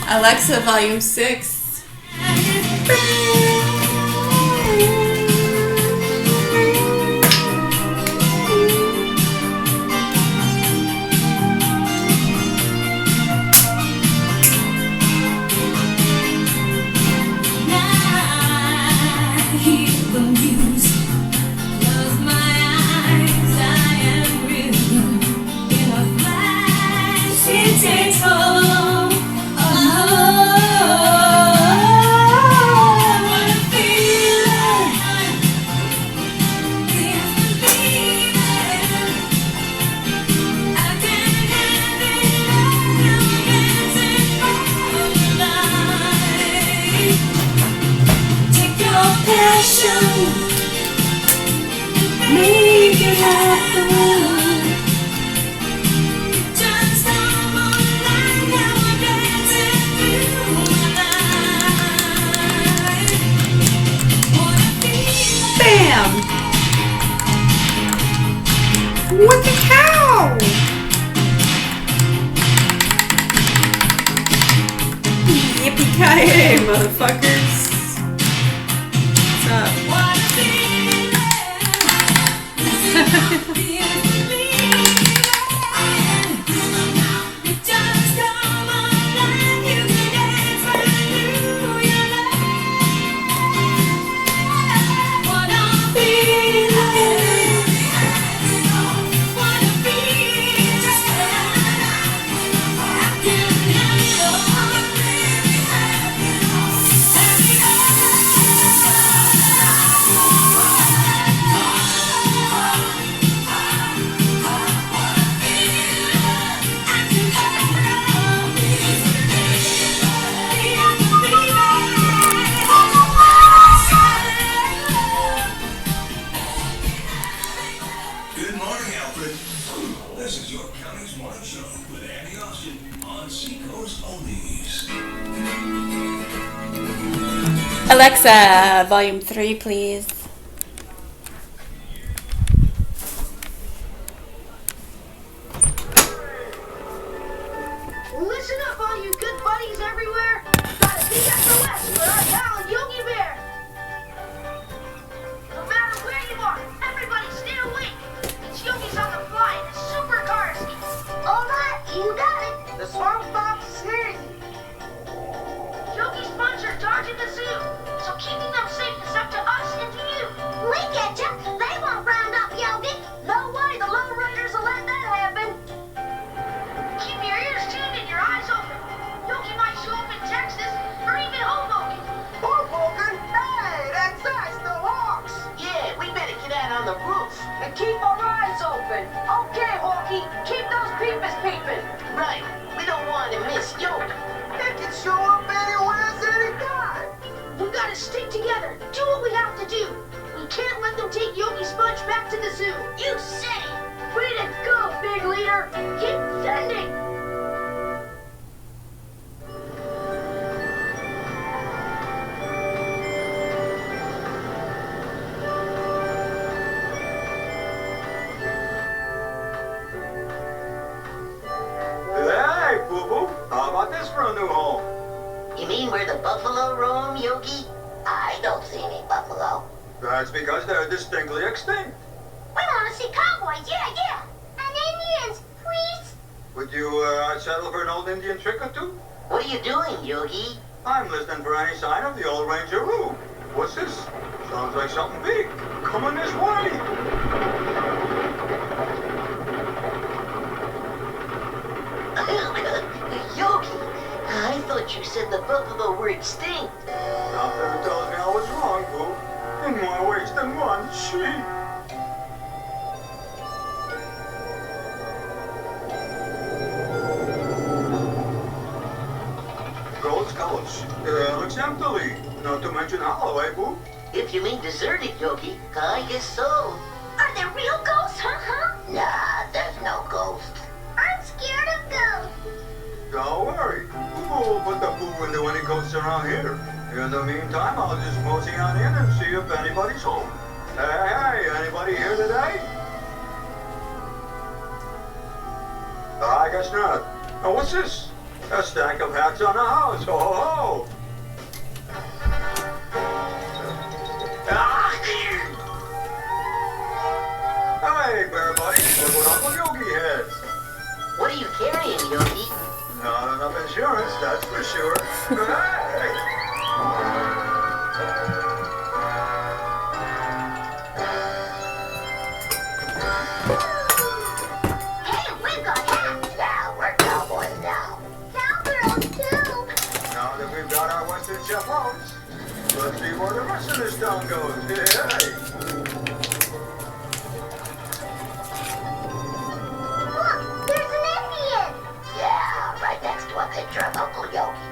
Alexa, volume 6. Make it happen. Just come online, now we're dancing through my life. Wanna feel bam! What the cow? Yippee-ki-yay, motherfuckers. What's up? Alexa, volume 3, please. Listen up, all you good buddies everywhere. Got a big SOS for our pal Yogi Bear. No matter where you are, everybody stay awake. It's Yogi's on the fly in his supercar escape. All right, you got it. The swamp fox is here. Yogi's buns are dodging the zoo, so keeping them safe is up to us and to you. We get you. They won't round up Yogi. No way, the Lone Raiders will let that happen. Keep your ears tuned and your eyes open. Yogi might show up in Texas or even Hoboken. Hoboken? Hey, that's us, the Hawks. Yeah, we better get out on the roof. And keep our eyes open. Okay, Hawky, keep those peepers peeping. Right, we don't want to miss Yogi. They can show up anywhere, anytime. We gotta stick together, do what we have to do. We can't let them take Yogi Sponge back to the zoo. You said it. Way to go, big leader. Keep sending. Hey, boo-boo. How about this for a new home? You mean where the buffalo roam, Yogi? I don't see any buffalo. That's because they're distinctly extinct. We want to see cowboys, yeah. And Indians, please. Would you settle for an old Indian trick or two? What are you doing, Yogi? I'm listening for any sign of the old rangeroo. What's this? Sounds like something big. Coming this way. Yogi, I thought you said the buffalo were extinct. Something tells me I was wrong, boo. In more ways than one, sheep. Ghost Gulch. Looks empty. Not to mention hollow, eh, boo? If you mean deserted, Yogi, I guess so. Are there real ghosts, huh? Nah, there's no ghosts. I'm scared of ghosts. Don't worry. We'll put the boo into any ghosts around here. In the meantime, I'll just mosey on in and see if anybody's home. Hey, anybody here today? I guess not. Oh, what's this? A stack of hats on the house. Ho ho ho! Ah! Hey, Bear Buddy, look what Uncle Yogi has. What are you carrying, Yogi? Not enough insurance, that's for sure. Hey! Hey, we've got hats. Yeah, we're cowboys now. Cowgirls, too. Now that we've got our Western chaperones, let's see where the rest of this town goes. Hey! Look, there's an Indian. Yeah, right next to a picture of Uncle Yogi.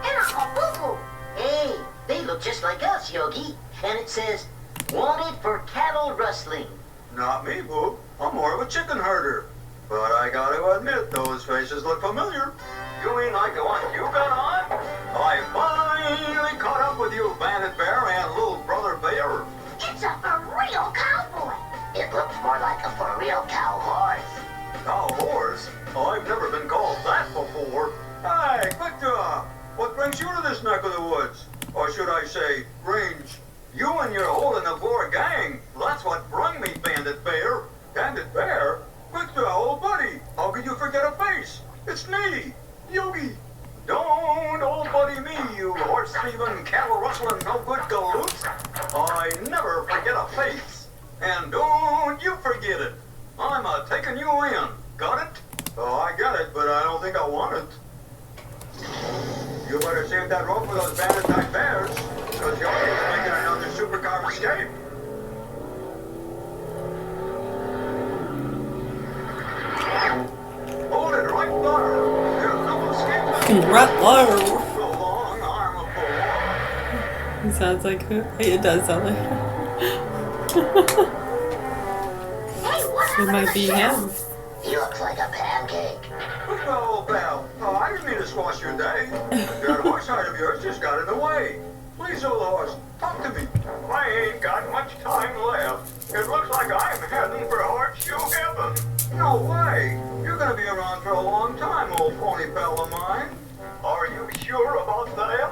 And Uncle Boo-Boo. Hey, they look just like us, Yogi. And it says, wanted for cattle rustling. Not me, Boo. I'm more of a chicken herder. But I gotta admit, those faces look familiar. You mean like the one you got on? I finally caught up with you, Bandit Bear and Little Brother Bear. It's a for real cowboy. It looks more like a for real cow horse. Cow horse? Oh, I've never been called that before. Hey, Victor, what brings you to this neck of the woods? Or should I say, range? You and your hole-in-the-floor gang. That's what brung me, Bandit Bear. Bandit Bear? Victor, old buddy, how could you forget a face? It's me, Yogi. Don't old buddy me, you horse-thieving, cattle-rustling, no-good galoots. I never forget a face. And don't you forget it. I'm taking you in. Got it? Oh, I got it, but I don't think I want it. You better save that rope for those bandit-type bears, because Yogi's making another supercar escape. Hold it right there. There's no escape. Right there. The long arm of the law. He sounds like who? It does sound like him. Hey, what It happened might to be the him. sheriff? He looks like a pancake. Oh, pal. Oh, I didn't mean to squash your day. That horse hide of yours just got in the way. Please, old horse, talk to me. I ain't got much time left. It looks like I'm heading for horseshoe heaven. No way. You're gonna be around for a long time, old pony pal of mine. Are you sure about that?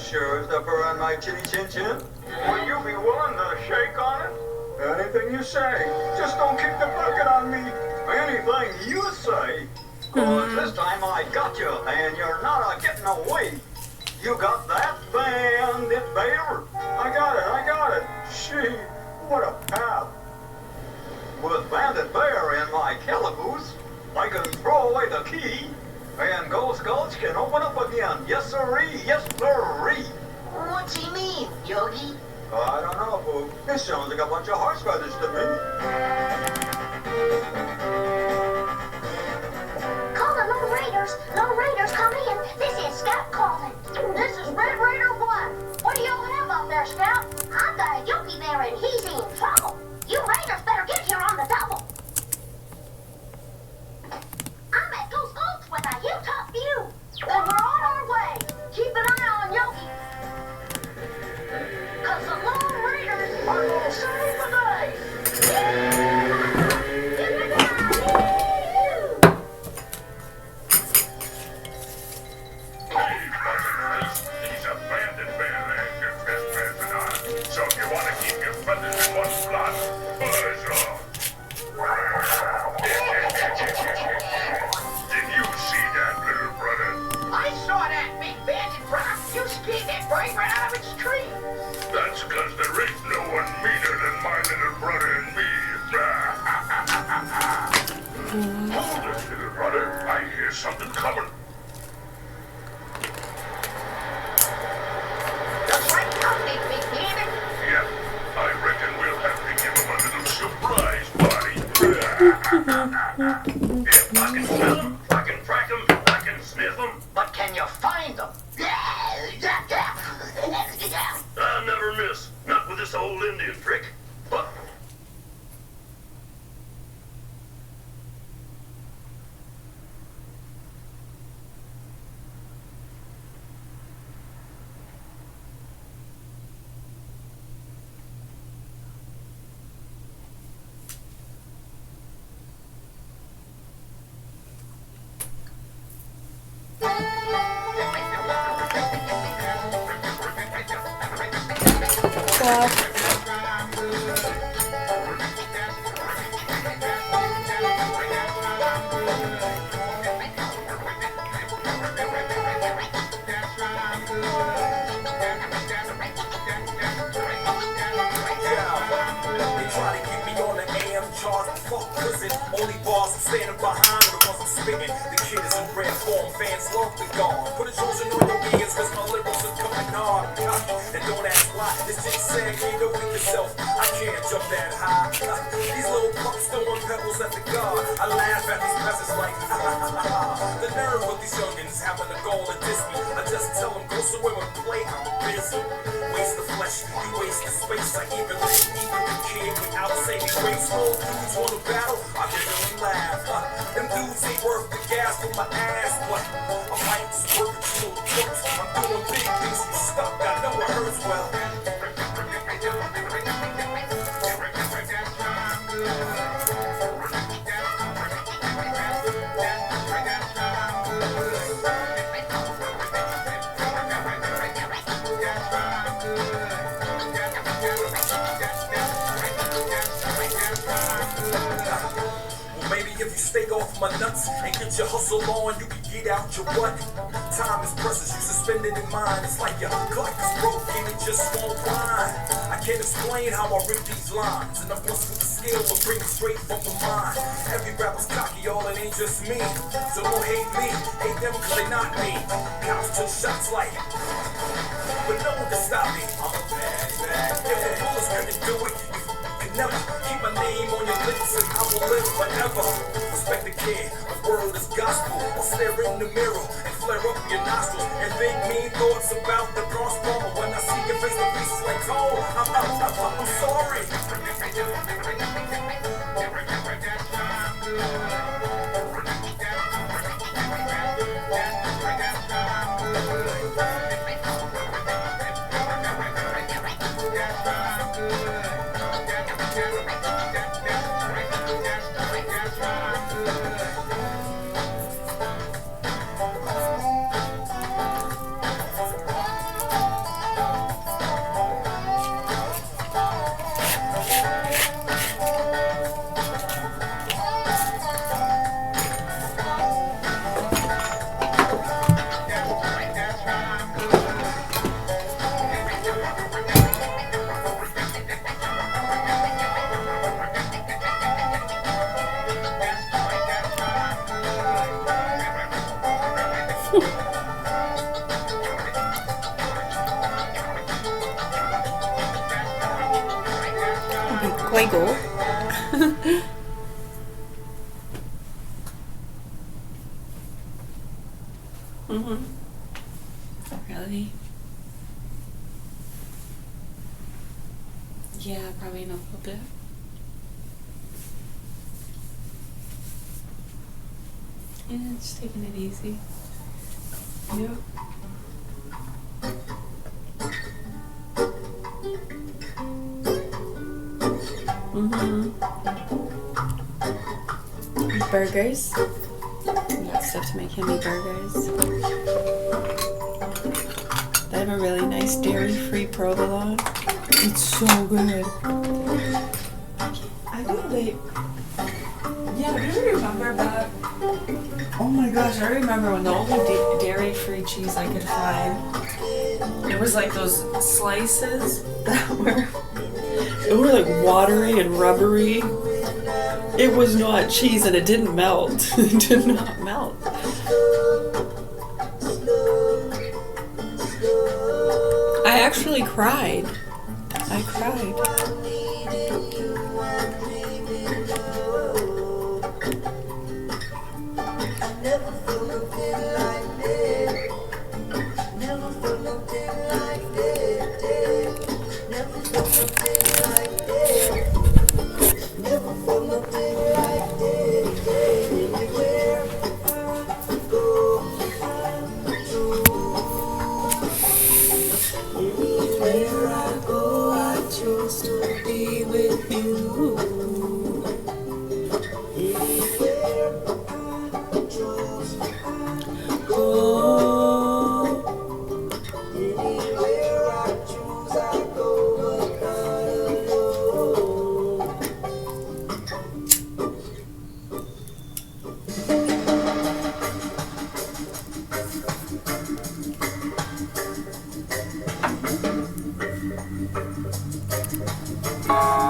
Sure as the fur on my chinny chin chin. Would you be willing to shake on it? Anything you say. Just don't kick the bucket on me. Anything you say. 'Cause this time I got you, and you're not getting away. You got that, Bandit Bear? I got it. Gee, what a path. With Bandit Bear in my calaboose, I can throw away the key, and Ghost Gulch can open up again. Yes, sirree. Yes, sirree. What's he mean, Yogi? I don't know, Boo. It sounds like a bunch of horse feathers to me. Call the Lone Raiders. Lone Raiders, come in. This is Scout calling. This is Red Raider 1. What do y'all have out there, Scout? I've got a Yogi there and he's in trouble. You Raiders better get here on the double. I'm at Ghost Gulch with a Utah view. And we're on our way. Keep an eye on Yogi. 'Cause the Lone Raiders are gonna save the day. He's a bandit bear and you're trespassing on him. So if you want to keep your feathers in one spot, buzz off. Did you see that, little brother? I saw that big bandit rock. You scared that bird right out of its tree. That's because there ain't no one meaner than my little brother and me. Hold it, little brother. I hear something coming. Looks like company, big bandit. Yep, I reckon we'll have to give him a little surprise party. If I can smell him, I can track him, I can sniff him, But can you find them? I'll never miss. Not with this old Indian trick. But standing behind the ones I'm spitting. The kid is in red form, fans love me gone. Put a Trojan on your ears, cause my lyrics are coming hard. And don't ask why, it's just saying you know it yourself. I can't jump that high. These little pups throwing pebbles at the guard. I laugh at these peasants like, the nerve of these youngins having the goal to diss me. I just tell them, go somewhere and play, I'm busy. Waste the flesh, you waste the space. I even the kid without saying graceful. Dudes wanna battle, I can really laugh. Them dudes ain't worth the gas for my ass, but I might just work a little jokes. I'm doing big things, you stuck, I know it hurts well. If you stay off my nuts and get your hustle on, you can get out your butt. Time is precious, you suspend it in mind. It's like your clock is broken, it just won't grind. I can't explain how I rip these lines, and I'm blessed with the skill to bring it straight from the mind. Every rapper's cocky, all it ain't just me. So don't hate me, hate them cause they not me. Cops took shots like, but no one can stop me. I'm a bad. If the bullets couldn't do it, you can never keep my name on your lips and I will live forever. Respect the kid, the word is gospel. I'll stare in the mirror and flare up your nostrils and think mean thoughts about the cross former. When I see your face, the piece is like, oh, I'm sorry. Fuego. Really? Yeah, probably in a little bit. Yeah, just taking it easy. Yep. Burgers. We got stuff to make yummy burgers. They have a really nice dairy-free provolone. It's so good. I know they... Yeah, do you remember that? Oh my gosh, I remember when the only dairy-free cheese I could find, it was like those slices that were like watery and rubbery. It was not cheese and it didn't melt. It did not melt. I actually cried. I cried.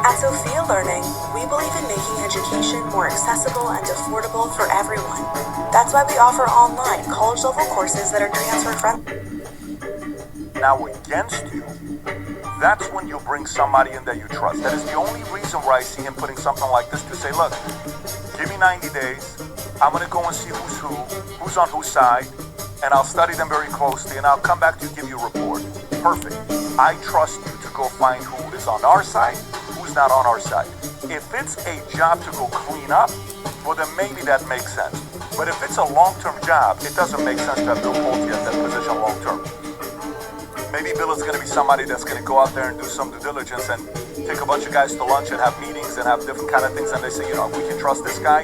At Sophia Learning, we believe in making education more accessible and affordable for everyone. That's why we offer online college-level courses that are transfer-friendly. Now against you, that's when you bring somebody in that you trust. That is the only reason why I see him putting something like this to say, look, give me 90 days, I'm gonna go and see who's on whose side, and I'll study them very closely, and I'll come back to you, give you a report. Perfect. I trust you to go find who is on our side, who's not on our side. If it's a job to go clean up, well then maybe that makes sense. But if it's a long-term job, it doesn't make sense to have Bill Pulte at that position long-term. Maybe Bill is going to be somebody that's going to go out there and do some due diligence and take a bunch of guys to lunch and have meetings and have different kind of things, and they say, you know, we can trust this guy.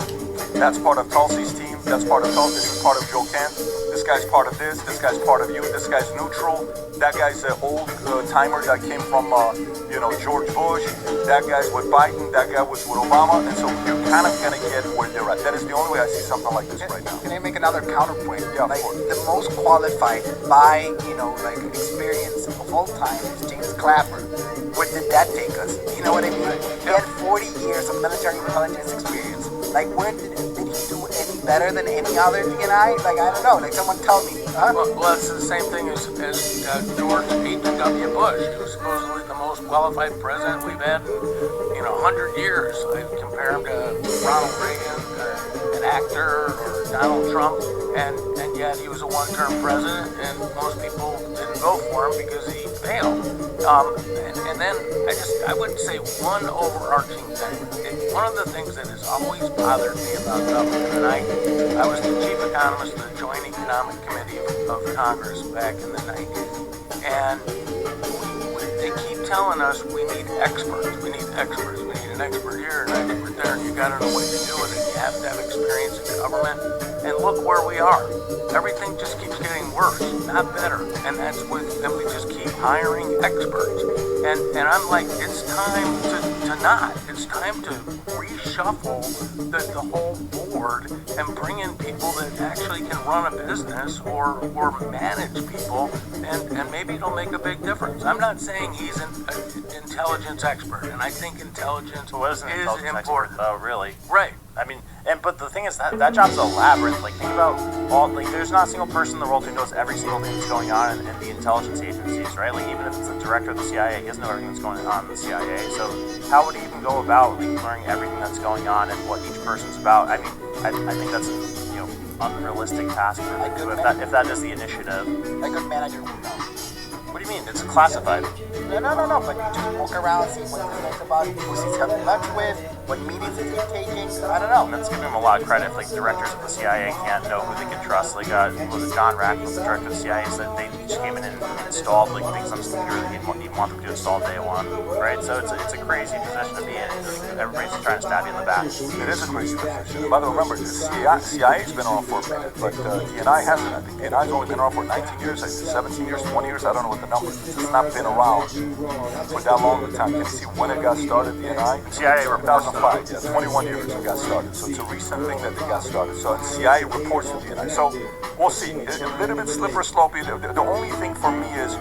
That's part of Tulsi's team. That's part of Tulsi. This is part of Joe Kent. This guy's part of this. This guy's part of you. This guy's neutral. That guy's an old timer that came from, George Bush. That guy's with Biden. That guy was with Obama. And so you're kind of going to get where they're at. That is the only way I see something like this right now. Can I make another counterpoint? Yeah, like the most qualified by, experience of all time is James Clapper. Where did that take us? You know what I mean? He had 40 years of military intelligence experience. Like, where did he do any better than any other DNI? Like, I don't know. Like, someone tell me. Huh? Well, it's the same thing as George H.W. Bush, who's supposedly the most qualified president we've had in 100 years. I compare him to Ronald Reagan, an actor, or Donald Trump, and yet he was a one-term president, and most people didn't vote for him because he failed. And then I would say one overarching thing. One of the things that has always bothered me about government, and I was the chief economist of the Joint Economic Committee of Congress back in the 90s, and they keep telling us we need experts. We need experts. We need an expert here, an expert there, and you got to know what you're doing, and you have to have experience in government. And look where we are. Everything just keeps getting worse, not better. And that's what, and we just keep hiring experts. And I'm like, it's time to not. It's time to reshuffle the whole board and bring in people that actually can run a business or manage people, and maybe it'll make a big difference. I'm not saying he's an intelligence expert, and I think intelligence is important. Oh, really? Right. I mean, but the thing is that job's a labyrinth. Like, think about there's not a single person in the world who knows every single thing that's going on in the intelligence agencies, right? Like, even if it's the director of the CIA, he doesn't know everything that's going on in the CIA. So how would he even go about learning everything that's going on and what each person's about? I mean, I think that's unrealistic task for him to do if that is the initiative. A good manager would know. What do you mean? It's classified. No. But you just walk around, see what he's thinks about, who he's having lunch with, what meetings is he taking. I don't know. That's giving him a lot of credit. Like, directors of the CIA can't know who they can trust. Like, John Ratcliffe, the director of the CIA, said they each came in and installed things on his computer that he didn't want them to install day one. Right? So it's a crazy position to be in. Everybody's trying to stab you in the back. It is a crazy position. By the way, remember, the CIA's been around for a minute, but DNI hasn't. I think DNI's only been around for 19 years, 17 years, 20 years. I don't know what the number is. It's not been around for that long of a time. Can you see when it got started, DNI? CIA 2005, yeah, 21 years it got started. So it's a recent thing that they got started. So CIA reports to DNI. So we'll see. A little bit slippery slopey. The only thing for me is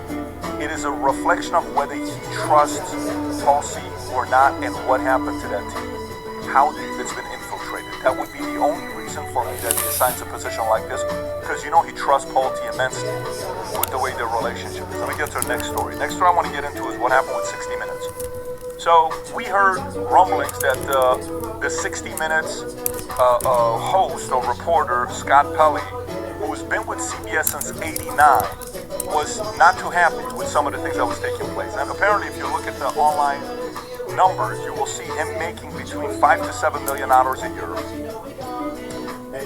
it is a reflection of whether he trusts Tulsi or not and what happened to that team. How deep it's been infiltrated. That would be the only reason for me that he assigns a position like this, because he trusts Pulte immensely with the way their relationship is. Let me get to the next story. Next story I want to get into is what happened with 60 Minutes. So we heard rumblings that the 60 Minutes host or reporter, Scott Pelley, who's been with CBS since '89, was not too happy with some of the things that was taking place. And apparently, if you look at the online numbers, you will see him making between $5 to $7 million a year.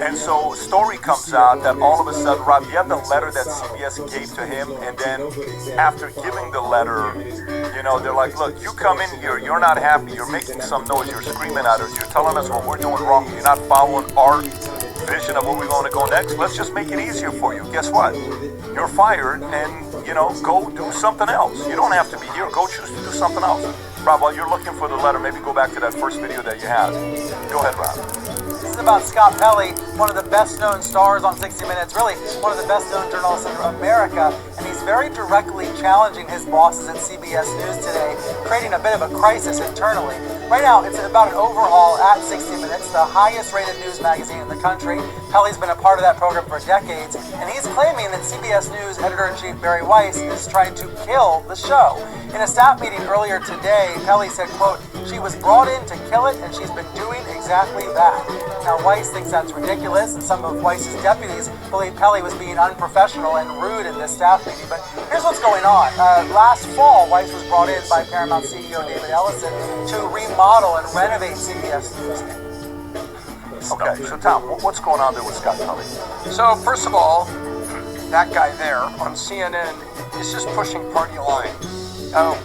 And so a story comes out that all of a sudden, Rob, you have the letter that CBS gave to him, and then after giving the letter, they're like, look, you come in here, you're not happy, you're making some noise, you're screaming at us, you're telling us what we're doing wrong, you're not following our vision of where we're going to go next. Let's just make it easier for you. Guess what? You're fired, and, go do something else. You don't have to be here. Go choose to do something else. Rob, while you're looking for the letter, maybe go back to that first video that you had. Go ahead, Rob. This is about Scott Pelley, one of the best-known stars on 60 Minutes, really one of the best-known journalists in America, and he's very directly challenging his bosses at CBS News today, creating a bit of a crisis internally. Right now, it's about an overhaul at 60 Minutes, the highest rated news magazine in the country. Pelly's been a part of that program for decades, and he's claiming that CBS News editor-in-chief Barry Weiss is trying to kill the show. In a staff meeting earlier today, Pelly said, quote, "She was brought in to kill it, and she's been doing exactly that." Now, Weiss thinks that's ridiculous, and some of Weiss's deputies believe Pelly was being unprofessional and rude in this staff meeting. But here's what's going on. Last fall, Weiss was brought in by Paramount CEO David Ellison to remodel and renovate CBS News. Okay, so Tom, what's going on there with Scott Pelly? So, first of all, that guy there on CNN is just pushing party line.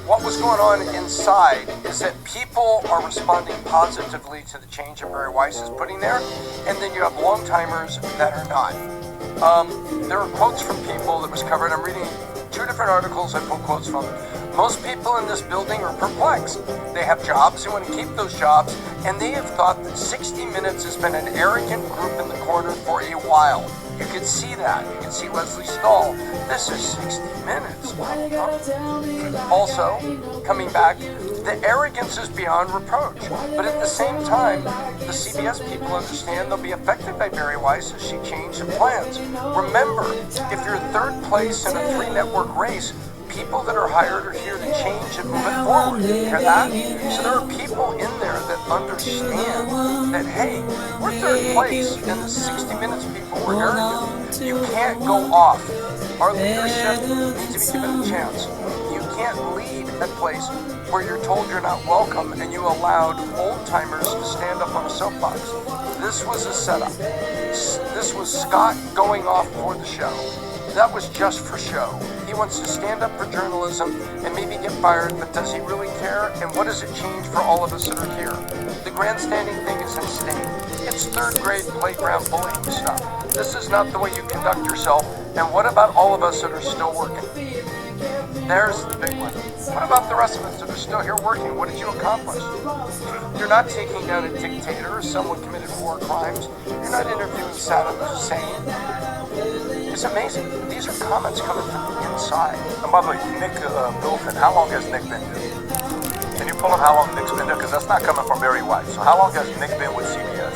What was going on inside is that people are responding positively to the change that Barry Weiss is putting there, and then you have long-timers that are not. There are quotes from people that was covered. I'm reading 2 different articles I pulled quotes from. Most people in this building are perplexed. They have jobs, they want to keep those jobs, and they have thought that 60 Minutes has been an arrogant group in the corner for a while. You can see that. You can see Leslie Stahl. This is 60 Minutes. Also, coming back, the arrogance is beyond reproach. But at the same time, the CBS people understand they'll be affected by Barry Weiss as she changed her plans. Remember, if you're third place in a 3-network race, people that are hired are here to change and move it forward. You hear that? So there are people in there that understand that, hey, we're third place and the 60 Minutes people were arrogant. You can't go off. Our leadership needs to be given a chance. You can't lead a place where you're told you're not welcome and you allowed old-timers to stand up on a soapbox. This was a setup. This was Scott going off for the show. That was just for show. He wants to stand up for journalism and maybe get fired, but does he really care? And what does it change for all of us that are here? The grandstanding thing is insane. It's third-grade playground bullying stuff. This is not the way you conduct yourself. And what about all of us that are still working? There's the big one. What about the rest of us that are still here working? What did you accomplish? You're not taking down a dictator or someone committed war crimes. You're not interviewing Saddam Hussein. It's amazing. These are comments coming from the inside. And by the way, Nick Bilton, how long has Nick been here? Can you pull up how long Nick's been there? Because that's not coming from Barry Weiss. So how long has Nick been with CBS?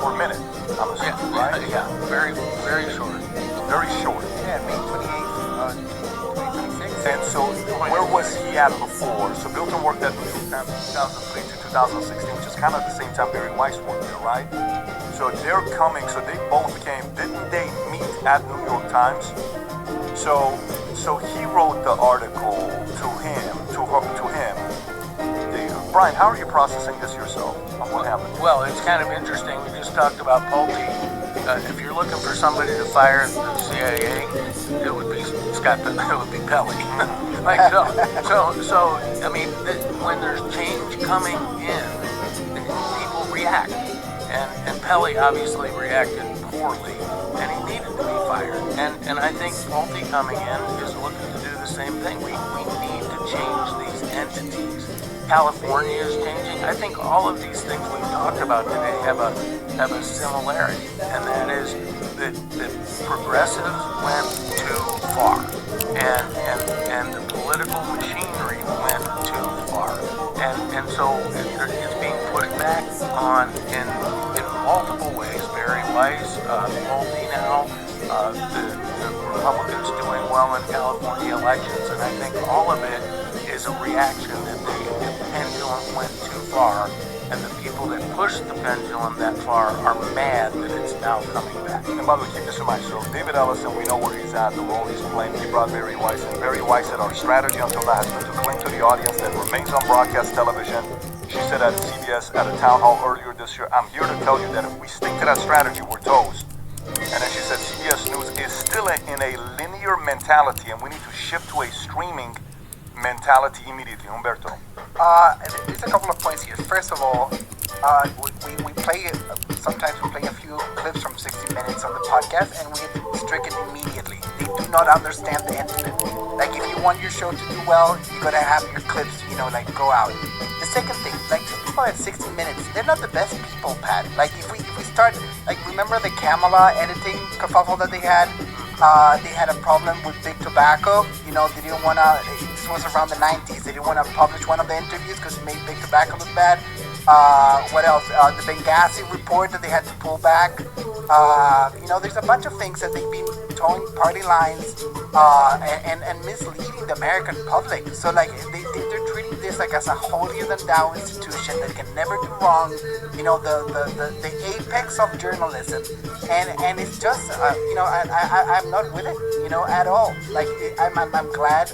For a minute, I'm assuming, right? Yeah, very, very short. Very short. Yeah, May 28th, 2026. And so where was he at before? So Bilton worked at New York Times from 2003 to 2016, which is kind of the same time Barry Weiss worked there, right? So they're coming, so they both came, didn't they meet at New York Times? So he wrote the article to him. Brian, how are you processing this yourself on what happened? Well, it's kind of interesting. We just talked about Pulte. If you're looking for somebody to fire at the CIA, it would be Scott. It would be Pelly. So. I mean, when there's change coming in, people react, and Pelly obviously reacted poorly, and he needed to be fired. And I think Pulte coming in is looking to do the same thing. We need to change these entities. California is changing. I think all of these things we've talked about today have a similarity, and that is that progressives went too far, and the political machinery went too far, and so it's being pushed back on in multiple ways. Barry Weiss, Pulte now, the Republicans doing well in California elections, and I think all of it is a reaction that the pendulum went too far, and the people that pushed the pendulum that far are mad that it's now coming back. And by the way, keep this in mind. So David Ellison, we know where he's at, the role he's playing. He brought Barry Weiss in. Barry Weiss said our strategy until now has been to cling to the audience that remains on broadcast television. She said at CBS at a town hall earlier this year, I'm here to tell you that if we stick to that strategy, we're toast. And then she said CBS News is still in a linear mentality, and we need to shift to a streaming mentality immediately. Humberto. There's a couple of points here. First of all, we play, sometimes we play a few clips from 60 Minutes on the podcast, and we strike it immediately. They do not understand the incident. Like, if you want your show to do well, you gotta have your clips, go out. The second thing, people at 60 Minutes, they're not the best people, Pat. Like, if we start, remember the Kamala editing kerfuffle that they had? They had a problem with big tobacco. You know, they didn't want to. This was around the 90s. They didn't want to publish one of the interviews because it made big tobacco look bad. What else? The Benghazi report that they had to pull back. You know, there's a bunch of things that they've been towing party lines and misleading the American public. So like they're treating this like as a holier than thou institution that can never do wrong. You know, the apex of journalism, and it's just you know, I'm not with it, you know, at all. Like I'm glad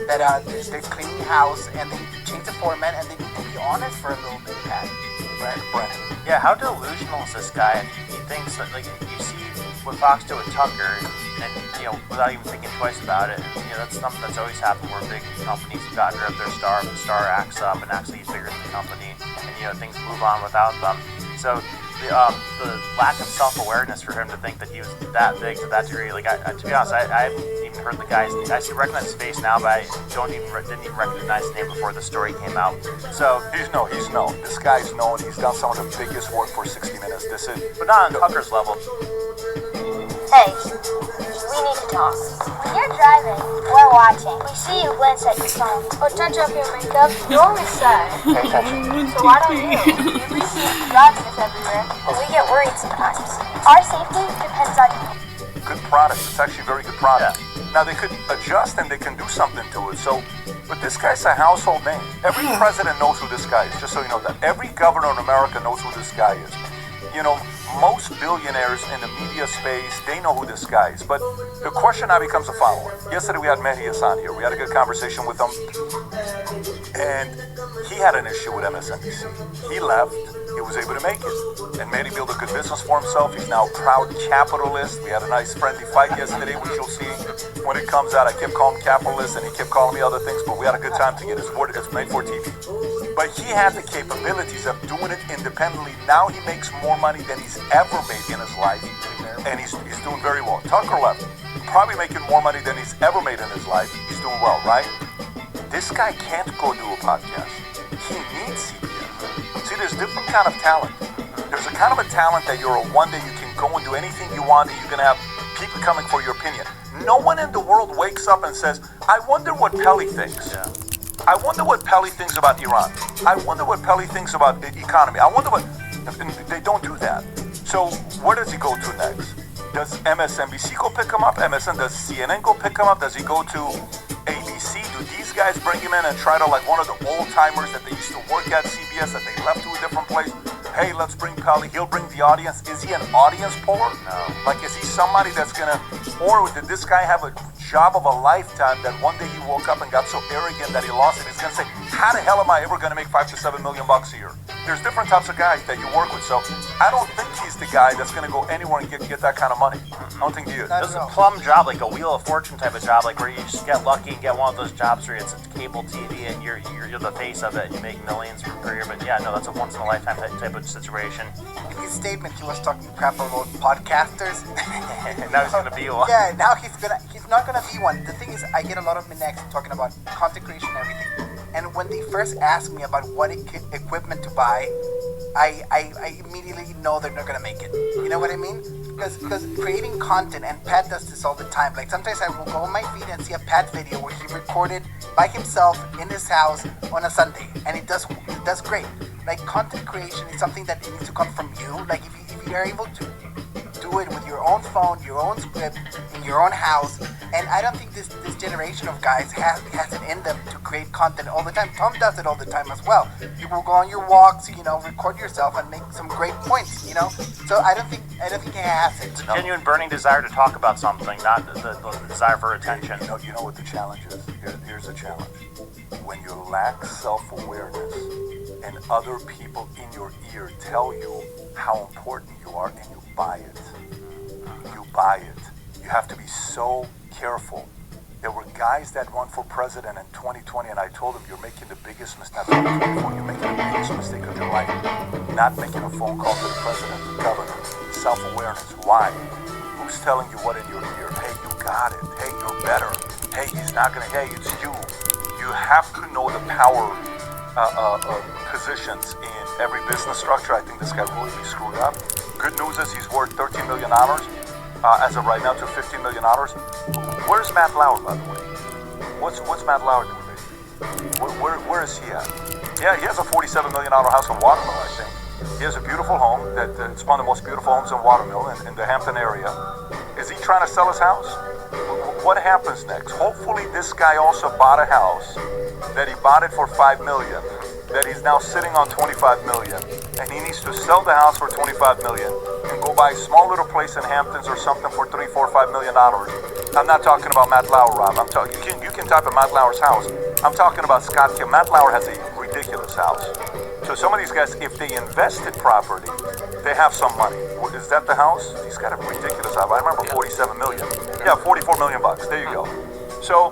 that they're cleaning house and they need to change the format and they need to be honest for a little bit, Pat. Right, Brandon. Yeah, how delusional is this guy? He thinks that, like, you see what Fox did with Tucker, and, you know, without even thinking twice about it, and, you know, that's something that's always happened where big companies have gotten rid of their star, but the star acts up and actually he's bigger than the company, and, you know, things move on without them. So, the lack of self-awareness for him to think that he was that big to that degree, like, to be honest, I haven't even heard the guy's name. I recognize his face now, but I didn't even recognize his name before the story came out. So he's known. This guy's known. He's done some of the biggest work for 60 Minutes. This is, but not on Tucker's level. Hey, we need to talk. When you're driving, we're watching. We see you glance at your phone or touch up your makeup. You're only sad. pay attention. So why don't you? We see driving is everywhere, and we get worried sometimes. Our safety depends on you. Good product. It's actually a very good product. Yeah. Now they could adjust and they can do something to it. So, but this guy's a household name. Every president knows who this guy is. Just so you know that. Every governor in America knows who this guy is. You know, most billionaires in the media space, they know who this guy is. But the question now becomes the following. Yesterday we had Mehdi Hassan here. We had a good conversation with him. And he had an issue with MSNBC. He left. He was able to make it. And Mehdi built a good business for himself. He's now a proud capitalist. We had a nice friendly fight yesterday, which you'll see when it comes out. I kept calling him capitalist and he kept calling me other things, but we had a good time together. It's made for TV. But he had the capabilities of doing it independently. Now he makes more money than he's ever made in his life. And he's doing very well. Tucker left. Probably making more money than he's ever made in his life. He's doing well, right? This guy can't go do a podcast. He needs CBS. See, there's different kind of talent. There's a kind of a talent that you're a one day you can go and do anything you want and you're going to have people coming for your opinion. No one in the world wakes up and says, I wonder what Pelly thinks. Yeah. I wonder what Pelly thinks about Iran. I wonder what Pelly thinks about the economy. I wonder what... They don't do that. So where does he go to next? Does MSNBC go pick him up? MSN? Does CNN go pick him up? Does he go to ABC? Do these guys bring him in and try to, like one of the old-timers that they used to work at CBS that they left to a different place? Hey, let's bring Pelly. He'll bring the audience. Is he an audience puller? No. Like, is he somebody that's going to... Or did this guy have a job of a lifetime that one day he woke up and got so arrogant that he lost it? He's going to say, how the hell am I ever going to make $5 to $7 million a year? There's different types of guys that you work with. So I don't think he's the guy that's going to go anywhere and get that kind of money. I don't think he is. This is a plum job, like a Wheel of Fortune type of job, like where you just get lucky and get one of those jobs where it's cable TV and you're the face of it and you make millions per year. But yeah, no, that's a once in a lifetime type of situation. In his statement, he was talking crap about podcasters. Now he's gonna be one. Yeah, now he's not gonna be one. The thing is, I get a lot of next talking about content creation and everything. And when they first ask me about what equipment to buy, I immediately know they're not gonna make it. You know what I mean? Because creating content, and Pat does this all the time. Like sometimes I will go on my feed and see a Pat video where he recorded by himself in his house on a Sunday, and it does great. Like content creation is something that needs to come from you. Like if you are able to do it with your own phone, your own script, in your own house. And I don't think this generation of guys has it in them to create content all the time. Tom does it all the time as well. You will go on your walks, record yourself and make some great points, So I don't think he has it. It's a genuine burning desire to talk about something, not the desire for attention. You know what the challenge is? Here's the challenge. When you lack self-awareness and other people in your ear tell you how important you are and you buy it. You buy it. You have to be so careful. There were guys that run for president in 2020 and I told them, you're making the biggest mistake, not 2024, you're making the biggest mistake of your life. Not making a phone call to the president, the governor. Self-awareness. Why? Who's telling you what in your ear? Hey, you got it. Hey, you're better. Hey, he's not gonna, hey, it's you. You have to know the power positions in every business structure. I think this guy really screwed up. Good news is he's worth $13 million. as of right now, to $15 million. Where's Matt Lauer, by the way? What's Matt Lauer doing? Where is he at? Yeah, he has a $47 million house in Watermill, I think. He has a beautiful home it's one of the most beautiful homes in Watermill in the Hampton area. Is he trying to sell his house? What happens next? Hopefully this guy also bought a house that he bought it for $5 million, that he's now sitting on $25 million, and he needs to sell the house for $25 million and go buy a small little place in Hamptons or something for $3, $4, $5 million. I'm not talking about Matt Lauer, Rob. You can type in Matt Lauer's house. I'm talking about Scott Kim. Matt Lauer has a ridiculous house. So some of these guys, if they invested property, they have some money. Is that the house? He's got a ridiculous house. I remember 47 million. Yeah, 44 million bucks. There you go. So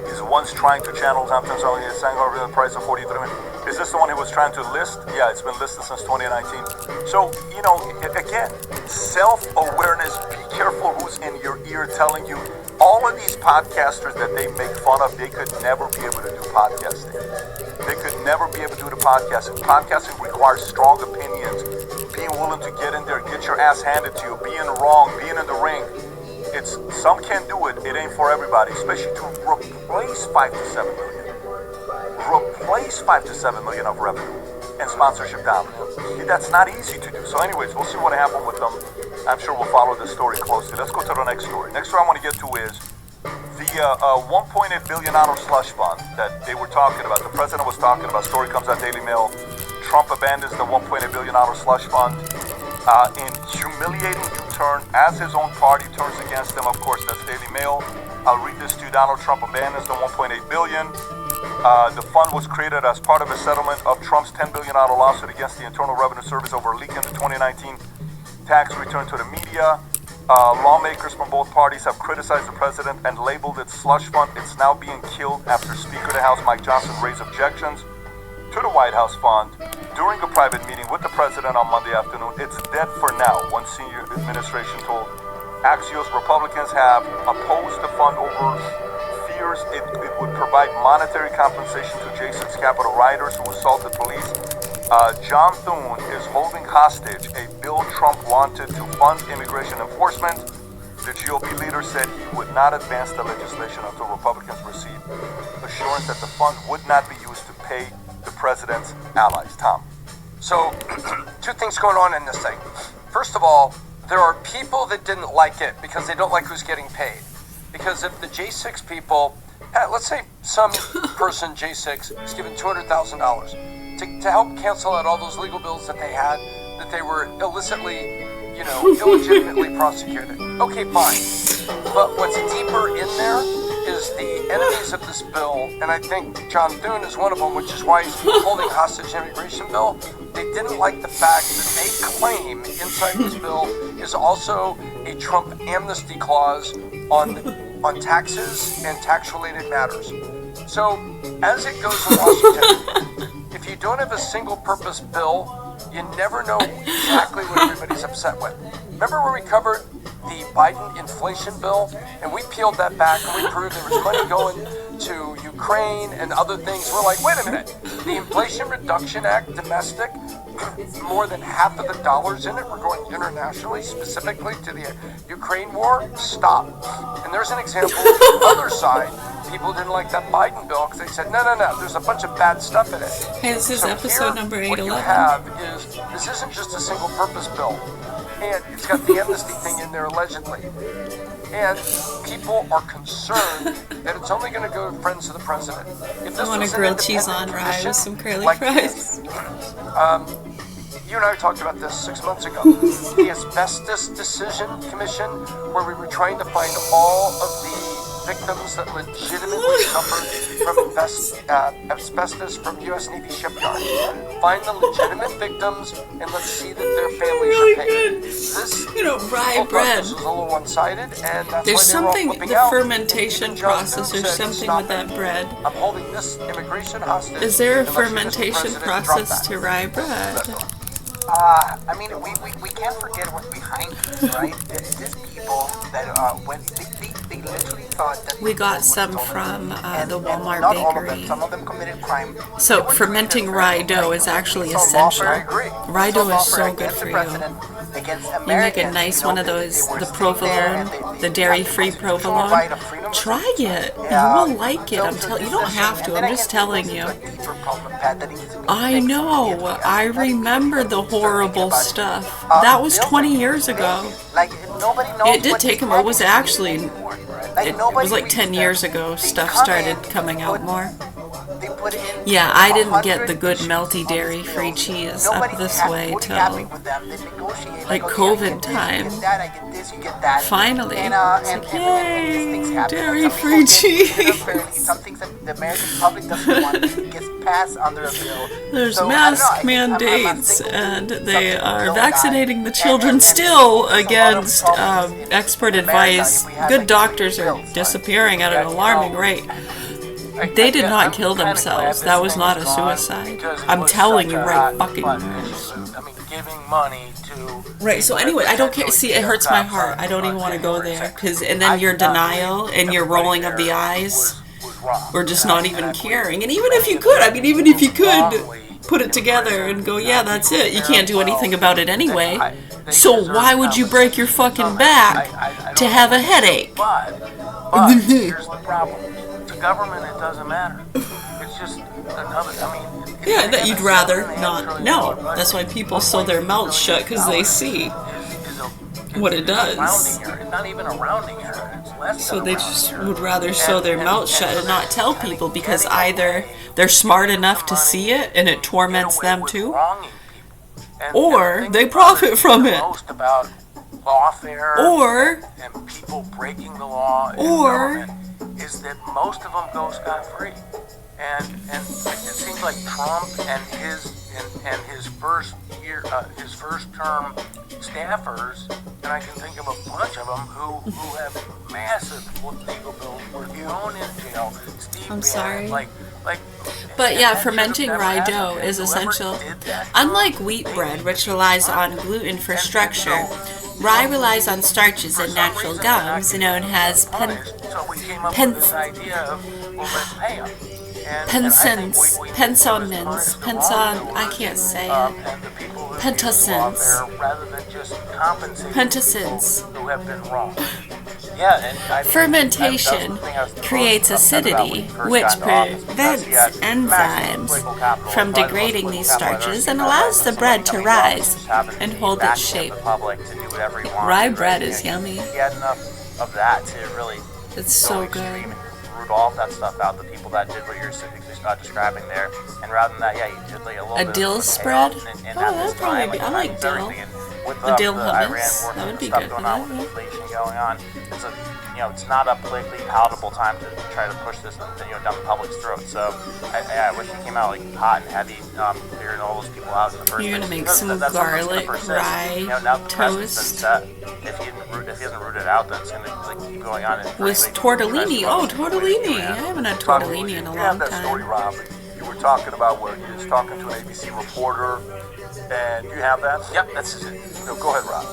he's once trying to channel Hamptons, only saying over the price of 43 million. Is this the one he was trying to list? Yeah, it's been listed since 2019. So, again, self-awareness. Be careful who's in your ear telling you. All of these podcasters that they make fun of, they could never be able to do podcasting. They could never be able to do the podcasting. Podcasting requires strong opinions, being willing to get in there, get your ass handed to you, being wrong, being in the ring. Some can do it. It ain't for everybody, especially to replace 5 to 7 million. Replace 5 to 7 million of revenue and sponsorship dominance. That's not easy to do. So anyways, we'll see what happened with them. I'm sure we'll follow this story closely. Let's go to the next story. Next story I want to get to is the $1.8 billion slush fund that they were talking about. The president was talking about. Story comes out Daily Mail. Trump abandons the $1.8 billion slush fund in humiliating U-turn as his own party turns against him. Of course, that's Daily Mail. I'll read this to you. Donald Trump abandons the $1.8 billion. The fund was created as part of a settlement of Trump's $10 billion lawsuit against the Internal Revenue Service over leaking the 2019 tax return to the media. Lawmakers from both parties have criticized the president and labeled it slush fund. It's now being killed after Speaker of the House Mike Johnson raised objections to the White House fund during a private meeting with the president on Monday afternoon. It's dead for now, one senior administration told Axios. Republicans have opposed the fund over fears it would provide monetary compensation to Jason's Capitol rioters who assaulted police. John Thune is holding hostage a bill Trump wanted to fund immigration enforcement. The GOP leader said he would not advance the legislation until Republicans receive assurance that the fund would not be used to pay the president's allies. Tom. So, two things going on in this thing. First of all, there are people that didn't like it because they don't like who's getting paid. Because if the J6 people, let's say some person, J6, is given $200,000 to help cancel out all those legal bills that they had, that they were illicitly, illegitimately prosecuted. Okay, fine. But what's deeper in there is the enemies of this bill, and I think John Thune is one of them, which is why he's holding hostage the immigration bill. They didn't like the fact that they claim inside this bill is also a Trump amnesty clause on taxes and tax-related matters. So, as it goes in Washington, if you don't have a single-purpose bill, you never know exactly what everybody's upset with. Remember when we covered the Biden inflation bill, and we peeled that back and we proved there was money going to Ukraine and other things? We're like, wait a minute, the Inflation Reduction Act, domestic, more than half of the dollars in it were going internationally, specifically to the Ukraine war. Stop. And there's an example of the other side. People didn't like that Biden bill because they said, no, there's a bunch of bad stuff in it. Hey, this is episode number 811. What you have is, this isn't just a single purpose bill. And it's got the amnesty thing in there allegedly. And people are concerned that it's only going to go to friends of the president. If I want a grilled cheese on rye with some curly fries. You and I talked about this 6 months ago. The Asbestos Decision Commission, where we were trying to find all of the victims that legitimately suffered from asbestos from U.S. Navy shipyard. Find the legitimate victims and let's see that their families are paid. This, rye bread. This is a little one-sided, and that's there's why something, the out. Fermentation process, there's something with that bread. I'm holding this immigration hostage. Is there a fermentation process to rye bread? We can't forget what's behind this, right? These people that when they literally thought that we got some from the Walmart not bakery. All of them, some of them committed crime. So fermenting rye dough is actually essential. I agree. Rye dough is so good for you. against You Americans. make a nice you know, one of those, they were the sitting there and provolone, they the dairy-free provide provolone. a freedom of Try it. You Yeah, will like it. I'm telling you. You don't have to. I'm just telling you. I know. I remember the horrible stuff. That was 20 years ago. Like nobody knows. It did take him. It was actually. It was like 10 years ago. Stuff started coming out more. Yeah, I didn't get the good melty dairy-free cheese up this way till like COVID time. Finally, it's like, yay, dairy-free cheese. Some things that the American public doesn't want gets passed under a bill. There's mask mandates, and they are vaccinating the children still against expert advice. Good doctors are disappearing at an alarming rate. They did not kill themselves. That was not a suicide. I'm telling you right fucking now. I mean, giving money to... Right, so anyway, I don't care. See, it hurts my heart. I don't even want to go there. And then your denial and your rolling of the eyes, or just not even caring. And even if you could, I mean, even if you could put it together and go, yeah, that's it. You can't do anything about it anyway. So why would you break your fucking back to have a headache? But here's the problem. The government, it doesn't matter. It's just another, I mean... Yeah, that you'd rather not know. That's why people sew their mouths shut, because they see what it does. It's not even a rounding error. It's less So they just would rather sew their mouths shut and not tell people, because either they're smart enough to see it and it torments them too, or they profit from it. Lawfare or and people breaking the law or is that most of them go scot-free, and it seems like Trump and his first term staffers, and I can think of a bunch of them who have massive legal bills, were thrown in jail. I'm sorry. Like, but yeah, fermenting rye dough is essential. Unlike wheat bread, which relies on gluten for structure, rye relies on starches and natural gums known as pentosins. Who have been wrong. Fermentation creates acidity, which prevents enzymes from degrading these starches and allows the bread to rise and hold its shape. Rye bread is yummy. He had enough of that to really it's so good. Root all of that stuff out, the people that did what you're describing there, and rather than that, yeah, you did like a little bit dill of spread? And Oh, that'd probably be, I like dill. With the dill Iran hummus, war, that would be stuff good for going on that, with inflation going on. It's not a politically palatable time to try to push this, down the public's throat. So I wish it came out like hot and heavy, clearing all those people out in the first place. You're gonna make some garlic rye toast. If he hasn't rooted out, that's gonna keep going on. With tortellini. Oh, tortellini! I haven't had tortellini in a long that story, time. Rob. You were talking about where he was talking to an ABC reporter, and you have that? Yep, that's it. No, go ahead, Rob.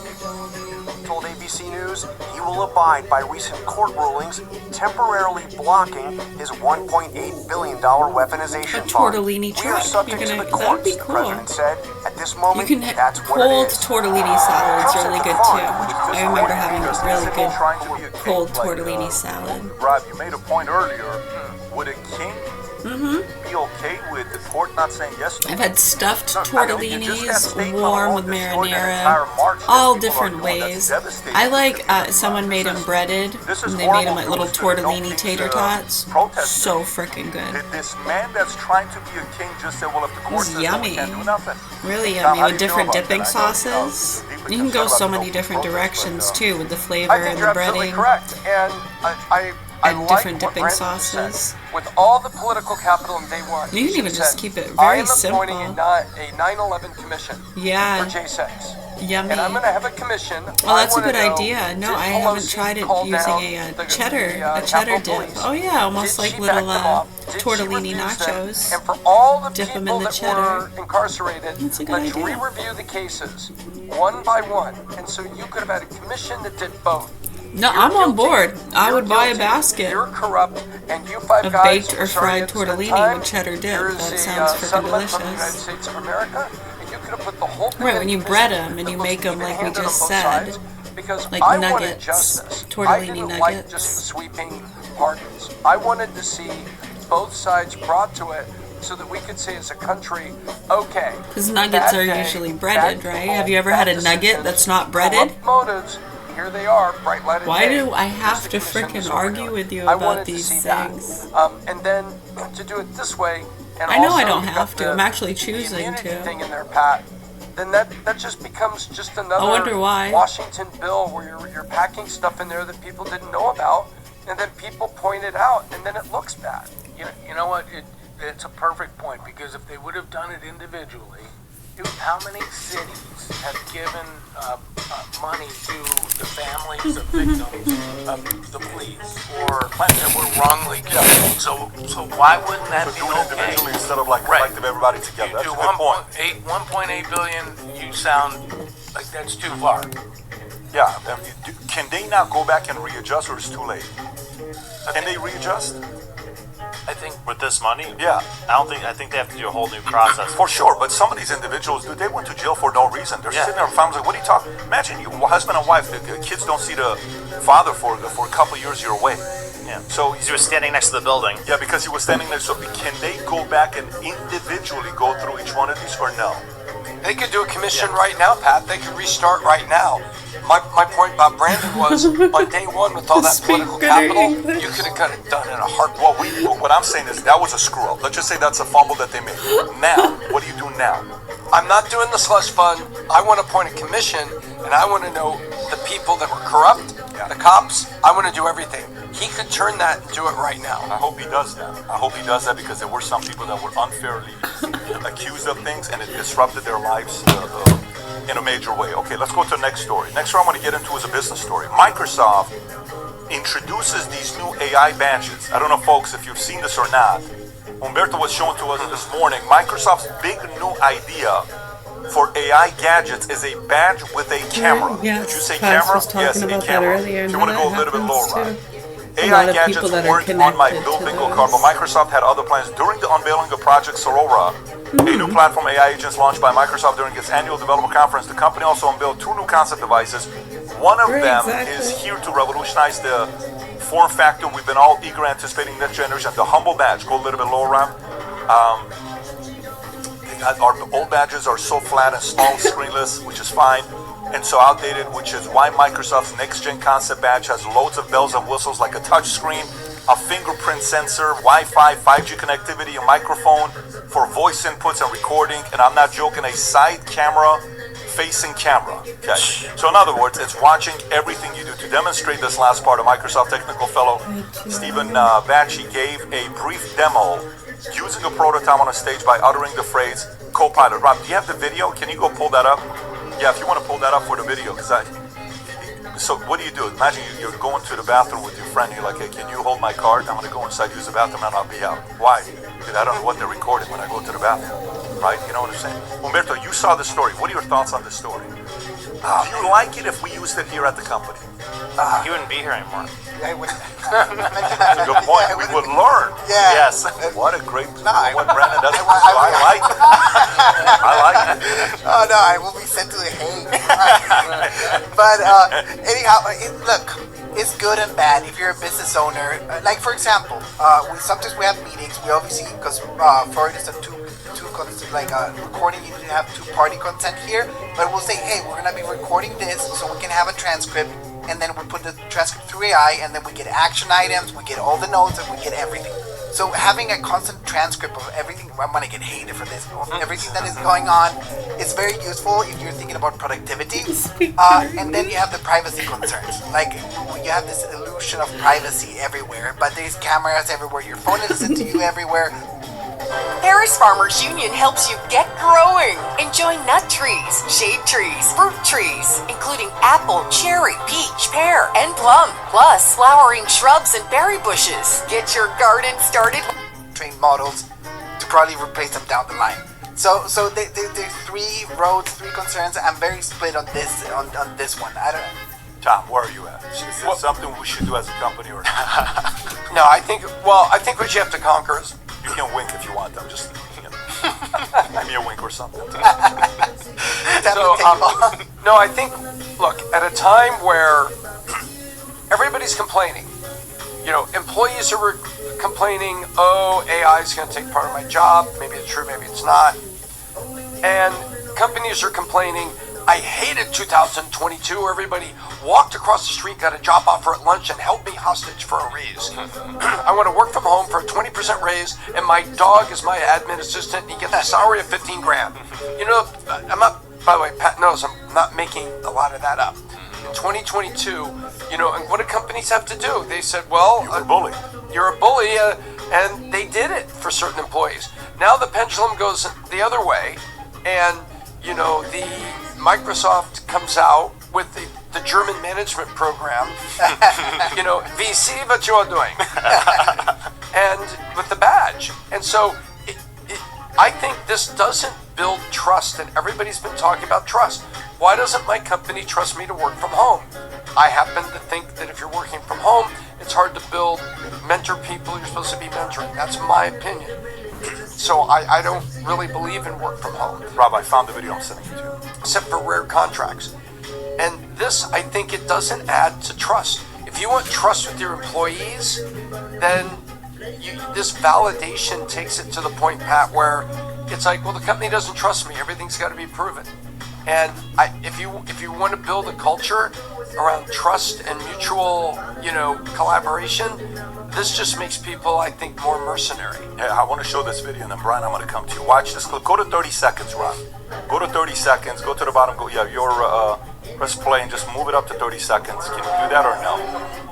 Told ABC News he will abide by recent court rulings temporarily blocking his $1.8 billion weaponization A tortellini fund. We are truck. subject to the That'd courts, be the cool. president said. At this moment, You can that's what cold it is. tortellini salad's really good too. I remember having a really good cold tortellini salad. Rob, you made a point earlier. Would a king be okay with the court not saying yes to I've had stuffed tortellinis, warm with marinara, all different ways. I like, someone made them breaded, and they made them like little tortellini tater tots. So freaking good. This man that's trying to be a king just said, well, if the court It's says no, yummy. we can't do nothing. Really Tom, yummy how do with you feel different about dipping that? I know sauces. you're deeply You can go concerned so about many the different protest, directions too with the flavor I and think the you're absolutely breading. correct, and I And like different what dipping Brandon sauces. said. With all the political capital in day one, You can even he just said, keep it I very am appointing simple. a 9/11 commission Yeah. for J6. Yummy. And I'm going to have a commission. Well, that's a I wanna good know, idea. No, did I haven't Pelosi tried it call using down a cheddar Capitol dip. Police? Oh yeah, almost Did like she little back them up? Did she tortellini refuse them? nachos. And for all the Dip 'em people in the that cheddar. were incarcerated, That's a good let's idea. re-review the cases one by one. And so you could have had a commission that did both. No, I'm on board. I would buy a basket You're corrupt, and you five of guys baked are or sorry fried it's the tortellini time. with cheddar dip. Here's That a sounds freaking settlement from the United delicious. States of America, and you can going to put the whole thing Right, when you in bread commission them and with you the make most them like we even-handed on just both said, sides, because like I wanted nuggets, justice. I tortellini didn't nuggets. like just the sweeping pardons. I wanted to see both sides brought to it so that we could say as a country, okay. Because nuggets are usually breaded, right? Have you ever had a nugget that's not breaded? Motives, here they are, bright light. Why do I have to frickin' argue with you about these things? And then to do it this way, and I know also I don't you've have got to. the- I'm actually the choosing immunity to. thing in there, Pat. Then that just becomes just another I wonder why. Washington bill where you're packing stuff in there that people didn't know about, and then people point it out, and then it looks bad. You know what? It's a perfect point, because if they would have done it individually, how many cities have given money to the families of victims of the police or that were wrongly killed? So why wouldn't that be do it okay? individually instead of like collective everybody together. That's You a do good point. 1.8 billion. You sound like that's too far. Yeah. Can they not go back and readjust, or it's too late? Can they readjust? I think with this money, yeah. I think they have to do a whole new process. For sure, but some of these individuals, dude, they went to jail for no reason. They're sitting there and families like, what are you talking? Imagine you, husband and wife, the kids don't see the father for a couple of years you're away. Yeah. So he was standing next to the building. Yeah, because he was standing there. So can they go back and individually go through each one of these, or no? They could do a commission right now, Pat. They could restart right now. My point about Brandon was, on day one with all that political capital, you could have got it done in a heartbeat. Well, what I'm saying is that was a screw up. Let's just say that's a fumble that they made. Now, what do you do now? I'm not doing the slush fund. I want to appoint a commission, and I want to know the people that were corrupt, the cops. I want to do everything. He could turn that and do it right now. I hope he does that. I hope he does that, because there were some people that were unfairly accused of things, and it disrupted their lives in a major way. Okay, let's go to the next story. Next story I want to get into is a business story. Microsoft introduces these new AI badges. I don't know, folks, if you've seen this or not. Humberto was showing to us this morning. Microsoft's big new idea for AI gadgets is a badge with a camera. Yes, Did you say Cass camera? was talking Yes, about a camera. that earlier. If you want to go a little bit lower, Ryan. AI gadgets weren't on my Bill Bingo card, but Microsoft had other plans. During the unveiling of Project Sorora, a new platform AI agents launched by Microsoft during its annual developer conference, the company also unveiled two new concept devices. One of them is here to revolutionize the form factor we've been all eager anticipating next generation, the Humble Badge. Go a little bit lower, Ram. Our old badges are so flat and small, screenless, which is fine, and so outdated, which is why Microsoft's next-gen concept badge has loads of bells and whistles like a touch screen, a fingerprint sensor, Wi-Fi, 5G connectivity, a microphone for voice inputs and recording, and I'm not joking, a side camera facing camera. Okay. So in other words, it's watching everything you do. To demonstrate this last part, a Microsoft technical fellow, Stephen Bacci, gave a brief demo using a prototype on a stage by uttering the phrase "Copilot." Rob, do you have the video? Can you go pull that up? Yeah, if you want to pull that up for the video, because so what do? Imagine you're going to the bathroom with your friend. You're like, hey, can you hold my card? I'm going to go inside, use the bathroom, and I'll be out. Why? Because I don't know what they're recording when I go to the bathroom. Right? You know what I'm saying? Humberto, you saw the story. What are your thoughts on the story? Do you like it if we used it here at the company? You wouldn't be here anymore. That's a good point. We would learn. Yeah. Yes. What a great what Brandon does. I like it. I like it. Oh no, I will be sent to the Hague. But anyhow, look, it's good and bad if you're a business owner. Like for example, sometimes we have meetings. We obviously, because Florida is a recording, you need to have two-party consent here. But we'll say, hey, we're gonna be recording this, so we can have a transcript, and then we put the transcript through AI, and then we get action items, we get all the notes, and we get everything. So having a constant transcript of everything, I'm gonna get hated for this, of everything that is going on, is very useful if you're thinking about productivity. And then you have the privacy concerns. Like, you have this illusion of privacy everywhere, but there's cameras everywhere, your phone is listening to you everywhere. Harris Farmers Union helps you get growing. Enjoy nut trees, shade trees, fruit trees, including apple, cherry, peach, pear, and plum, plus flowering shrubs and berry bushes. Get your garden started. Train models to probably replace them down the line. So there's three roads, three concerns. I'm very split on this one. I don't know. Tom, where are you at? Is this something we should do as a company or not? No, I think what you have to conquer is. You can wink if you want. I'm just, give me a wink or something. No, I think, look, at a time where everybody's complaining, employees are complaining, oh, AI is going to take part of my job. Maybe it's true, maybe it's not. And companies are complaining, I hated 2022. Everybody walked across the street, got a job offer at lunch, and held me hostage for a raise. I want to work from home for a 20% raise, and my dog is my admin assistant, and he gets a salary of 15 grand. I'm not, by the way, Pat knows I'm not making a lot of that up. In 2022, and what do companies have to do? They said, well, you're a bully. You're a bully, and they did it for certain employees. Now the pendulum goes the other way, and the Microsoft comes out with the German management program, we see what you're doing, and with the badge. And so I think this doesn't build trust, and everybody's been talking about trust. Why doesn't my company trust me to work from home? I happen to think that if you're working from home, it's hard to mentor people you're supposed to be mentoring. That's my opinion. So I don't really believe in work from home. Rob, I found the video, I'm sending it to you. Except for rare contracts. And this, I think it doesn't add to trust. If you want trust with your employees, then this validation takes it to the point, Pat, where it's like, well, the company doesn't trust me. Everything's got to be proven. And if you want to build a culture around trust and mutual, collaboration, this just makes people, I think, more mercenary. Yeah, I want to show this video, and then Brian, I'm going to come to you. Watch this clip. Go to 30 seconds, Ron. Go to 30 seconds. Go to the bottom. Press play and just move it up to 30 seconds. Can you do that or no?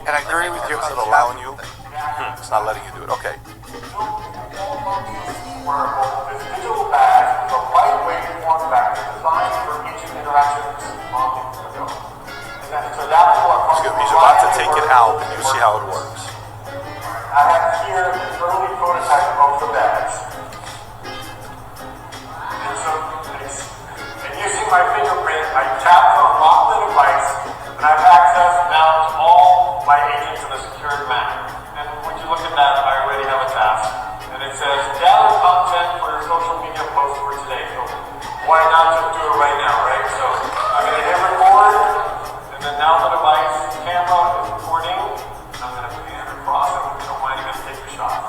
And I agree with you. Is it allowing you? It's not letting you do it. Okay. This digital badge is a lightweight form factor designed for each interactions on the go. So that's what He's about to take it out, and you see how it works. I have here an early prototype of the badge. And so, and using my fingerprint, I tap to unlock the device, and I have access now to all my agents in a secured manner. And when you look at that, I already have a task. And it says, gather content for your social media post for today. So why not just do it right now, right? So I'm going to hit record, and then now the device camera is recording. I'm going to pan across, and we don't mind even take a shot.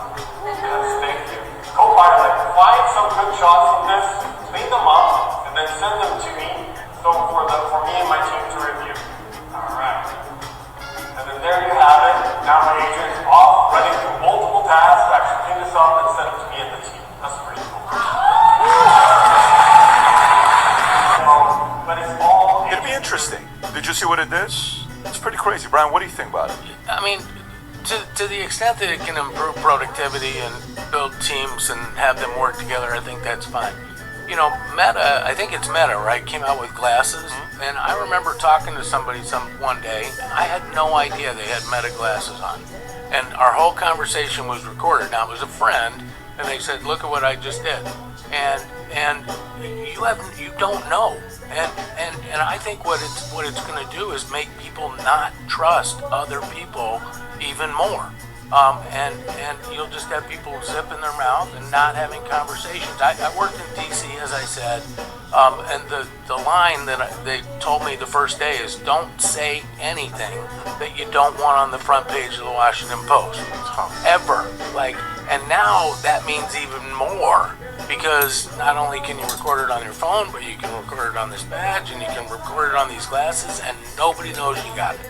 Yes, thank you. Copilot, find some good shots from this, clean them up, and then send them to me, so for me and my team to review. All right. And then there you have it. Now my agent is off, running through multiple tasks to actually clean this up and send it to me and the team. That's pretty cool. But it's all... It'd be interesting. Did you see what it did? It's pretty crazy. Brian, what do you think about it? I mean, to the extent that it can improve productivity and build teams and have them work together, I think that's fine. Meta, I think it's Meta, right, came out with glasses. Mm-hmm. And I remember talking to somebody one day, and I had no idea they had Meta glasses on. And our whole conversation was recorded. Now, it was a friend, and they said, look at what I just did. And you don't know. And I think what it's going to do is make people not trust other people even more. And you'll just have people zipping their mouth and not having conversations. I worked in DC, as I said, and the line that they told me the first day is, don't say anything that you don't want on the front page of the Washington Post, ever. And now that means even more, because not only can you record it on your phone, but you can record it on this badge, and you can record it on these glasses, and nobody knows you got it.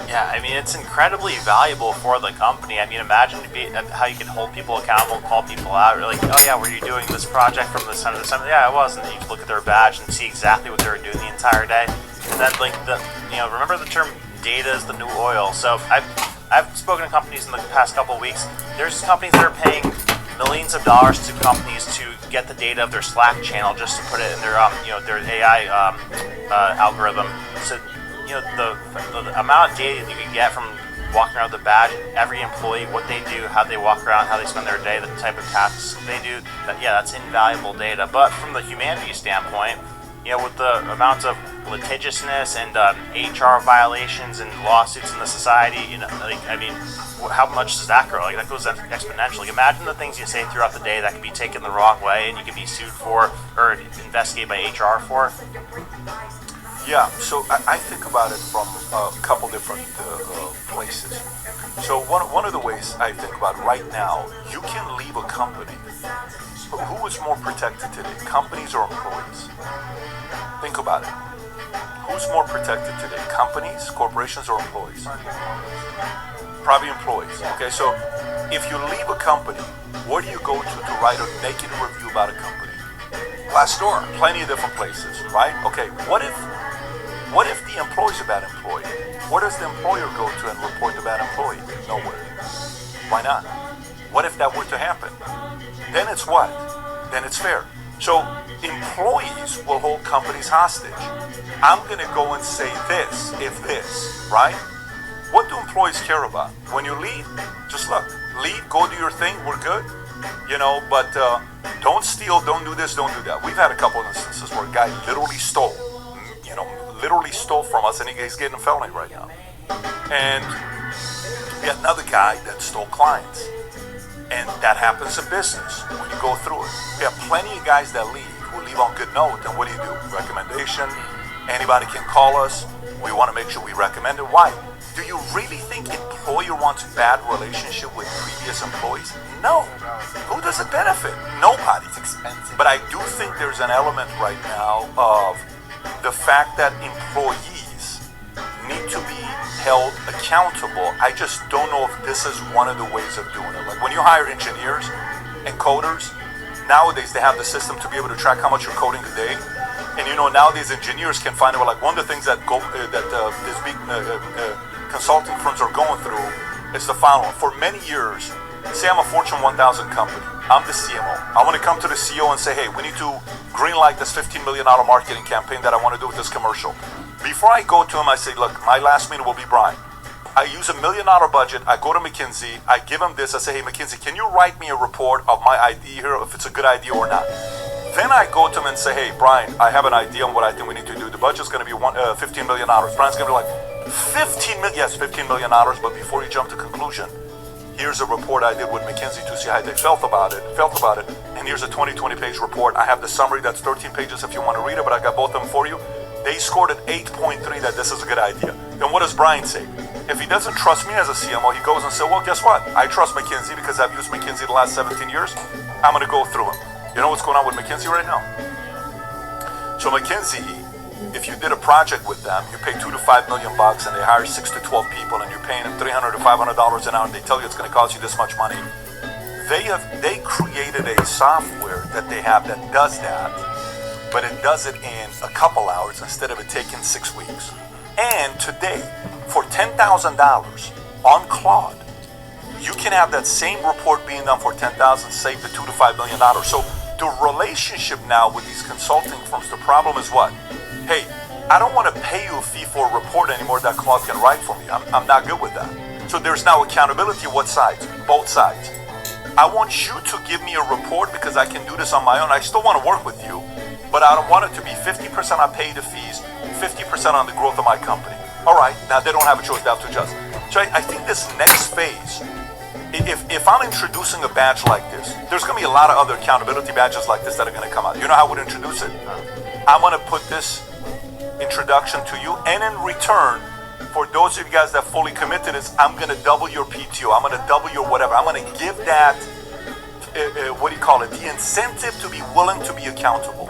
Yeah, I mean, it's incredibly valuable for the company. I mean, imagine how you can hold people accountable, call people out. You're like, oh yeah, were you doing this project from this time to this time? Yeah, I was. And then you can look at their badge and see exactly what they were doing the entire day. And then, remember the term data is the new oil. So I've spoken to companies in the past couple of weeks. There's companies that are paying millions of dollars to companies to get the data of their Slack channel just to put it in their their AI algorithm. So the amount of data that you can get from walking around with the badge, every employee, what they do, how they walk around, how they spend their day, the type of tasks they do, that's invaluable data. But from the humanity standpoint, with the amount of litigiousness and HR violations and lawsuits in the society, how much does that grow? Like, that goes exponentially. Imagine the things you say throughout the day that can be taken the wrong way and you can be sued for or investigated by HR for. Yeah, so I think about it from a couple different places. So one of the ways I think about it right now, you can leave a company. Who is more protected today, companies or employees? Think about it. Who's more protected today, companies, corporations, or employees? Probably employees. Okay, so if you leave a company, where do you go to write a naked review about a company? Glassdoor. Plenty of different places, right? Okay, what if the employee's a bad employee? Where does the employer go to and report the bad employee? Nowhere. Why not? What if that were to happen? Then it's what? Then it's fair. So employees will hold companies hostage. I'm going to go and say this, if this, right? What do employees care about? When you leave, just look, leave, go do your thing, we're good. But don't steal, don't do this, don't do that. We've had a couple of instances where a guy literally stole from us, and he's getting a felony right now. And we had another guy that stole clients. And that happens in business when you go through it. We have plenty of guys that leave, who leave on good note, and what do? Recommendation. Anybody can call us. We want to make sure we recommend it. Why? Do you really think employer wants a bad relationship with previous employees? No. Who does it benefit? Nobody. It's expensive. But I do think there's an element right now of the fact that employees need to be held accountable. I just don't know if this is one of the ways of doing it. Like when you hire engineers and coders, nowadays they have the system to be able to track how much you're coding a day. And nowadays engineers can find out, like, one of the things that these big consulting firms are going through is the following. For many years, say I'm a Fortune 1000 company, I'm the CMO. I want to come to the CEO and say, hey, we need to greenlight this $15 million marketing campaign that I want to do with this commercial. Before I go to him, I say, look, my last meeting will be Brian. I use $1 million budget. I go to McKinsey. I give him this. I say, hey, McKinsey, can you write me a report of my idea here, if it's a good idea or not? Then I go to him and say, hey, Brian, I have an idea on what I think we need to do. The budget's going to be $15 million. Brian's going to be like, 15 million? Yes, $15 million. But before you jump to conclusion, here's a report I did with McKinsey to see how they felt about it. And here's a 20-page report. I have the summary that's 13 pages if you want to read it, but I got both of them for you. They scored an 8.3 that this is a good idea. Then what does Brian say? If he doesn't trust me as a CMO, he goes and says, well, guess what? I trust McKinsey because I've used McKinsey the last 17 years. I'm going to go through them. You know what's going on with McKinsey right now? So McKinsey, if you did a project with them, you pay $2 to $5 million and they hire 6 to 12 people and you're paying them $300 to $500 an hour and they tell you it's going to cost you this much money. They created a software that they have that does that, but it does it in a couple hours instead of it taking 6 weeks. And today, for $10,000 on Claude, you can have that same report being done for $10,000, save the $2 to $5 million. So the relationship now with these consulting firms, the problem is what? Hey, I don't want to pay you a fee for a report anymore that Claude can write for me. I'm not good with that. So there's now accountability. What sides? Both sides. I want you to give me a report because I can do this on my own. I still want to work with you, but I don't want it to be 50% I pay the fees, 50% on the growth of my company. All right, now they don't have a choice, they have to adjust. So I think this next phase, if I'm introducing a badge like this, there's going to be a lot of other accountability badges like this that are going to come out. You know how I would introduce it? I'm going to put this introduction to you, and in return, for those of you guys that fully commit to this, I'm going to double your PTO. I'm going to double your whatever. I'm going to give that, the incentive to be willing to be accountable.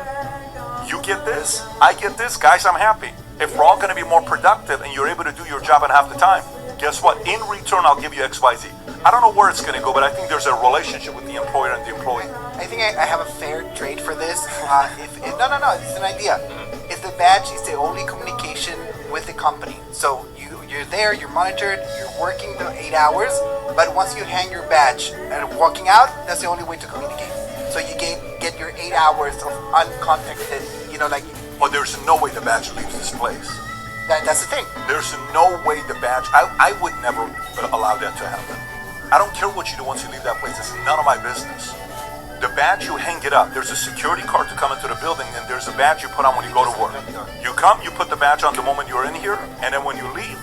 You get this, I get this, guys, I'm happy. If we're all going to be more productive and you're able to do your job in half the time, guess what? In return, I'll give you XYZ. I don't know where it's going to go, but I think there's a relationship with the employer and the employee. I think I have a fair trade for this. No, it's an idea. If the badge is the only communication with the company, so you're there, you're monitored, you're working the 8 hours, but once you hang your badge and walking out, that's the only way to communicate. So you get your 8 hours of uncontacted, Well, there's no way the badge leaves this place. That's the thing. There's no way the badge, I would never allow that to happen. I don't care what you do once you leave that place. It's none of my business. The badge, you hang it up. There's a security card to come into the building, and there's a badge you put on when you go to work. You come, you put the badge on the moment you're in here, and then when you leave,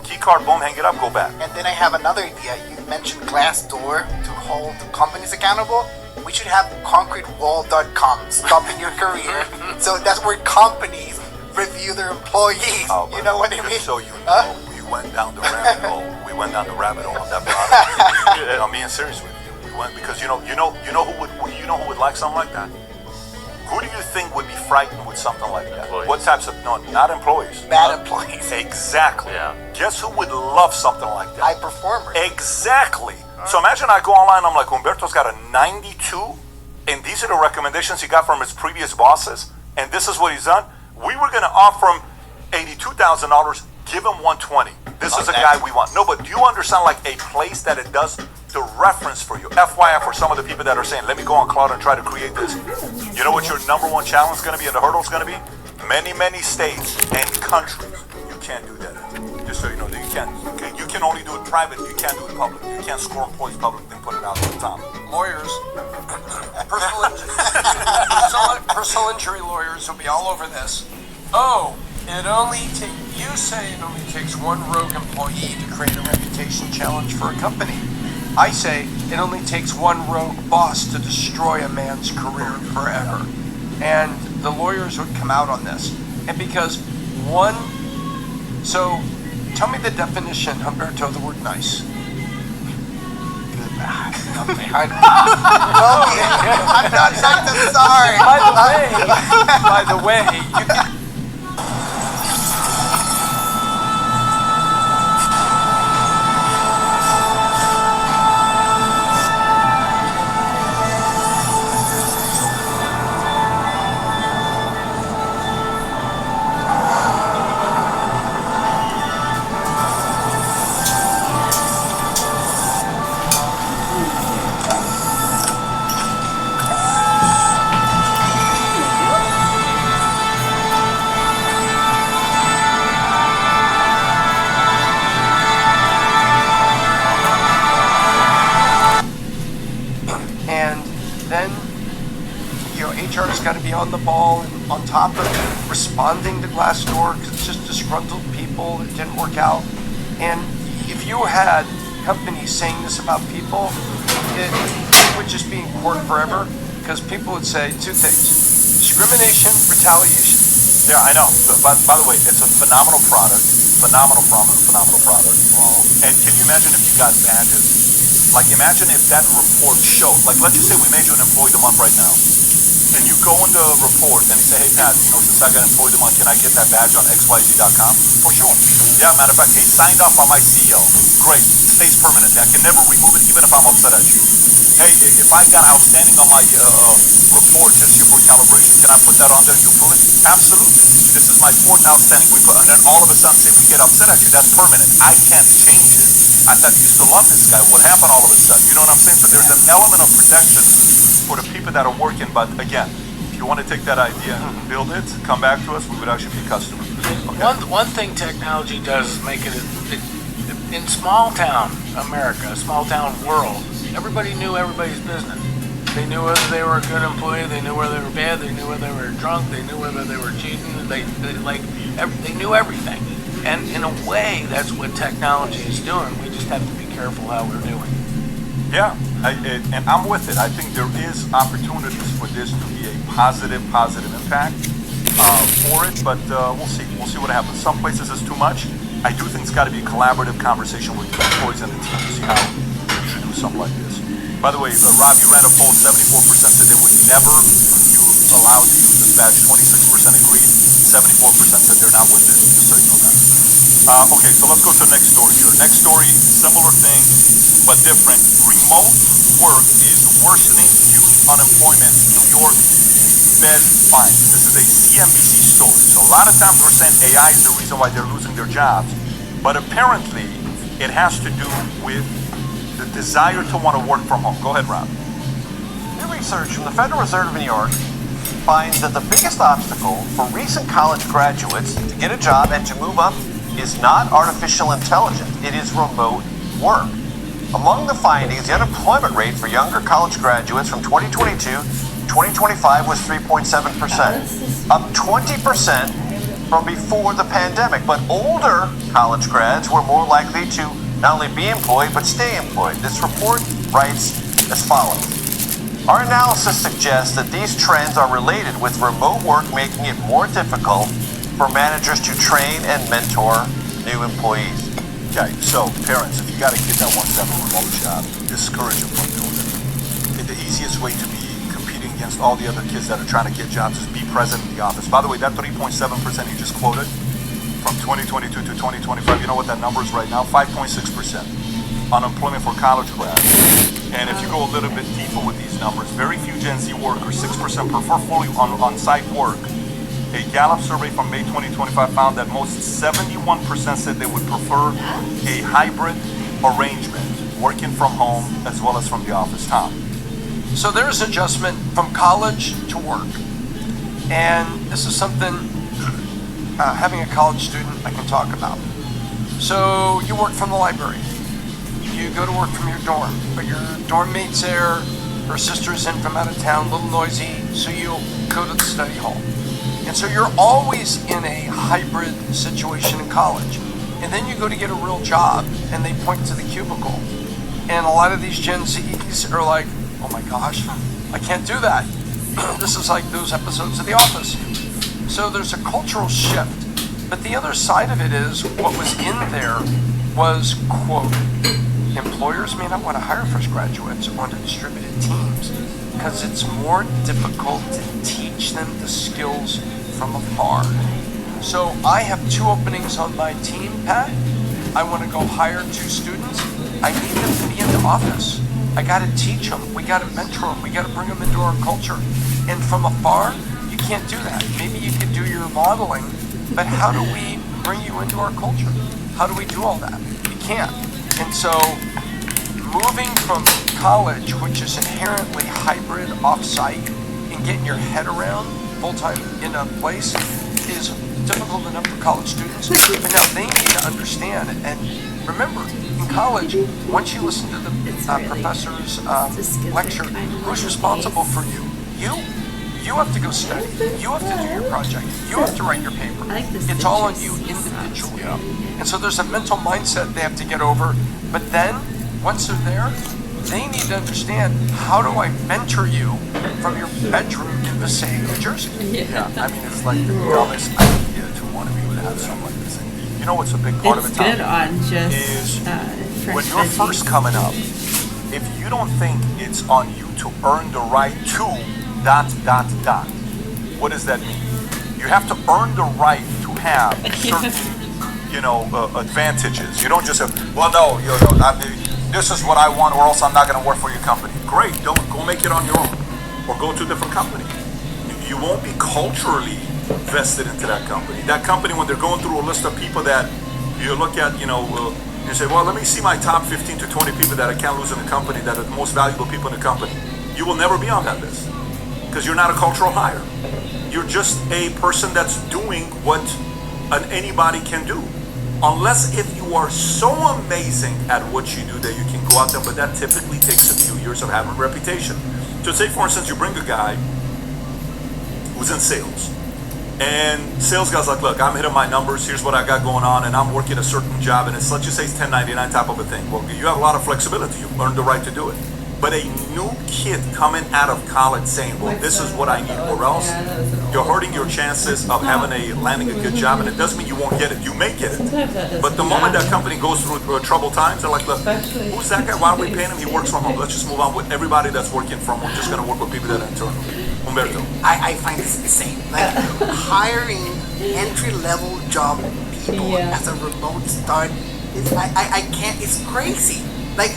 key card, boom, hang it up, go back. And then I have another idea. You mentioned Glassdoor to hold companies accountable. We should have concretewall.com, stopping your career. So that's where companies review their employees. Oh, you know what I mean? So we went down the rabbit hole. We went down the rabbit hole on that product. I'm being serious with you. We went because you know who would like something like that? Who do you think would be frightened with something like that? Employees. What types of not employees? Bad employees. Exactly. Yeah. Guess who would love something like that? High performers. Exactly. So imagine I go online, I'm like, Humberto's got a 92, and these are the recommendations he got from his previous bosses, and this is what he's done. We were going to offer him $82,000, give him 120. This is a guy we want. No, but do you understand, like, a place that it does the reference for you? FYI, for some of the people that are saying, let me go on Cloud and try to create this. You know what your number one challenge is going to be and the hurdle is going to be? Many, many states and countries. You can't do that. Just so you know, that you can't. Okay, you can only do it private. You can't do it public. You can't score employees public and put it out on the top. Lawyers, personal injury lawyers will be all over this. Oh, you say it only takes one rogue employee to create a reputation challenge for a company. I say it only takes one rogue boss to destroy a man's career forever. And the lawyers would come out on this. And because so tell me the definition, Humberto, of the word nice. I'm sorry. By the way, you can. HR's got to be on the ball and on top of responding to Glassdoor because it's just disgruntled people. It didn't work out. And if you had companies saying this about people, it would just be in court forever because people would say two things: discrimination, retaliation. Yeah, I know. But by the way, it's a phenomenal product. Phenomenal product. Wow. And can you imagine if you got badges? Like, imagine if that report showed, like, let's just say we made you an employee of the month right now. And you go in the report and you say, hey, Pat, since I got employee of the month, can I get that badge on xyz.com? For sure. Yeah, matter of fact, hey, signed off by my CEO. Great. Stays permanent. I can never remove it even if I'm upset at you. Hey, if I got outstanding on my report just here for calibration, can I put that on there and you pull it? Absolutely. This is my fourth outstanding. And then all of a sudden, say we get upset at you, that's permanent. I can't change it. I thought you used to love this guy. What happened all of a sudden? You know what I'm saying? So there's an element of protection for the people that are working. But again, if you want to take that idea and build it, come back to us. We would actually be a customer. Okay. One thing technology does is make it in small town America, small town world, everybody knew everybody's business. They knew whether they were a good employee, they knew whether they were bad, they knew whether they were drunk, they knew whether they were cheating, they knew everything. And in a way, that's what technology is doing. We just have to be careful how we're doing. Yeah, and I'm with it. I think there is opportunities for this to be a positive impact for it, but we'll see. We'll see what happens. Some places it's too much. I do think it's got to be a collaborative conversation with the employees and the team to see how to introduce something like this. By the way, Rob, you ran a poll. 74% said they would never you allowed to use this badge. 26% agreed. 74% said they're not with it. Just so you know that. Okay, so let's go to the next story here. Next story, similar thing, but different. Remote work is worsening youth unemployment. New York Fed finds. This is a CNBC story. So a lot of times we're saying AI is the reason why they're losing their jobs, but apparently it has to do with the desire to want to work from home. Go ahead, Rob. New research from the Federal Reserve of New York finds that the biggest obstacle for recent college graduates to get a job and to move up is not artificial intelligence, it is remote work. Among the findings, the unemployment rate for younger college graduates from 2022 to 2025 was 3.7%, up 20% from before the pandemic. But older college grads were more likely to not only be employed, but stay employed. This report writes as follows. Our analysis suggests that these trends are related with remote work making it more difficult for managers to train and mentor new employees. Okay, so parents, if you got a kid that wants to have a remote job, discourage them from doing it. The easiest way to be competing against all the other kids that are trying to get jobs is be present in the office. By the way, that 3.7% you just quoted from 2022 to 2025, you know what that number is right now? 5.6% unemployment for college grads. And if you go a little bit deeper with these numbers, very few Gen Z workers, 6% prefer fully on-site work. A Gallup survey from May 2025 found that most 71% said they would prefer a hybrid arrangement, working from home as well as from the office. Tom. So there's adjustment from college to work. And this is something, having a college student, I can talk about. So you work from the library. You go to work from your dorm, but your dorm mate's there, her sister's in from out of town, a little noisy, so you go to the study hall. And so you're always in a hybrid situation in college. And then you go to get a real job, and they point to the cubicle. And a lot of these Gen Zs are like, oh my gosh, I can't do that. This is like those episodes of The Office. So there's a cultural shift. But the other side of it is, what was in there was, quote, employers may not want to hire fresh graduates onto distributed teams because it's more difficult to teach them the skills from afar. So I have 2 openings on my team, Pat. I want to go hire 2 students. I need them to be in the office. I got to teach them. We got to mentor them. We got to bring them into our culture. And from afar, you can't do that. Maybe you could do your modeling, but how do we bring you into our culture? How do we do all that? You can't. And so moving from college, which is inherently hybrid, off-site, and getting your head around full-time in a place is difficult enough for college students. But now they need to understand, and remember, in college, once you listen to the professor's lecture, who's responsible for you? You have to go study. You have to do your project. You have to write your paper. It's all on you individually. And so there's a mental mindset they have to get over. But then, once they're there, they need to understand, how do I mentor you from your bedroom in Passaic, New Jersey? Yeah, I mean, it's like the dumbest idea to want to be able to have something like this. And you know what's a big part of it, Tom? It's good on just is fresh when you're veggies. first coming up, if you don't think it's on you to earn the right to ... What does that mean? You have to earn the right to have certain, advantages. You don't just say, well, no, this is what I want, or else I'm not going to work for your company. Great, don't go make it on your own, or go to a different company. You won't be culturally vested into that company. That company, when they're going through a list of people that you look at, you say, well, let me see my top 15 to 20 people that I can't lose in the company, that are the most valuable people in the company. You will never be on that list, because you're not a cultural hire. You're just a person that's doing what anybody can do. Unless if you are so amazing at what you do that you can go out there, but that typically takes a few years of having a reputation. So say, for instance, you bring a guy who's in sales, and sales guy's like, look, I'm hitting my numbers, here's what I got going on, and I'm working a certain job, and it's, let's just say it's 1099 type of a thing. Well, you have a lot of flexibility. You earned the right to do it. But a new kid coming out of college saying, well, this is what I need, or else you're hurting your chances of landing a good job, and it doesn't mean you won't get it. You may get it. But the moment that company goes through troubled times, they're like, look, who's that guy? Why are we paying him? He works from home. Let's just move on with everybody that's working from home. We're just going to work with people that are internal. Humberto. I find this insane. Like, hiring entry-level job people as a remote start, I can't, it's crazy. Like,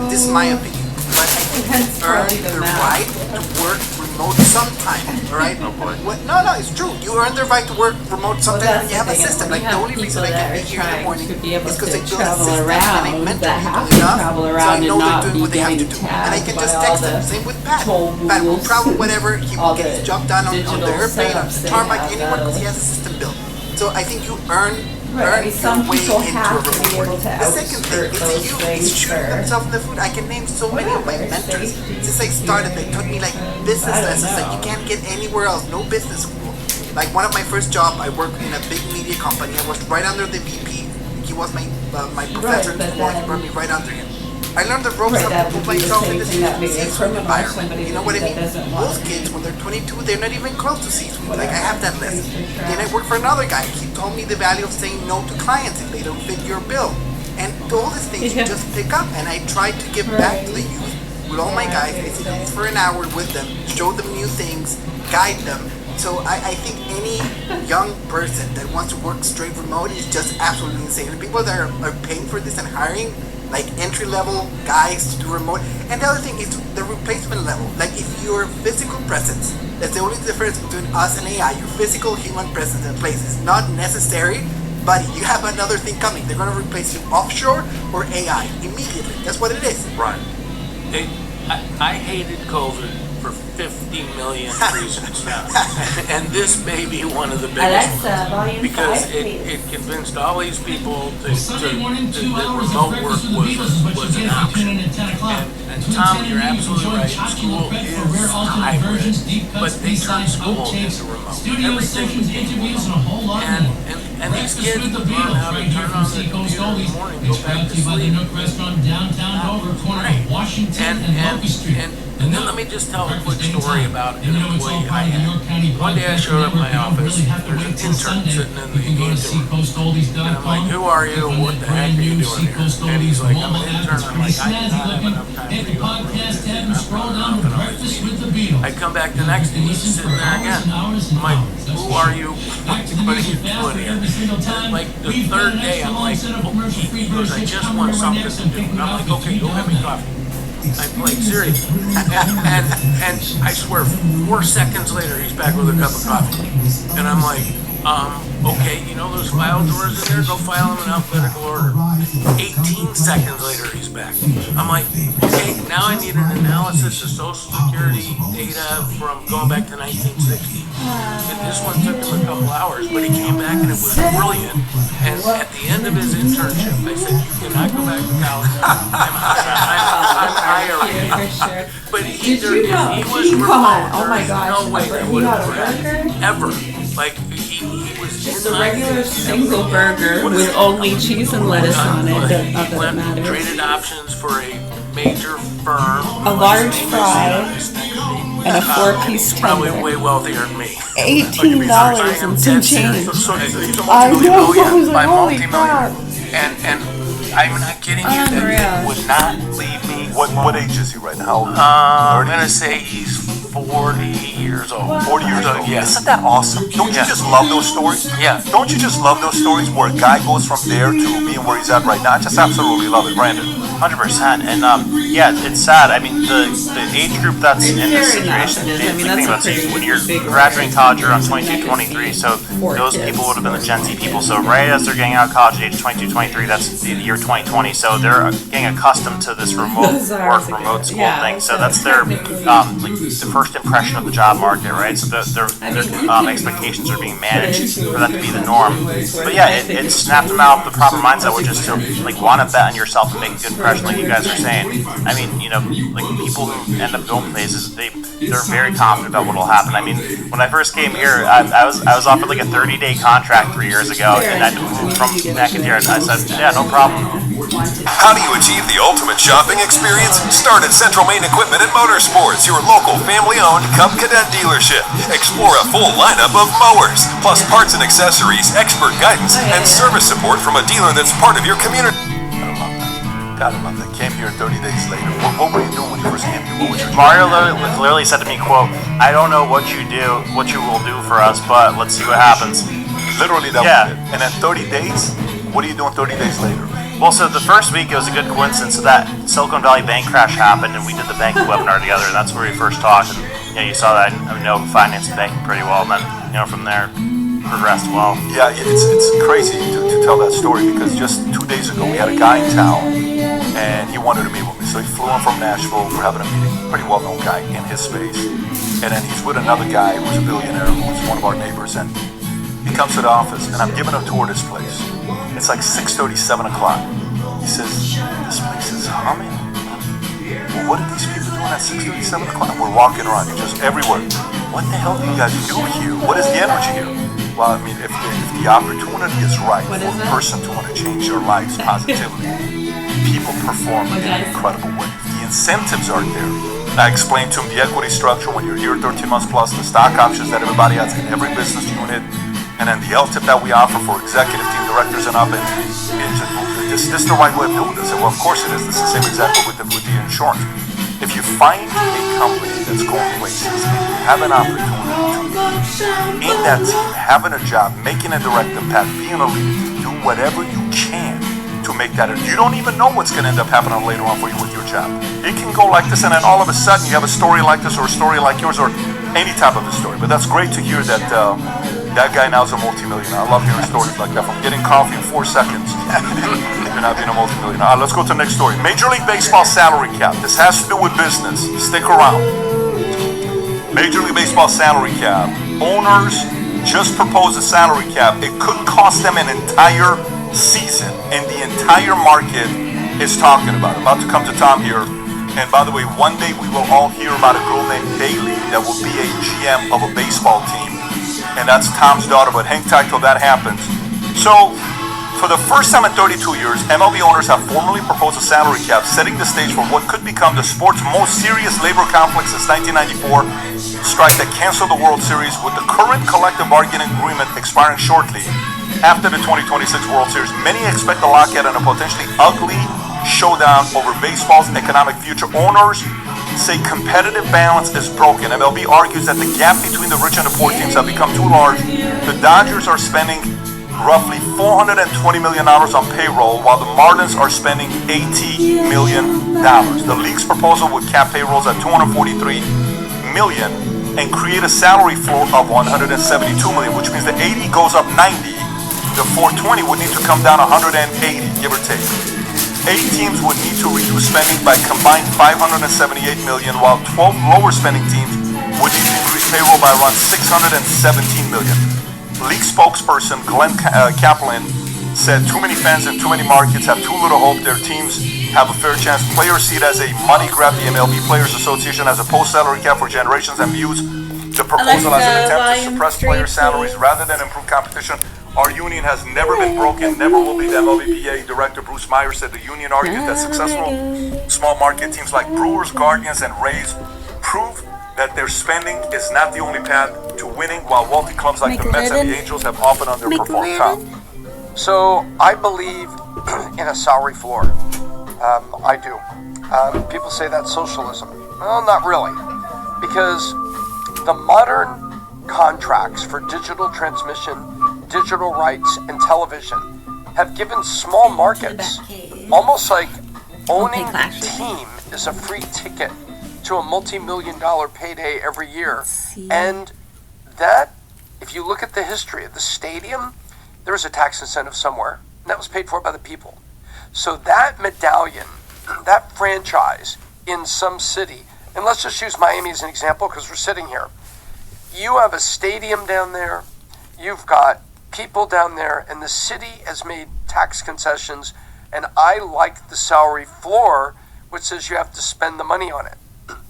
this is my opinion. But I think you earn the right to work remote sometime, right? Oh boy. No, it's true. You earn the right to work remote sometime when you have a system. Like, the only reason I can be here in the morning is because they build a system and I mentor people enough, so I know they're doing what they have to do. And I can just text them. Same with Pat. Pat will travel whatever, he will get his job done on the airplane, on the tarmac, anywhere, because he has a system built. So I think you earn earn Some your way people into have a to be remote able work. to The second thing is those you things shooting for themselves in the foot. I can name so many of my mentors. Since I started, they taught me like business lessons that you can't get anywhere else. No business school. Like one of my first job, I worked in a big media company. I was right under the VP. He was my professor in school. He brought me right under him. I learned the ropes of put myself in the C-suite environment. You know what I mean? Most kids, when they're 22, they're not even close to C-suite. Like I have that lesson. Then I worked for another guy. He told me the value of saying no to clients if they don't fit your bill. And all these things you just pick up. And I try to give back to the youth with all my guys. I sit down for an hour with them, show them new things, guide them. So I think any young person that wants to work straight remote is just absolutely insane. The people that are paying for this and hiring like entry-level guys to do remote. And the other thing is the replacement level. Like if your physical presence, that's the only difference between us and AI. Your physical human presence in place is not necessary, but you have another thing coming. They're going to replace you offshore or AI immediately. That's what it is. Right. I hated COVID for 50 million reasons now. And this may be one of the biggest ones. Because it convinced all these people that remote work was an option. And Tom, you're absolutely right. School is hybrid, but they turned school into remote. Everything became remote. And these kids learn how to turn on the computer in the morning, go back to sleep. And then let me just tell a quick story about an employee I had. One day I showed up at my office, there's an intern sitting in the engagement room. And I'm like, who are you? What the heck are you doing here? And he's like, I'm an intern. I'm like, I do not have enough time for you. I come back the next day, he's sitting there again. I'm like, who are you? What are you doing here? And like the third day, I'm like, oh, he goes, I just want something to do. And I'm like, okay, go have me coffee. I'm like, seriously. And I swear, 4 seconds later, he's back with a cup of coffee. And I'm like, okay, you know those file drawers in there? Go file them in alphabetical order. 18 seconds later, he's back. I'm like, okay, now I need an analysis of Social Security data from going back to 1960. And this one took him a couple hours, but he came back and it was brilliant. And at the end of his internship, I said, you cannot go back to college. I'm hiring. But he was remote. Oh my gosh, no way that would have happened. Ever. Like, he was It's a regular single burger with only cheese and lettuce on it. Not that it matters. Traded options for a major firm. A large fry and a 4-piece tender. Probably way wealthier than me. $18 and some change. I know. I was like, holy crap. And I'm not kidding you. That would not leave me. What age is he right now? I'm gonna say he's 40 years old. 40 years old? Yeah. Isn't that awesome? Don't you just love those stories? Yeah. Don't you just love those stories where a guy goes from there to being where he's at right now? I just absolutely love it, Brandon. 100%. And yeah, it's sad. I mean, the age group that's in this situation, think about it, when you're graduating college, you're on 22, 23, so those people would have been the Gen Z people. So right as they're getting out of college at age 22, 23, that's the year 2020. So they're getting accustomed to this remote work, remote school thing. So that's their like the first impression of the job market, right? So their expectations are being managed for that to be the norm. But yeah, it snapped them out of the proper mindset, which is to like want to bet on yourself and make a good impression, like you guys are saying. I mean, you know, like people who end up going places, they're very confident about what will happen. I mean, when I first came here, I was offered like a 30-day contract 3 years ago, and I moved from back in here, and I said, yeah, no problem. How do you achieve the ultimate shopping experience? Start at Central Main Equipment and Motorsports, your local family-owned Cub Cadet dealership. Explore a full lineup of mowers, plus parts and accessories, expert guidance, and service support from a dealer that's part of your community. Gotta love that. Came here 30 days later. What were you doing when you first came here? What was your Mario literally said to me, quote, I don't know what you will do for us, but let's see what happens. Literally, that was it. And then 30 days? What are you doing 30 days later? Well, so the first week, it was a good coincidence. So that Silicon Valley Bank crash happened, and we did the banking webinar together, and that's where we first talked. And you know, you saw that I know finance and banking pretty well, and then you know from there progressed well. Yeah, it's crazy to tell that story because just 2 days ago we had a guy in town, and he wanted to meet with me. So he flew in from Nashville. We're having a meeting. Pretty well-known guy in his space, and then he's with another guy who's a billionaire, who's one of our neighbors, and he comes to the office, and I'm giving him a tour of this place. It's like 6:30, 7 o'clock. He says, this place is humming. Well, what are these people doing at 6:30, 7 o'clock? We're walking around, just everywhere. What the hell do you guys do here? What is the energy here? Well, I mean, if the opportunity is right for a person to want to change their lives positively, people perform in an incredible way. The incentives aren't there. I explained to him the equity structure when you're here 13 months plus, the stock options that everybody has in every business unit, and then the LTIP that we offer for executive team directors and up. And this is the right way of doing this. And well, of course it is. This is the same exactly with the insurance. If you find a company that's going places and you have an opportunity to, in that team, having a job, making a direct impact, being a leader, do whatever you can to make that. You don't even know what's going to end up happening later on for you with your job. It can go like this, and then all of a sudden you have a story like this or a story like yours or any type of a story. But that's great to hear that that guy now is a multimillionaire. I love hearing stories like that. From getting coffee in 4 seconds to now being a multimillionaire. Let's go to the next story. Major League Baseball salary cap. This has to do with business. Stick around. Major League Baseball salary cap. Owners just proposed a salary cap. It could cost them an entire season, and the entire market is talking about it. About to come to Tom here. And by the way, one day we will all hear about a girl named Bailey that will be a GM of a baseball team. And that's Tom's daughter, but hang tight till that happens. So, for the first time in 32 years, MLB owners have formally proposed a salary cap, setting the stage for what could become the sport's most serious labor conflict since 1994, strike that canceled the World Series, with the current collective bargaining agreement expiring shortly after the 2026 World Series. Many expect a lockout and a potentially ugly showdown over baseball's economic future. Owners say competitive balance is broken. MLB argues that the gap between the rich and the poor teams have become too large. The Dodgers are spending roughly $420 million on payroll, while the Marlins are spending $80 million. The league's proposal would cap payrolls at $243 million and create a salary floor of $172 million, which means the 80 goes up 90. The 420 would need to come down 180, give or take. 8 teams would need to reduce spending by combined $578 million, while 12 lower spending teams would need to increase payroll by around $617 million. League spokesperson Glenn Kaplan said too many fans in too many markets have too little hope their teams have a fair chance. Players see it as a money grab. The MLB Players Association has opposed salary cap for generations and views the proposal as an attempt to suppress player salaries rather than improve competition. Our union has never been broken, never will be. The MLBPA director Bruce Meyer said the union argued that successful small market teams like Brewers, Guardians, and Rays prove that their spending is not the only path to winning, while wealthy clubs like the Mets and the Angels have often underperformed. Tom. So I believe in a salary floor. I do. People say that's socialism. Well, not really, because the modern contracts for digital transmission, digital rights, and television have given small markets almost like owning the team is a free ticket to a multi-million-dollar payday every year. And that, if you look at the history of the stadium, there was a tax incentive somewhere, and that was paid for by the people. So that medallion, that franchise in some city, and let's just use Miami as an example because we're sitting here. You have a stadium down there, you've got people down there, and the city has made tax concessions, and I like the salary floor, which says you have to spend the money on it.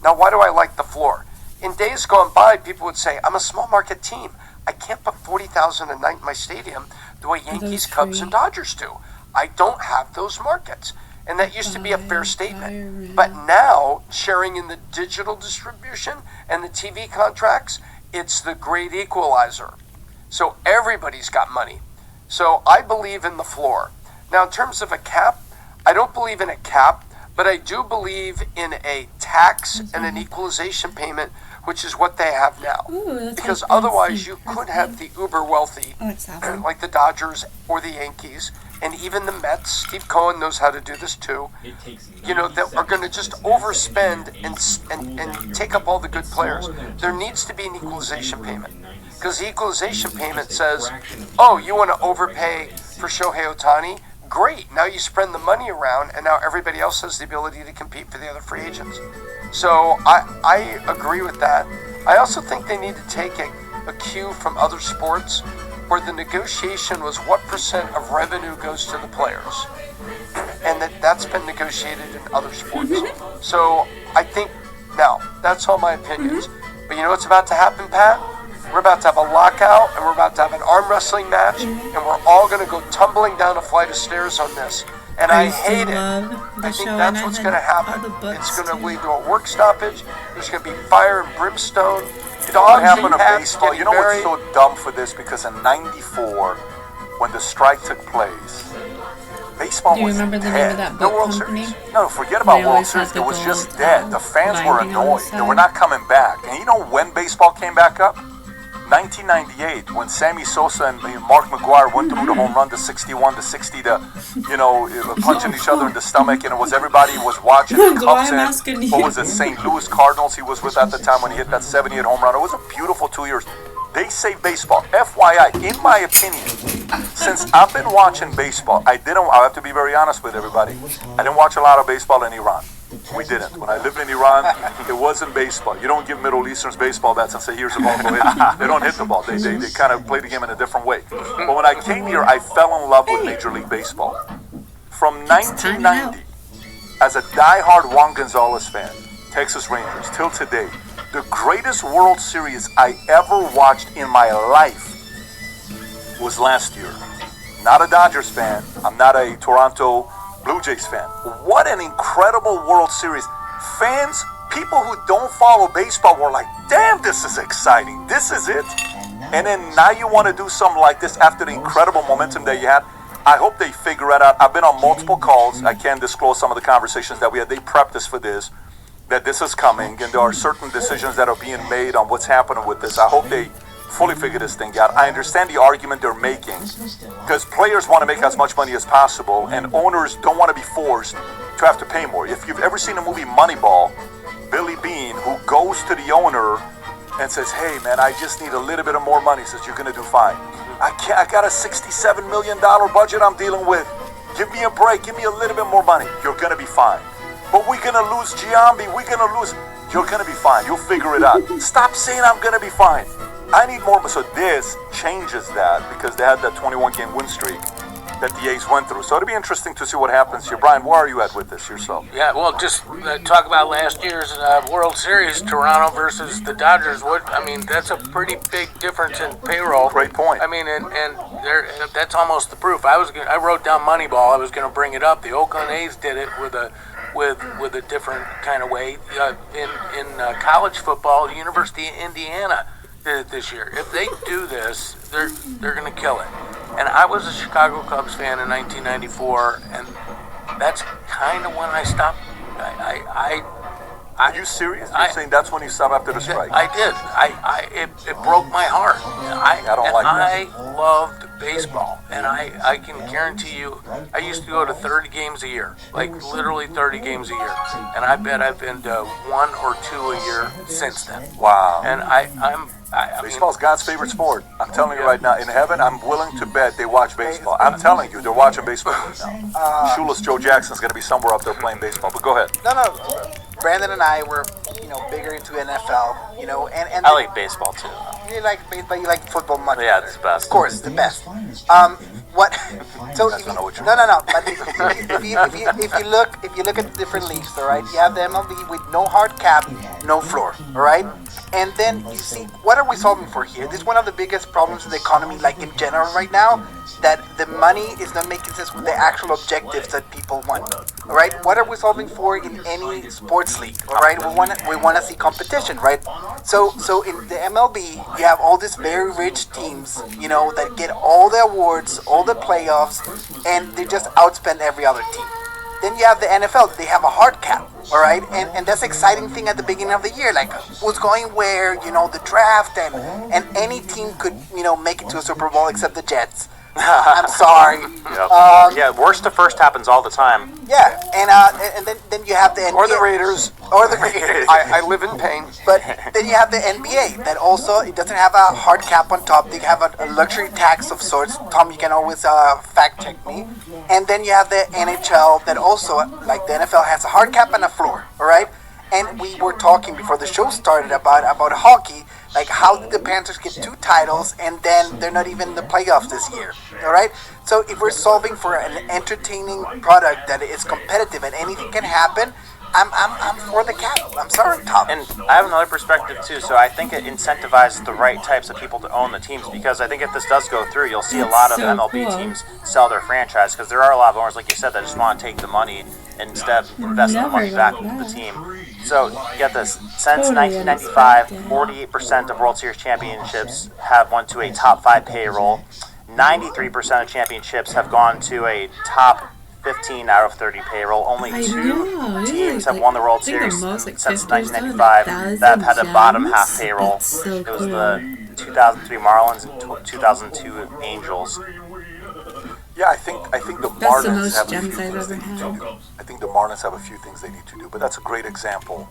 Now, why do I like the floor? In days gone by, people would say, I'm a small market team. I can't put 40,000 a night in my stadium the way Yankees, Cubs, and Dodgers do. I don't have those markets. And that used to be a fair statement. But now, sharing in the digital distribution and the TV contracts, it's the great equalizer. So everybody's got money. So I believe in the floor. Now, in terms of a cap, I don't believe in a cap, but I do believe in a tax and an equalization payment, which is what they have now. Because otherwise you could have the uber wealthy, like the Dodgers or the Yankees, and even the Mets. Steve Cohen knows how to do this too. You know, that are going to just overspend and take up all the good players. There needs to be an equalization payment. Because the equalization payment says, oh, you want to overpay for Shohei Ohtani? Great. Now you spread the money around, and now everybody else has the ability to compete for the other free agents. So I agree with that. I also think they need to take a cue from other sports where the negotiation was what percent of revenue goes to the players. And that's been negotiated in other sports. So I think, now, that's all my opinions. But you know what's about to happen, Pat? We're about to have a lockout, and we're about to have an arm wrestling match, and we're all going to go tumbling down a flight of stairs on this. And I hate it. I think that's what's going to happen. It's going to lead to a work stoppage. There's going to be fire and brimstone. What happened to baseball? You know what's so dumb for this? Because in '94, when the strike took place, baseball Do you was remember the dead. name of that No book World company? Series. No, forget about They World always Series. had It the was just gold, dead. The fans were binding on the annoyed. They were side. not coming back. And you know when baseball came back up? 1998, when Sammy Sosa and Mark McGwire went through the home run to 61 to 60 to, punching each other in the stomach, and it was everybody was watching the That's why Cubs I'm and asking you. what was it, St. Louis Cardinals he was with at the time when he hit that 78 home run. It was a beautiful 2 years. They saved baseball. FYI, in my opinion, since I've been watching baseball, I have to be very honest with everybody, I didn't watch a lot of baseball in Iran. We didn't. When I lived in Iran, it wasn't baseball. You don't give Middle Easterns baseball bats and say, here's the ball, go hit it. They don't hit the ball. They kind of play the game in a different way. But when I came here, I fell in love with Major League Baseball. From 1990, as a diehard Juan Gonzalez fan, Texas Rangers, till today, the greatest World Series I ever watched in my life was last year. Not a Dodgers fan. I'm not a Toronto Blue Jays fan. What an incredible World Series. Fans, people who don't follow baseball were like, damn, this is exciting. This is it. And then now you want to do something like this after the incredible momentum that you had. I hope they figure it out. I've been on multiple calls. I can't disclose some of the conversations that we had. They prepped us for this, that this is coming, and there are certain decisions that are being made on what's happening with this. I hope they fully figure this thing out. I understand the argument they're making because players want to make as much money as possible, and owners don't want to be forced to have to pay more. If you've ever seen the movie Moneyball, Billy Bean, who goes to the owner and says, hey man, I just need a little bit of more money, says you're going to do fine. I got a $67 million budget I'm dealing with. Give me a break. Give me a little bit more money. You're going to be fine. But we're going to lose Giambi. We're going to lose. You're going to be fine. You'll figure it out. Stop saying I'm going to be fine. I need more. So this changes that because they had that 21-game win streak that the A's went through. So it'll be interesting to see what happens here. Brian, where are you at with this yourself? Yeah, well, just talk about last year's World Series, Toronto versus the Dodgers. That's a pretty big difference in payroll. Great point. I mean, and that's almost the proof. I wrote down Moneyball. I was going to bring it up. The Oakland A's did it with a different kind of way. In college football, the University of Indiana did it this year. If they do this, they're going to kill it. And I was a Chicago Cubs fan in 1994, and that's kind of when I stopped. Are you serious? You're saying that's when you stopped after the strike? I did. It broke my heart. I loved baseball, and I can guarantee you, I used to go to 30 games a year, like literally 30 games a year, and I bet I've been to 1 or 2 a year since then. Wow. And baseball's God's favorite sport. I'm telling you right now, in heaven, I'm willing to bet they watch baseball. I'm telling you, they're watching baseball right now. Shoeless Joe Jackson's going to be somewhere up there playing baseball, but go ahead. No. Brandon and I were, bigger into NFL, and I like baseball too. You like baseball, you like football much Yeah, better. it's the best. Of course, the best. What? So no. But if you look at the different leagues, all right, you have the MLB with no hard cap, no floor, all right. And then you see, what are we solving for here? This is one of the biggest problems in the economy, like in general right now, that the money is not making sense with the actual objectives that people want. All right, what are we solving for in any sports league? All right, we want to see competition, right? So in the MLB, you have all these very rich teams, that get all the awards, all the playoffs, and they just outspend every other team. Then you have the NFL. They have a hard cap, all right? And that's an exciting thing at the beginning of the year, like who's going where, the draft, and any team could, make it to a Super Bowl except the Jets. I'm sorry. Yep. Worst to first happens all the time. Yeah, and then you have the NBA. Or the Raiders. I live in pain. But then you have the NBA that also, it doesn't have a hard cap on top. They have a luxury tax of sorts. Tom, you can always fact check me. And then you have the NHL that also, like the NFL, has a hard cap and a floor, all right? And we were talking before the show started about hockey, Like, how did the Panthers get 2 titles and then they're not even in the playoffs this year? All right. So if we're solving for an entertaining product that is competitive and anything can happen, I'm for the cap. I'm sorry, Tom. And I have another perspective too. So I think it incentivizes the right types of people to own the teams, because I think if this does go through, you'll see a lot of MLB teams sell their franchise, because there are a lot of owners, like you said, that just want to take the money and instead invest the money back into the team. So get this: since 1995, 48% of World Series championships have went to a top 5 payroll. 93% of championships have gone to a top 15 out of 30 payroll. Only 2 teams have won the World Series since 1995 that have had a bottom half payroll. It was the 2003 Marlins and 2002 Angels. Yeah, I think the That's the Marlins most have a few gems I've things ever they need had. to do. I think the Marlins have a few things they need to do, but that's a great example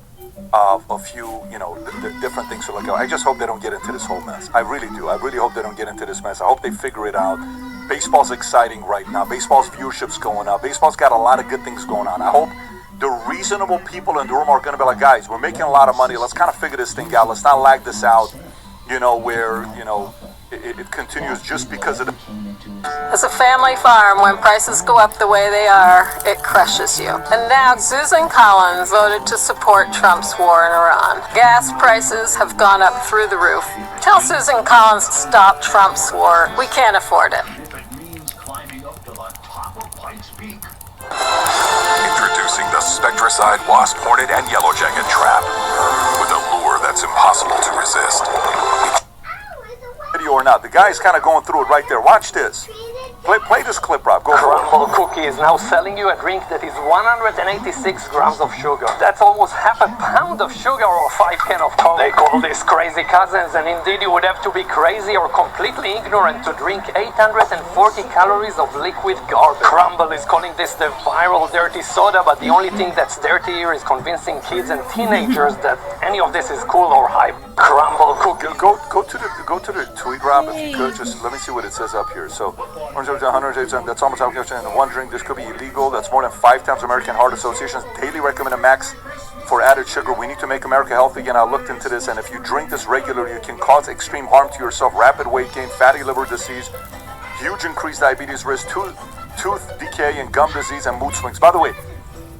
of a few, the different things to look at. I just hope they don't get into this whole mess. I really do. I really hope they don't get into this mess. I hope they figure it out. Baseball's exciting right now. Baseball's viewership's going up. Baseball's got a lot of good things going on. I hope the reasonable people in the room are going to be like, guys, we're making a lot of money. Let's kind of figure this thing out. Let's not lag this out, where, it continues just because of the... As a family farm, when prices go up the way they are, it crushes you. And now Susan Collins voted to support Trump's war in Iran. Gas prices have gone up through the roof. Tell Susan Collins to stop Trump's war. We can't afford it. Introducing the Spectracide Wasp, Hornet, and Yellow Jacket trap. With a lure that's impossible to resist. Video or not, the guy's kind of going through it right there. Watch this. Play this clip, Rob. Go for it. Crumble Cookie is now selling you a drink that is 186 grams of sugar. That's almost half a pound of sugar or 5 cans of Coke. They call these crazy cousins, and indeed you would have to be crazy or completely ignorant to drink 840 calories of liquid garbage. Crumble is calling this the viral dirty soda, but the only thing that's dirty here is convincing kids and teenagers that any of this is cool or hype. Crumble Cookie. Go to the tweet, Rob, if you could. Just let me see what it says up here. So 180%, that's almost how much in one drink. This could be illegal. That's more than 5 times American Heart Association's daily recommended max for added sugar. We need to make America healthy again. I looked into this, and if you drink this regularly, it can cause extreme harm to yourself, rapid weight gain, fatty liver disease, huge increased diabetes risk, tooth decay, and gum disease, and mood swings. By the way,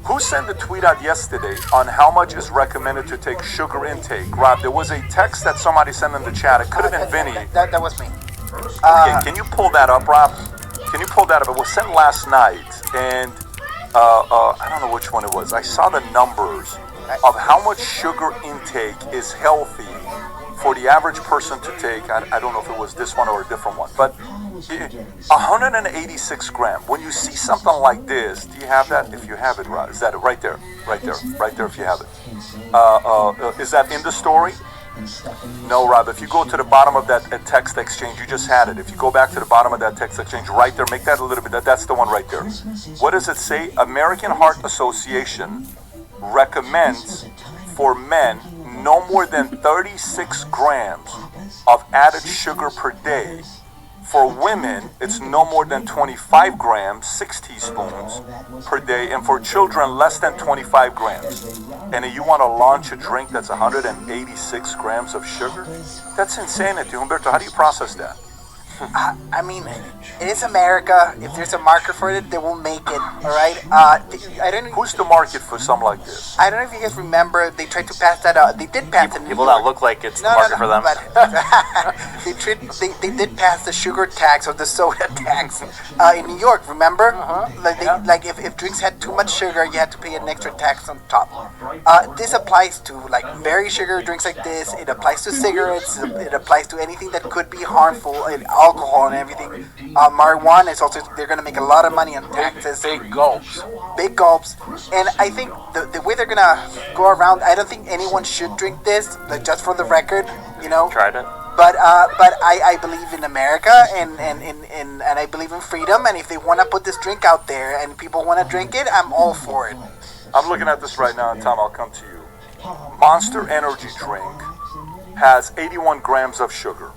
who sent the tweet out yesterday on how much is recommended to take sugar intake? Rob, there was a text that somebody sent in the chat. It could have been Vinny. That was me. Okay, can you pull that up, Rob? Can you pull that up? It was sent last night, and I don't know which one it was. I saw the numbers of how much sugar intake is healthy for the average person to take. I don't know if it was this one or a different one, but 186 grams. When you see something like this, do you have that? If you have it, Rob, is that it? Right there, right there, right there. If you have it, is that in the story? No, Rob. If you go to the bottom of that text exchange, you just had it. If you go back to the bottom of that text exchange, right there, make that a little bit. That's the one right there. What does it say? American Heart Association recommends for men no more than 36 grams of added sugar per day. For women, it's no more than 25 grams, 6 teaspoons per day, and for children, less than 25 grams. And if you want to launch a drink that's 186 grams of sugar, that's insanity. Humberto, how do you process that? I mean, it is America. If there's a market for it, they will make it. All right. I don't. Who's the market for something like this? I don't know if you guys remember. They tried to pass that out. They did pass it. People that look like it's the market for them. But they did pass the sugar tax or the soda tax in New York. Remember? Like if drinks had too much sugar, you had to pay an extra tax on top. This applies to like very sugary drinks like this. It applies to cigarettes. It applies to anything that could be harmful. Alcohol and everything. Marijuana is also, they're going to make a lot of money on taxes. Big gulps. Big gulps. And I think the way they're going to go around, I don't think anyone should drink this, like, just for the record, Tried it. But I believe in America and I believe in freedom, and if they want to put this drink out there and people want to drink it, I'm all for it. I'm looking at this right now, and Tom, I'll come to you. Monster Energy drink has 81 grams of sugar.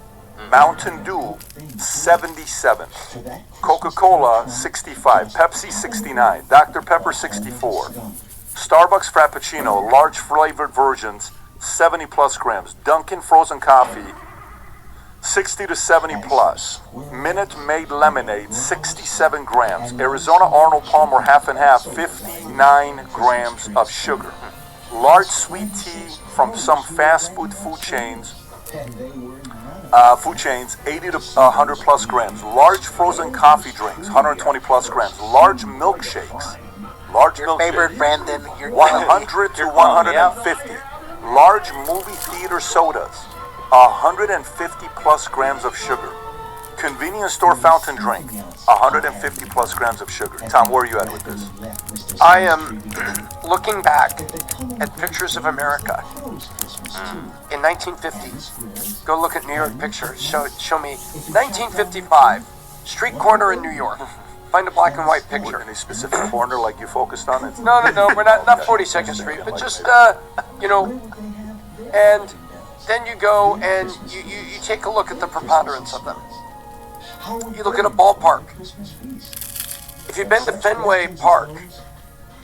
Mountain Dew, 77. Coca-Cola, 65. Pepsi, 69. Dr. Pepper, 64. Starbucks Frappuccino, large flavored versions, 70 plus grams. Dunkin' frozen coffee, 60 to 70 plus. Minute Maid lemonade, 67 grams. Arizona Arnold Palmer half and half, 59 grams of sugar. Large sweet tea from some fast food chains, 80 to 100 plus grams. Large frozen coffee drinks, 120 plus grams. Large milkshakes, Favorite Brandon. 100 to 150. Large movie theater sodas, 150 plus grams of sugar. Convenience store fountain drink, 150 plus grams of sugar. Tom, where are you at with this? I am looking back at pictures of America in 1950. Go look at New York pictures. Show me 1955, street corner in New York. Find a black and white picture. Any specific corner like you focused on it? No. We're not 42nd Street, but just and then you go and you take a look at the preponderance of them. You look at a ballpark. If you've been to Fenway Park,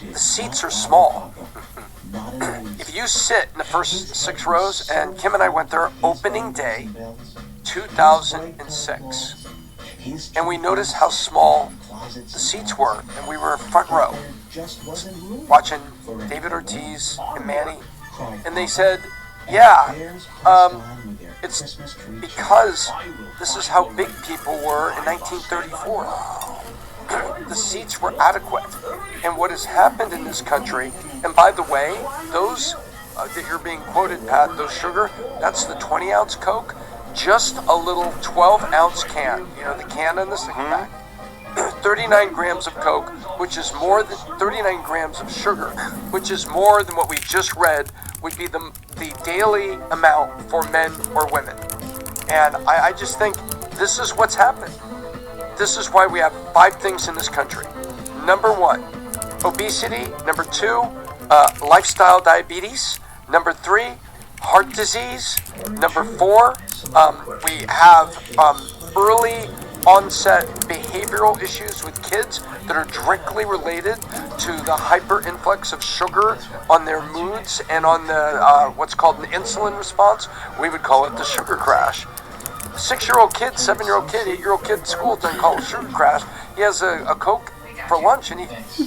the seats are small. If you sit in the first 6 rows, and Kim and I went there opening day, 2006, and we noticed how small the seats were, and we were in front row, watching David Ortiz and Manny, and they said, it's because this is how big people were in 1934. The seats were adequate. And what has happened in this country, and by the way, those that you're being quoted, Pat, those sugar, that's the 20-ounce Coke, just a little 12-ounce can, the can in the six pack. 39 grams of Coke, which is more than 39 grams of sugar, which is more than what we just read would be the daily amount for men or women. And I just think this is what's happened. This is why we have 5 things in this country. Number 1, obesity. Number 2, lifestyle diabetes. Number 3, heart disease. Number 4, we have early onset behavioral issues with kids that are directly related to the hyper-influx of sugar on their moods and on the what's called an insulin response. We would call it the sugar crash. 6-year-old kid, 7-year-old kid, 8-year-old kid at school doesn't call it a sugar crash. He has a Coke for lunch and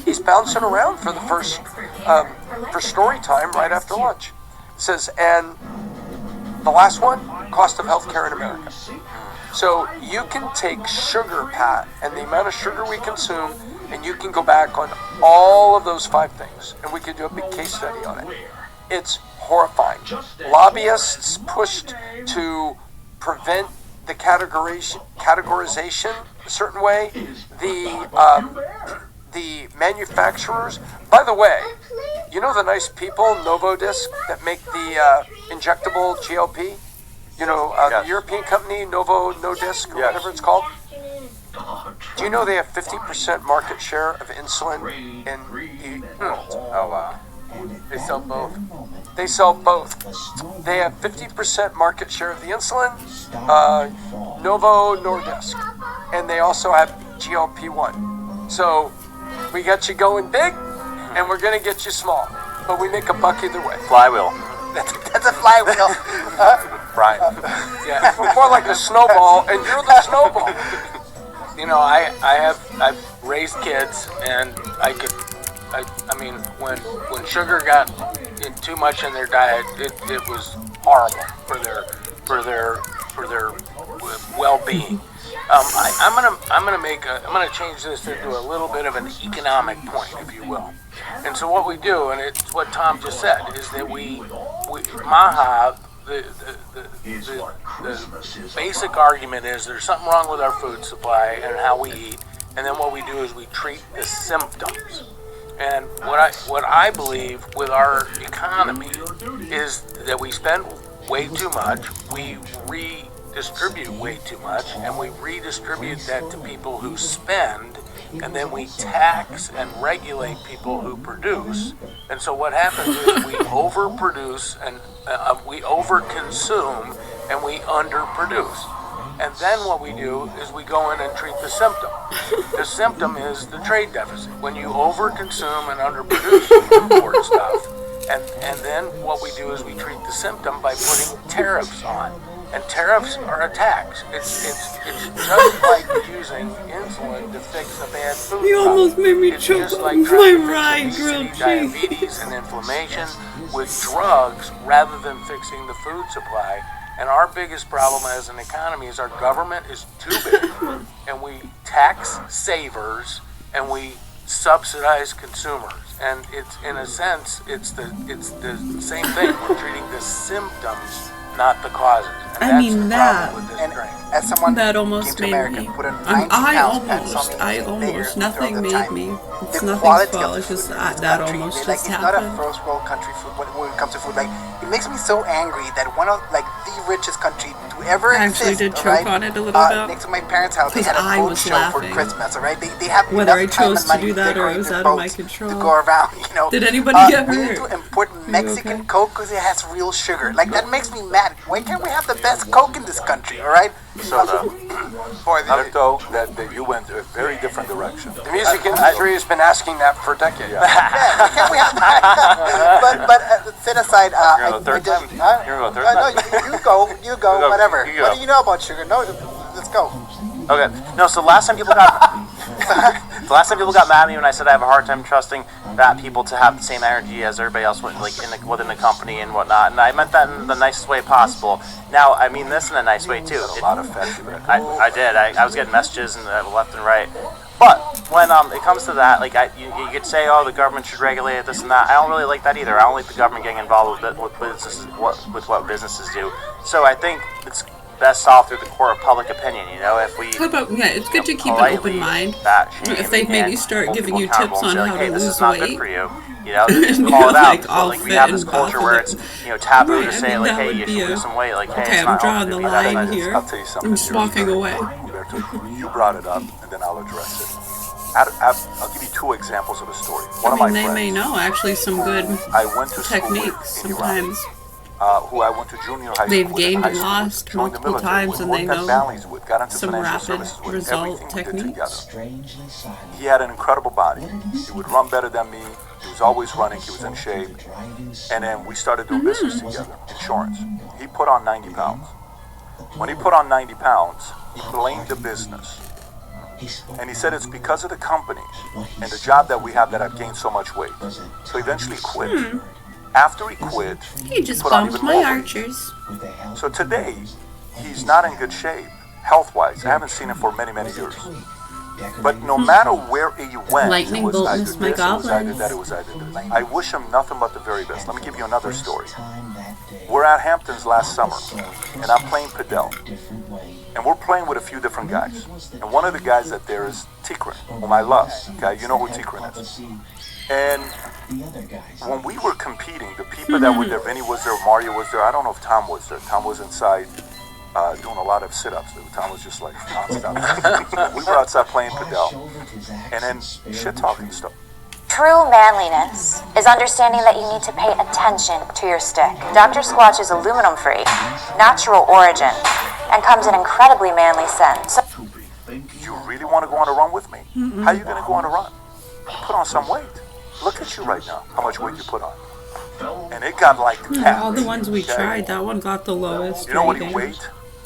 he's bouncing around for the first for story time right after lunch. It says, and the last one, cost of healthcare in America. So you can take sugar, Pat, and the amount of sugar we consume, and you can go back on all of those 5 things, and we could do a big case study on it. It's horrifying. Lobbyists pushed to prevent the categorization a certain way. The manufacturers, by the way, the nice people, Novodisc, that make the injectable GLP? The European company, Novo Nordisk, or whatever it's called. Do you know they have 50% market share of insulin in Oh, wow. They sell both. They sell both. They have 50% market share of the insulin, Novo Nordisk. And they also have GLP-1. So we got you going big, and we're going to get you small. But we make a buck either way. Flywheel. That's a flywheel. Right. Yeah, more like a snowball, and you're the snowball. I've raised kids, and I mean, when sugar got too much in their diet, it was horrible for their well-being. I'm gonna change this into a little bit of an economic point, if you will. And so what we do, and it's what Tom just said, is that we Maha. The basic argument is there's something wrong with our food supply and how we eat, and then what we do is we treat the symptoms. And what I believe with our economy is that we spend way too much, we redistribute way too much, and we redistribute that to people who spend, and then we tax and regulate people who produce. And so what happens is we overproduce and we overconsume and we underproduce. And then what we do is we go in and treat the symptom. The symptom is the trade deficit. When you overconsume and underproduce, you import stuff. And then what we do is we treat the symptom by putting tariffs on. And tariffs are a tax. It's just like using insulin to fix a bad food You problem. almost made me It's choke just on like my trying to rye fix grilled obesity, cheese. diabetes, and inflammation with drugs rather than fixing the food supply. And our biggest problem as an economy is our government is too big, and we tax savers and we subsidize consumers. And it's, in a sense, it's the same thing. We're treating the symptoms, not the causes. And I that's mean the that. problem with this And drink. as someone That who almost came to made America, me. put on 90 I pounds, and saw almost. me eating bigger Nothing throughout the made time. me. It's The nothing's quality fault. of the It's food just in this that country, almost like, just it's not a happened. first world country food when it comes to food. Like, it makes me so angry that one of the richest country to ever I actually exist, did choke alright? on it a little bit. Next to my parents' house, they Because had a I boat was show for laughing. Christmas, alright? They have Whether I enough time chose and to money do that or it decorate was their out of my boats control. to go around, you know. Did anybody get We hurt? need to import you Mexican okay? Coke because it has real sugar. Like, that makes me mad. Why can't we have the best Coke in this country, alright? Soda. Alberto, that you went a very different direction. The music industry has been asking that for decades. Can't we have that? but set aside. You're gonna go third time? You're gonna go third time? No, you go, whatever. you go. What do you know about sugar? No, let's go. Okay. No, so last time people got mad at me when I said I have a hard time trusting fat people to have the same energy as everybody else within the company and whatnot, and I meant that in the nicest way possible. Now, I mean this in a nice way too. A lot of fat people. I did. I was getting messages and left and right. But when it comes to that, like you could say, oh, the government should regulate it, this and that. I don't really like that either. I don't like the government getting involved with what businesses do. So I think it's best solved through the court of public opinion. You know, if we How about, it's good to keep an politely open mind. fat shame If they maybe and start hold giving people you tips accountable and on say, how hey, to this lose is not weight. good for you. You know, just And call you're it out. like, But, all like we fit have this and culture buff where with it's taboo Right, to I say think like, that hey, would you be should a- lose some weight. Like, hey, Okay, it's I'm not drawing the okay to be that line size. here. I'll tell you something. I'm just walking away. Humberto, you brought it up, and then I'll address it. I'll give you two examples of a story. One of my they friends, may know actually some good I went to school techniques in Iran, sometimes. Who I went to junior high They've school with, gained high and school lost with, joined the multiple military times with, and they worked at know Bally's with, got into some financial rapid services with, result everything we did techniques. together. He had an incredible body. He would run better than me. He was always running. He was in shape. And then we started doing business together, insurance. He put on 90 pounds. When he put on 90 pounds, he blamed the business. And he said it's because of the company and the job that we have that I've gained so much weight. So he eventually quit. After he quit, He just put on bumped even my more weight. archers. So today, he's not in good shape, health-wise. I haven't seen him for many, many years. But no matter where he went, Lightning it was bolt either missed my this, it was either goblins. that, it was either this. I wish him nothing but the very best. Let me give you another story. We're at Hamptons last summer, and I'm playing Padel. And we're playing with a few different guys. And one of the guys that there is Tikrin, whom I love. Okay, you know who Tikrin is. And when we were competing, the people that were there, Vinny was there, Mario was there. I don't know if Tom was there. Tom was inside doing a lot of sit-ups. Tom was just like nonstop. We were outside playing Padel. And then shit-talking stuff. True manliness is understanding that you need to pay attention to your stick. Dr. Squatch is aluminum-free, natural origin, and comes in incredibly manly scent. So You really want to go on a run with me? How are you going to go on a run? Put on some weight. Look at you right now, how much weight you put on. And it got like that. All the ones we tried, that one got the lowest. You know what he rating. weighed?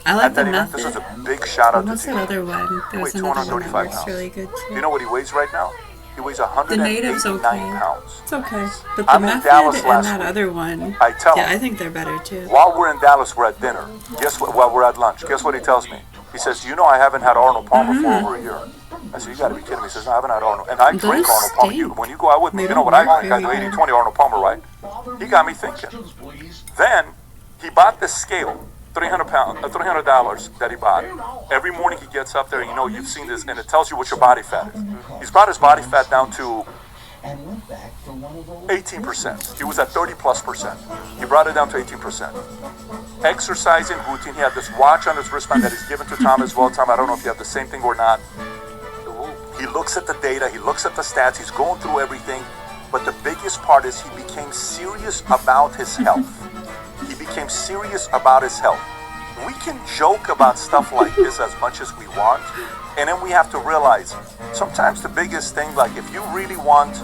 I like At the that event, method. this is a big shout out to What's that Tito. other one? There was He weighs another one that 235 works pounds. really good too. You know what he weighs right now? He weighs The 189 native's okay. pounds. It's okay. But the I'm in method Dallas and last that week. other one, I tell yeah, him. I think they're better too. While we're in Dallas, we're at dinner. Guess what? While we're at lunch, guess what he tells me? He says, "You know, I haven't had Arnold Palmer for over a year." I said, "You got to be kidding me." He says, "No, I haven't had Arnold." And I drink Arnold Palmer. When you go out with me, you know what I drink? I do 80-20 Arnold Palmer, right? He got me thinking. Then he bought this scale, $300 that he bought. Every morning he gets up there, and you know, you've seen this, and it tells you what your body fat is. He's brought his body fat down to 18%. He was at 30+%. He brought it down to 18%. Exercising routine. He had this watch on his wristband that he's given to Tom as well. Tom, I don't know if you have the same thing or not. He looks at the data. He looks at the stats. He's going through everything. But the biggest part is he became serious about his health. He became serious about his health. We can joke about stuff like this as much as we want. And then we have to realize sometimes the biggest thing, like if you really want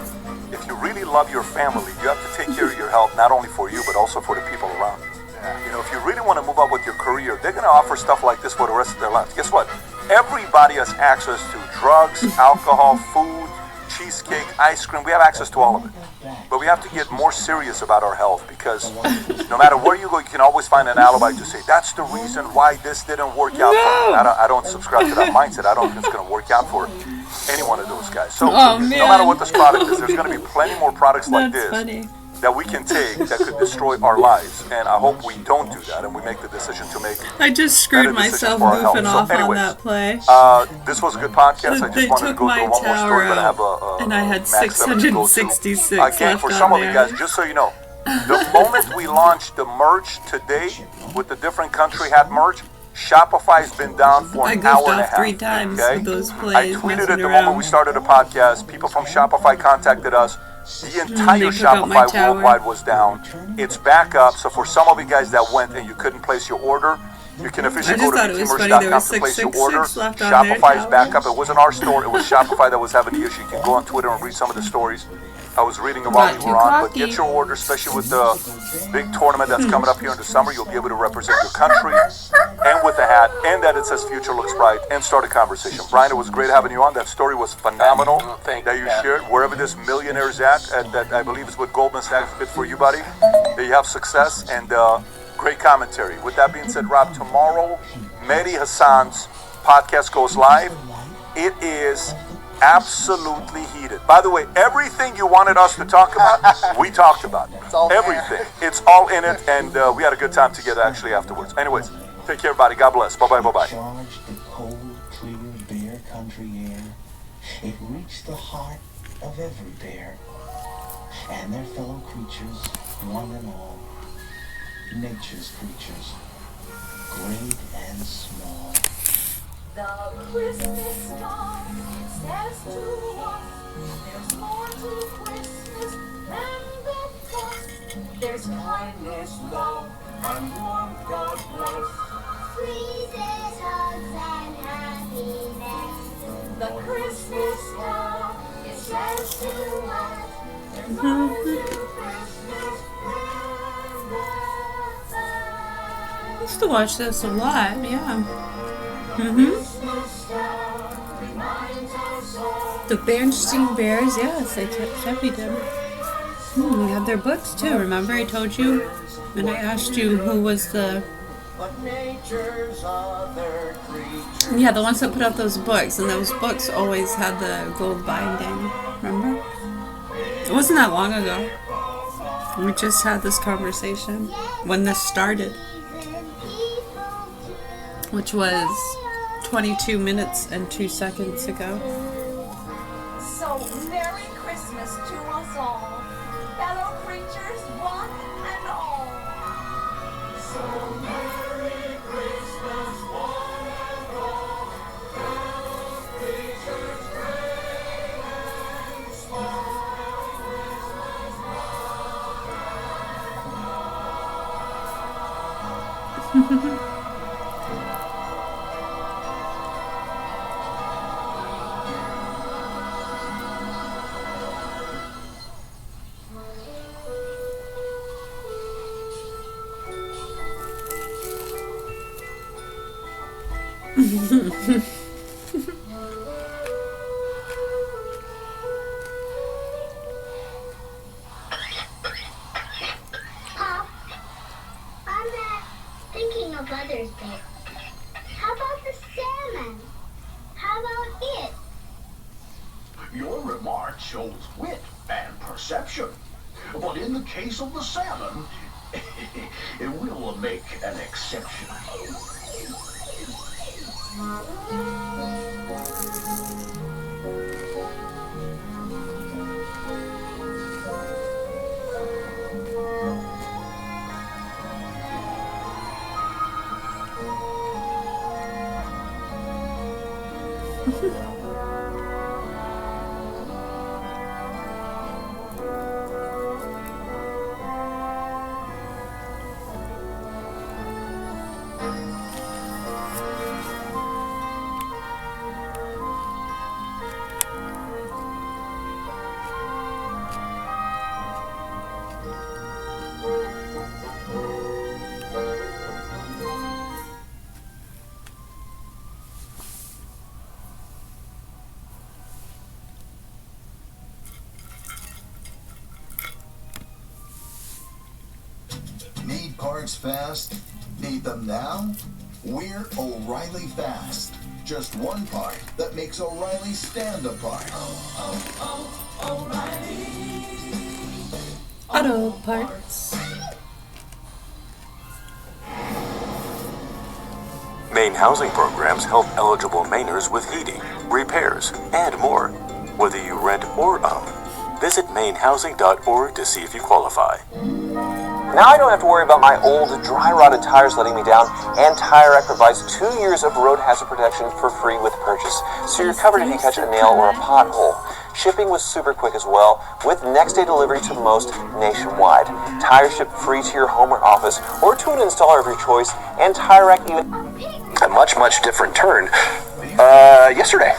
if you really love your family, you have to take care of your health, not only for you, but also for the people around you. You know, if you really want to move up with your career, they're going to offer stuff like this for the rest of their lives. Guess what? Everybody has access to drugs, alcohol, food, cheesecake, ice cream. We have access to all of it. But we have to get more serious about our health, because no matter where you go, you can always find an alibi to say, that's the reason why this didn't work out for me. I don't subscribe to that mindset. I don't think it's going to work out for any one of those guys. So no matter what this product is, there's going to be plenty more products like this that we can take that could destroy our lives. And I hope we don't do that, and we make the decision to make. I just screwed myself goofing off on that play. This was a good podcast. I just wanted to go through one more story, but I have and I had 666 again, for some of you guys, just so you know, the moment we launched the merch today with the different country hat merch, Shopify's been down for an hour and a half. 3 times with those plays. I tweeted at the moment we started the podcast. People from Shopify contacted us. The entire Shopify worldwide was down. It's back up. So for some of you guys that went and you couldn't place your order, you can officially go to VTmerch.com to place your order. Shopify is back up. It wasn't our store. It was Shopify that was having the issue. You can go on Twitter and read some of the stories I was reading about you were on. But get your order, especially with the big tournament that's coming up here in the summer. You'll be able to represent your country and with the hat, and that it says Future Looks Bright, and start a conversation. Brian, it was great having you on. That story was phenomenal that you shared. Wherever this millionaire is at, that I believe is with Goldman Sachs. Good for you, buddy. That you have success and great commentary. With that being said, Rob, tomorrow, Mehdi Hassan's podcast goes live. It is absolutely heated. By the way, everything you wanted us to talk about, we talked about. Everything. It's all in it, and we had a good time together actually afterwards. Anyways, take care, everybody. God bless. Bye-bye, bye-bye. Charged the cold, clear, bare country air. It reached the heart of every bear and their fellow creatures, one and all. Nature's creatures, great and small. The Christmas star says to us, there's more to Christmas than the fuss. There's kindness, love, and warmth, God bless. Freezes, hugs, and happiness. The Christmas star, it says to us, there's more to Christmas than the I used to watch this a lot, yeah. The Bernstein Bears, yes, they Chevy did. We had their books too, remember? I told you, and I asked you who was the... Yeah, the ones that put out those books, and those books always had the gold binding, remember? It wasn't that long ago. We just had this conversation when this started, which was 22 minutes and 2 seconds ago. So, Merry Christmas to us all, fellow creatures, one and all. So, Merry Christmas, one and all, fellow creatures, great and small. Pop, I'm not thinking of Mother's Day. How about the salmon? How about it? Your remark shows wit and perception. But in the case of the salmon, we'll make an exception. parts fast? Need them now? We're O'Reilly Fast. Just one part that makes O'Reilly stand apart. Auto parts. Maine housing programs help eligible Mainers with heating, repairs, and more. Whether you rent or own, visit mainehousing.org to see if you qualify. Now I don't have to worry about my old, dry-rotted tires letting me down, and Tire Rack provides 2 years of road hazard protection for free with purchase, so you're covered if you catch a nail or a pothole. Shipping was super quick as well, with next-day delivery to most nationwide. Tires ship free to your home or office, or to an installer of your choice, and Tire Rack even... A much, much different turn yesterday.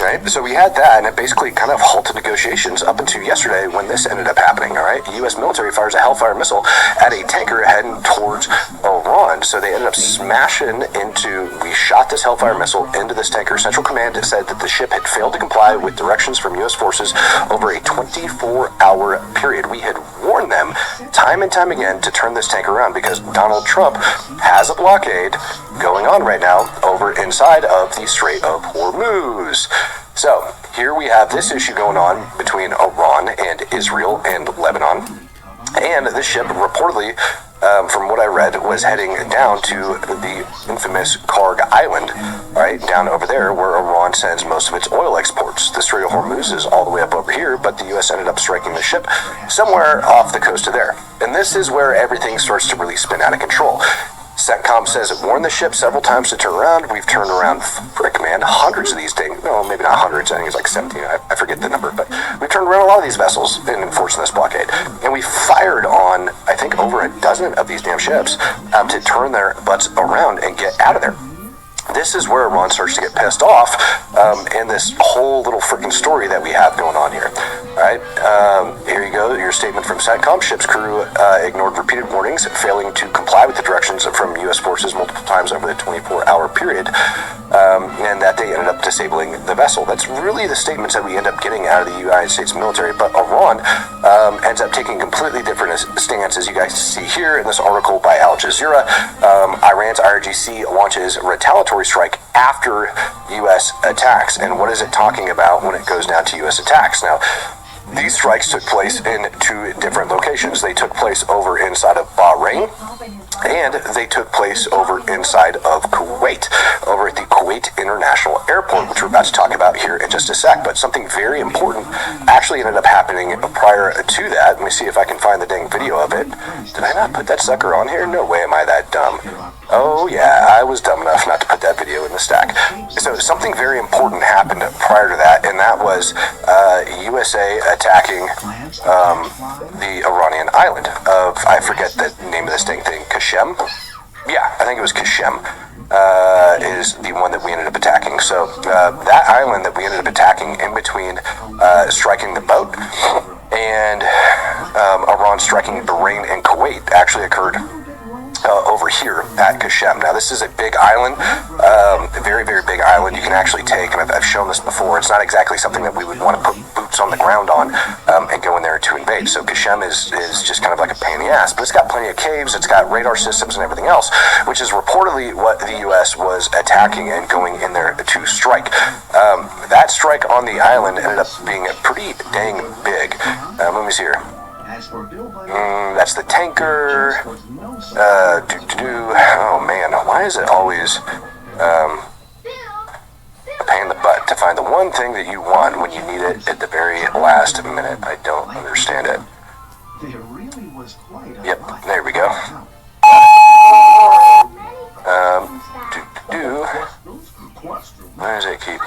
Right? So we had that, and it basically kind of halted negotiations up until yesterday when this ended up happening, all right? The U.S. military fires a Hellfire missile at a tanker heading towards Iran. So they ended up smashing into, we shot this Hellfire missile into this tanker. Central Command said that the ship had failed to comply with directions from U.S. forces over a 24-hour period. We had warned them time and time again to turn this tanker around because Donald Trump has a blockade going on right now over inside of the Strait of Hormuz. So, here we have this issue going on between Iran and Israel and Lebanon. And this ship reportedly, from what I read, was heading down to the infamous Karg Island, right, down over there where Iran sends most of its oil exports. The Strait of Hormuz is all the way up over here, but the U.S. ended up striking the ship somewhere off the coast of there. And this is where everything starts to really spin out of control. CENTCOM says it warned the ship several times to turn around. We've turned around, frick man, hundreds of these things. No, maybe not hundreds. I think it's like 17. I forget the number. But we turned around a lot of these vessels in enforcing this blockade. And we fired on, I think, over a dozen of these damn ships to turn their butts around and get out of there. This is where Iran starts to get pissed off in this whole little freaking story that we have going on here. All right, here you go, your statement from CENTCOM. Ship's crew ignored repeated warnings, failing to comply with the directions from U.S. forces multiple times over the 24-hour period, and that they ended up disabling the vessel. That's really the statements that we end up getting out of the United States military, but Iran ends up taking completely different stance, as you guys see here in this article by Al Jazeera. Iran's IRGC launches retaliatory strike after U.S. attacks. And what is it talking about when it goes down to U.S. attacks? Now, these strikes took place in 2 different locations. They took place over inside of Bahrain, and they took place over inside of Kuwait, over at the Kuwait International Airport, which we're about to talk about here in just a sec. But something very important actually ended up happening prior to that. Let me see if I can find the dang video of it. Did I not put that sucker on here? No way am I that dumb. Oh yeah, I was dumb enough not to put that video in the stack. So something very important happened prior to that, and that was USA attacking the Iranian island of, I forget the name of this dang thing, Kashem? Yeah, I think it was Kashem. Is the one that we ended up attacking. So that island that we ended up attacking in between striking the boat and Iran striking Bahrain and Kuwait actually occurred over here at Kashem. Now this is a big island, a very, very big island you can actually take, and I've shown this before. It's not exactly something that we would want to put boots on the ground on and go in there to invade. So Kashem is just kind of like a pain in the ass, but it's got plenty of caves, it's got radar systems and everything else, which is reportedly what the U.S. was attacking and going in there to strike. That strike on the island ended up being pretty dang big. Let me see here. That's the tanker. Oh man, why is it always a pain in the butt to find the one thing that you want when you need it at the very last minute? I don't understand it. Yep, there we go. Where does it keep?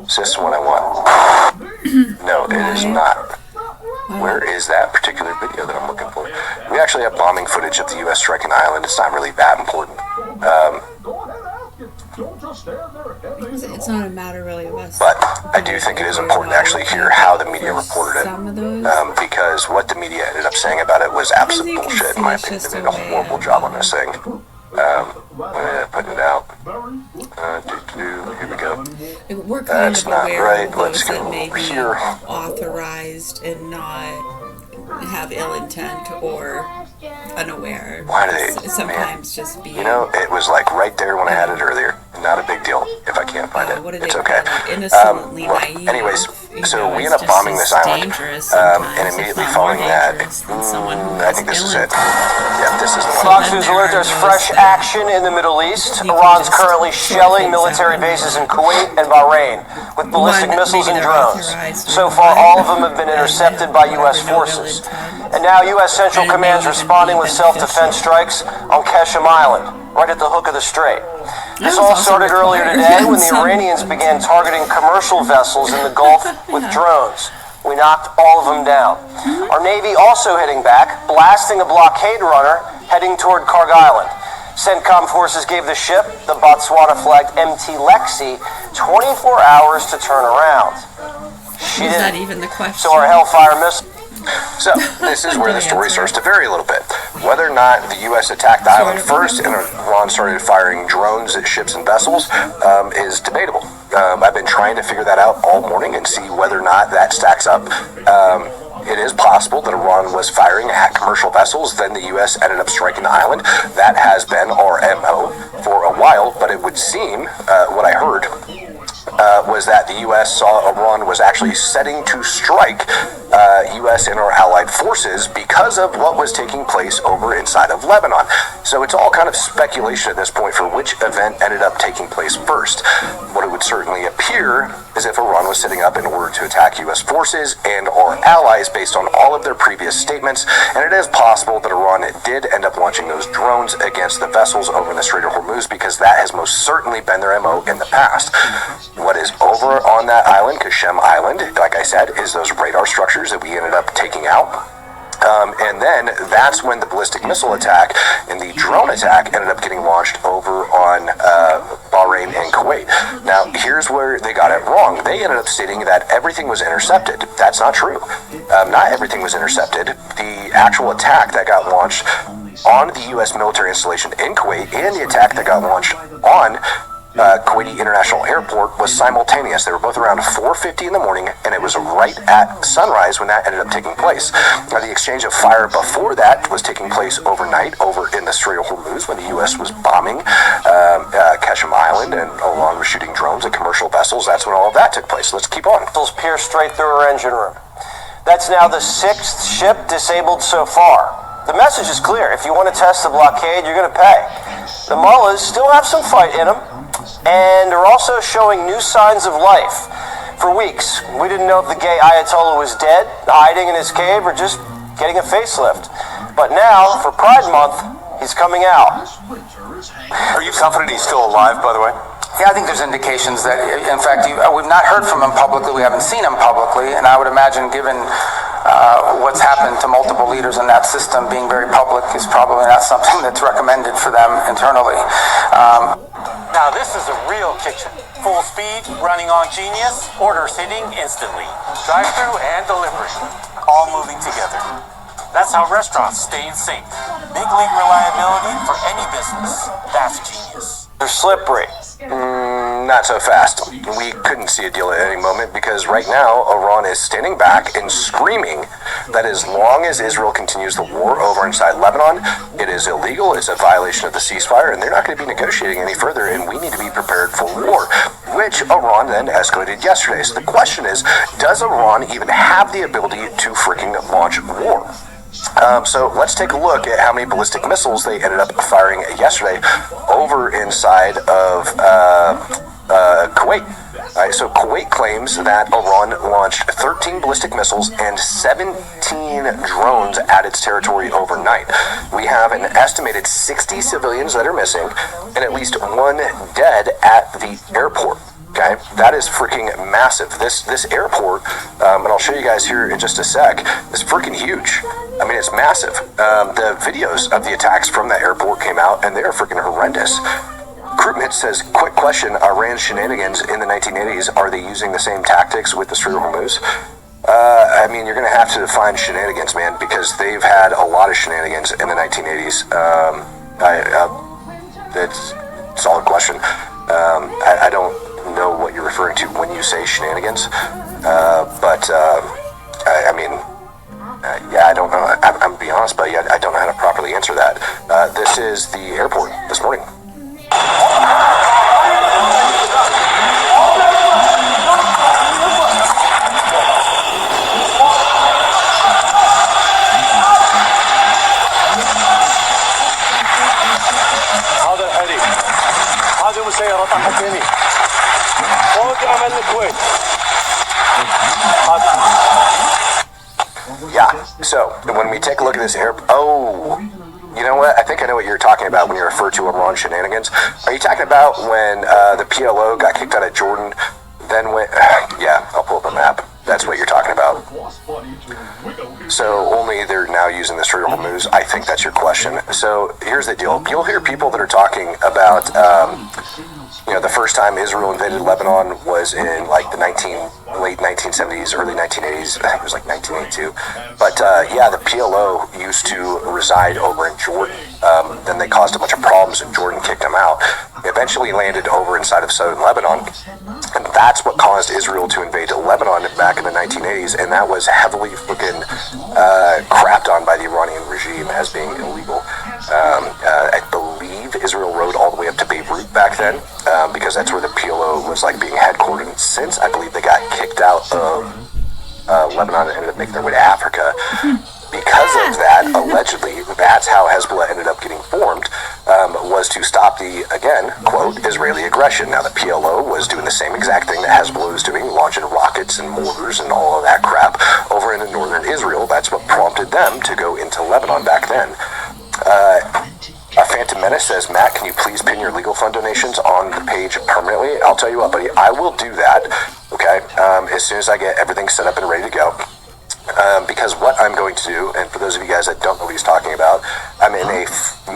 Is this the one I want? No, it is not. Where is that particular video that I'm looking for? We actually have bombing footage of the U.S. striking the island. It's not really that important. It's not a matter really of us. But I do think it is important to actually hear how the media reported it. Because what the media ended up saying about it was absolute bullshit, in my opinion. They did a horrible job on this thing. Putting it out. Here we go. We're we're kind That's of not aware right. of Let's those that go may be here. authorized and not have ill intent or unaware. Why do they? Sometimes just be. You know, it was like right there when I had it earlier. Not a big deal if I can't find it. It's okay. Innocently naive. Anyways, so know, we it's end up just bombing as this island, dangerous and immediately following that, I think this is it. Yeah, this is the one. Fox News alert, there's fresh action in the Middle East. Iran's currently shelling military bases in Kuwait and Bahrain with ballistic missiles and drones. So far, all of them have been intercepted by U.S. forces. And now U.S. Central Command's responding with self-defense strikes on Qasem Island, right at the hook of the strait. This all started earlier today when the Iranians began targeting commercial vessels in the Gulf with drones. We knocked all of them down. Our Navy also hitting back, blasting a blockade runner heading toward Karg Island. CENTCOM forces gave the ship, the Botswana-flagged MT Lexi, 24 hours to turn around. She Is that didn't. even the question? So our Hellfire missile. So, this is where the story starts to vary a little bit. Whether or not the U.S. attacked the island first and Iran started firing drones at ships and vessels is debatable. I've been trying to figure that out all morning and see whether or not that stacks up. It is possible that Iran was firing at commercial vessels, then the U.S. ended up striking the island. That has been our MO for a while, but it would seem, what I heard, was that the U.S. saw Iran was actually setting to strike U.S. and our allied forces because of what was taking place over inside of Lebanon. So it's all kind of speculation at this point for which event ended up taking place first. What it would certainly appear is if Iran was setting up in order to attack U.S. forces and our allies based on all of their previous statements, and it is possible that Iran did end up launching those drones against the vessels over in the Strait of Hormuz because that has most certainly been their MO in the past. What is over on that island, Qasem Island, like I said, is those radar structures that we ended up taking out. And then that's when the ballistic missile attack and the drone attack ended up getting launched over on Bahrain and Kuwait. Now, here's where they got it wrong. They ended up stating that everything was intercepted. That's not true. Not everything was intercepted. The actual attack that got launched on the U.S. military installation in Kuwait and the attack that got launched on Kuwaiti International Airport was simultaneous. They were both around 4:50 in the morning, and it was right at sunrise when that ended up taking place. Now, the exchange of fire before that was taking place overnight over in the Strait of Hormuz when the U.S. was bombing Qasem Island and along with shooting drones at commercial vessels. That's when all of that took place. Let's keep on. Missiles pierced straight through her engine room. That's now the 6th ship disabled so far. The message is clear. If you want to test the blockade, you're going to pay. The mullahs still have some fight in them, and are also showing new signs of life. For weeks, we didn't know if the gay Ayatollah was dead, hiding in his cave, or just getting a facelift. But now, for Pride Month, he's coming out. Are you confident he's still alive, by the way? Yeah, I think there's indications that, in fact, we've not heard from him publicly. We haven't seen him publicly, and I would imagine, given what's happened to multiple leaders in that system, being very public is probably not something that's recommended for them internally. Now this is a real kitchen. Full speed, running on Genius, orders hitting instantly. Drive-through and delivery, all moving together. That's how restaurants stay in sync. Big league reliability for any business. That's Genius. They're slippery. Not so fast. We couldn't see a deal at any moment because right now Iran is standing back and screaming that as long as Israel continues the war over inside Lebanon, it is illegal, it's a violation of the ceasefire, and they're not going to be negotiating any further, and we need to be prepared for war, which Iran then escalated yesterday. So the question is, does Iran even have the ability to freaking launch war? So let's take a look at how many ballistic missiles they ended up firing yesterday over inside of Kuwait. So Kuwait claims that Iran launched 13 ballistic missiles and 17 drones at its territory overnight. We have an estimated 60 civilians that are missing and at least one dead at the airport. Okay, that is freaking massive. This airport, and I'll show you guys here in just a sec, is freaking huge. I mean, it's massive. The videos of the attacks from that airport came out, and they are freaking horrendous. Crewmate says, quick question, Iran's shenanigans in the 1980s, are they using the same tactics with the Strait of Hormuz? I mean, you're going to have to define shenanigans, man, because they've had a lot of shenanigans in the 1980s. It's a solid question. I don't know what you're referring to when you say shenanigans, but I mean, yeah, I don't know. I'm gonna be honest, but yeah, I don't know how to properly answer that. This is the airport this morning. هذا الحريق هذه مسيرة طاحت هني فوق أمل الكويت. Yeah, so when we take a look at this air, oh, you know what? I think I know what you're talking about when you refer to Iran shenanigans. Are you talking about when the PLO got kicked out of Jordan, then went, yeah, I'll pull up a map. That's what you're talking about. So only they're now using this for Hormuz. I think that's your question. So here's the deal. You'll hear people that are talking about, you know, the first time Israel invaded Lebanon was in like the late 1970s, early 1980s. I think it was like 1982. But yeah, the PLO used to reside over in Jordan. Then they caused a bunch of problems and Jordan kicked them out. Eventually landed over inside of southern Lebanon. And that's what caused Israel to invade Lebanon back in the 1980s. And that was heavily fucking crapped on by the Iranian regime as being illegal. I believe Israel rode all the way up to Beirut back then, because that's where the PLO was like being headquartered. And since I believe they got kicked out of Lebanon and ended up making their way to Africa, because of that, allegedly, that's how Hezbollah ended up getting formed, was to stop the, again, quote, Israeli aggression. Now, the PLO was doing the same exact thing that Hezbollah was doing, launching rockets and mortars and all of that crap over into northern Israel. That's what prompted them to go into Lebanon back then. Phantom Menace says, Matt, can you please pin your legal fund donations on the page permanently? I'll tell you what, buddy, I will do that, okay, as soon as I get everything set up and ready to go. Because what I'm going to do, and for those of you guys that don't know what he's talking about, I'm in the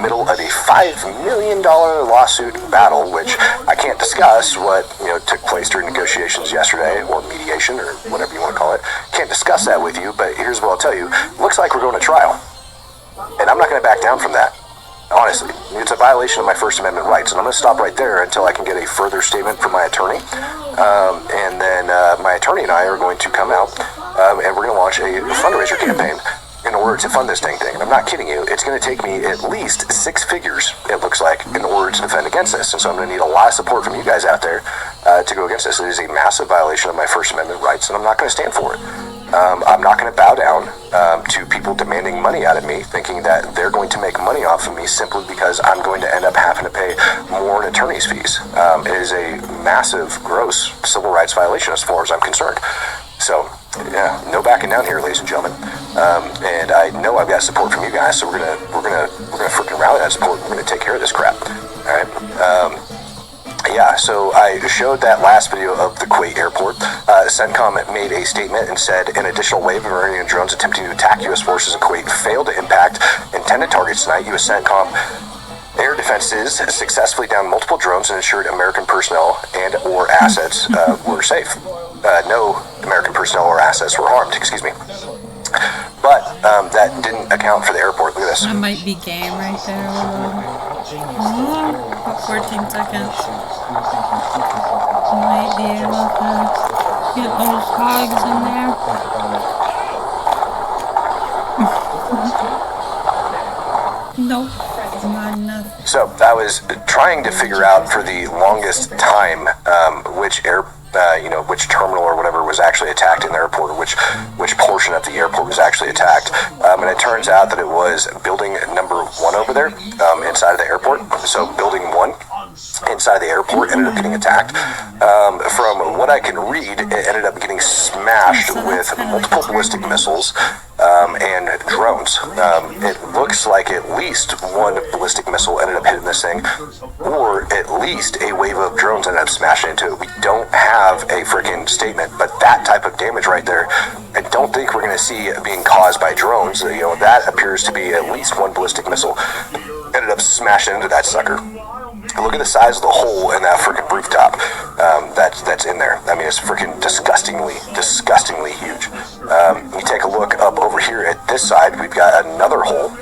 middle of a $5 million lawsuit battle, which I can't discuss what, you know, took place during negotiations yesterday, or mediation, or whatever you want to call it. Can't discuss that with you, but here's what I'll tell you. Looks like we're going to trial. And I'm not going to back down from that. Honestly, it's a violation of my First Amendment rights, and I'm going to stop right there until I can get a further statement from my attorney. And then my attorney and I are going to come out, and we're going to launch a fundraiser campaign in order to fund this dang thing. And I'm not kidding you. It's going to take me at least 6 figures, it looks like, in order to defend against this. And so I'm going to need a lot of support from you guys out there to go against this. It is a massive violation of my First Amendment rights, and I'm not going to stand for it. I'm not going to bow down to people demanding money out of me, thinking that they're going to make money off of me simply because I'm going to end up having to pay more in attorney's fees. It is a massive, gross civil rights violation as far as I'm concerned. So, yeah, no backing down here, ladies and gentlemen. And I know I've got support from you guys, so we're gonna freaking rally that support. We're gonna take care of this crap. All right. Yeah, so I showed that last video of the Kuwait airport. CENTCOM made a statement and said an additional wave of Iranian drones attempting to attack U.S. forces in Kuwait failed to impact intended targets tonight. U.S. CENTCOM air defenses successfully downed multiple drones and ensured American personnel and or assets were safe. No American personnel or assets were harmed, excuse me. But that didn't account for the airport. Look at this. That might be game right there. About 14 seconds. Might be able to get those hogs in there. Nope, not enough. So I was trying to figure out for the longest time which which terminal or whatever was actually attacked in the airport, or which portion of the airport was actually attacked. And it turns out that it was building number 1 over there, inside of the airport. So building 1 inside the airport ended up getting attacked. From what I can read, it ended up getting smashed with multiple ballistic missiles and drones. It looks like at least 1 ballistic missile ended up hitting this thing, or at least a wave of drones ended up smashing into it. We don't have a freaking statement, but that type of damage right there, I don't think we're going to see being caused by drones. You know, that appears to be at least 1 ballistic missile ended up smashing into that sucker. Look at the size of the hole in that freaking rooftop that's in there. I mean, it's freaking disgustingly huge. You take a look up over here at this side, we've got another hole.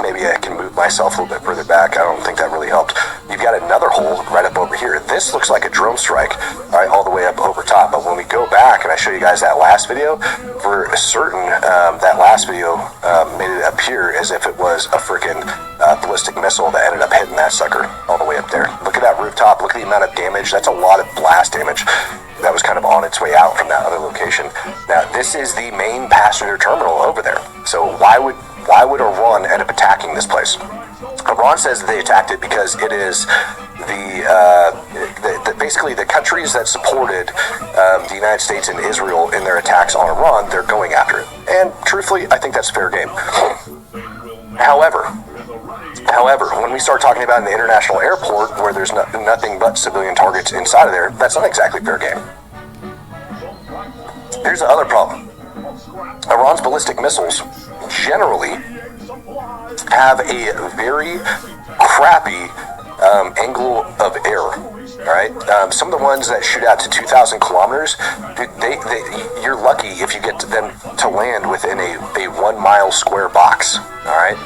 Maybe I can move myself a little bit further back. I don't think that really helped. You've got another hole right up over here. this looks like a drone strike, all right, all the way up over top. But when we go back and I show you guys that last video, for certain, that last video made it appear as if it was a freaking ballistic missile that ended up hitting that sucker all the way up there. Look at that rooftop. Look at the amount of damage. That's a lot of blast damage that was kind of on its way out from that other location. Now, this is the main passenger terminal over there. So why would Iran end up attacking this place? Iran says that they attacked it because it is basically the countries that supported the United States and Israel in their attacks on Iran, they're going after it. And truthfully, I think that's fair game. However, when we start talking about an international airport where there's nothing but civilian targets inside of there, that's not exactly fair game. Here's the other problem. Iran's ballistic missiles generally have a very crappy angle of error. All right, some of the ones that shoot out to 2,000 kilometers, you're lucky if you get them to land within a 1 mile square box. All right,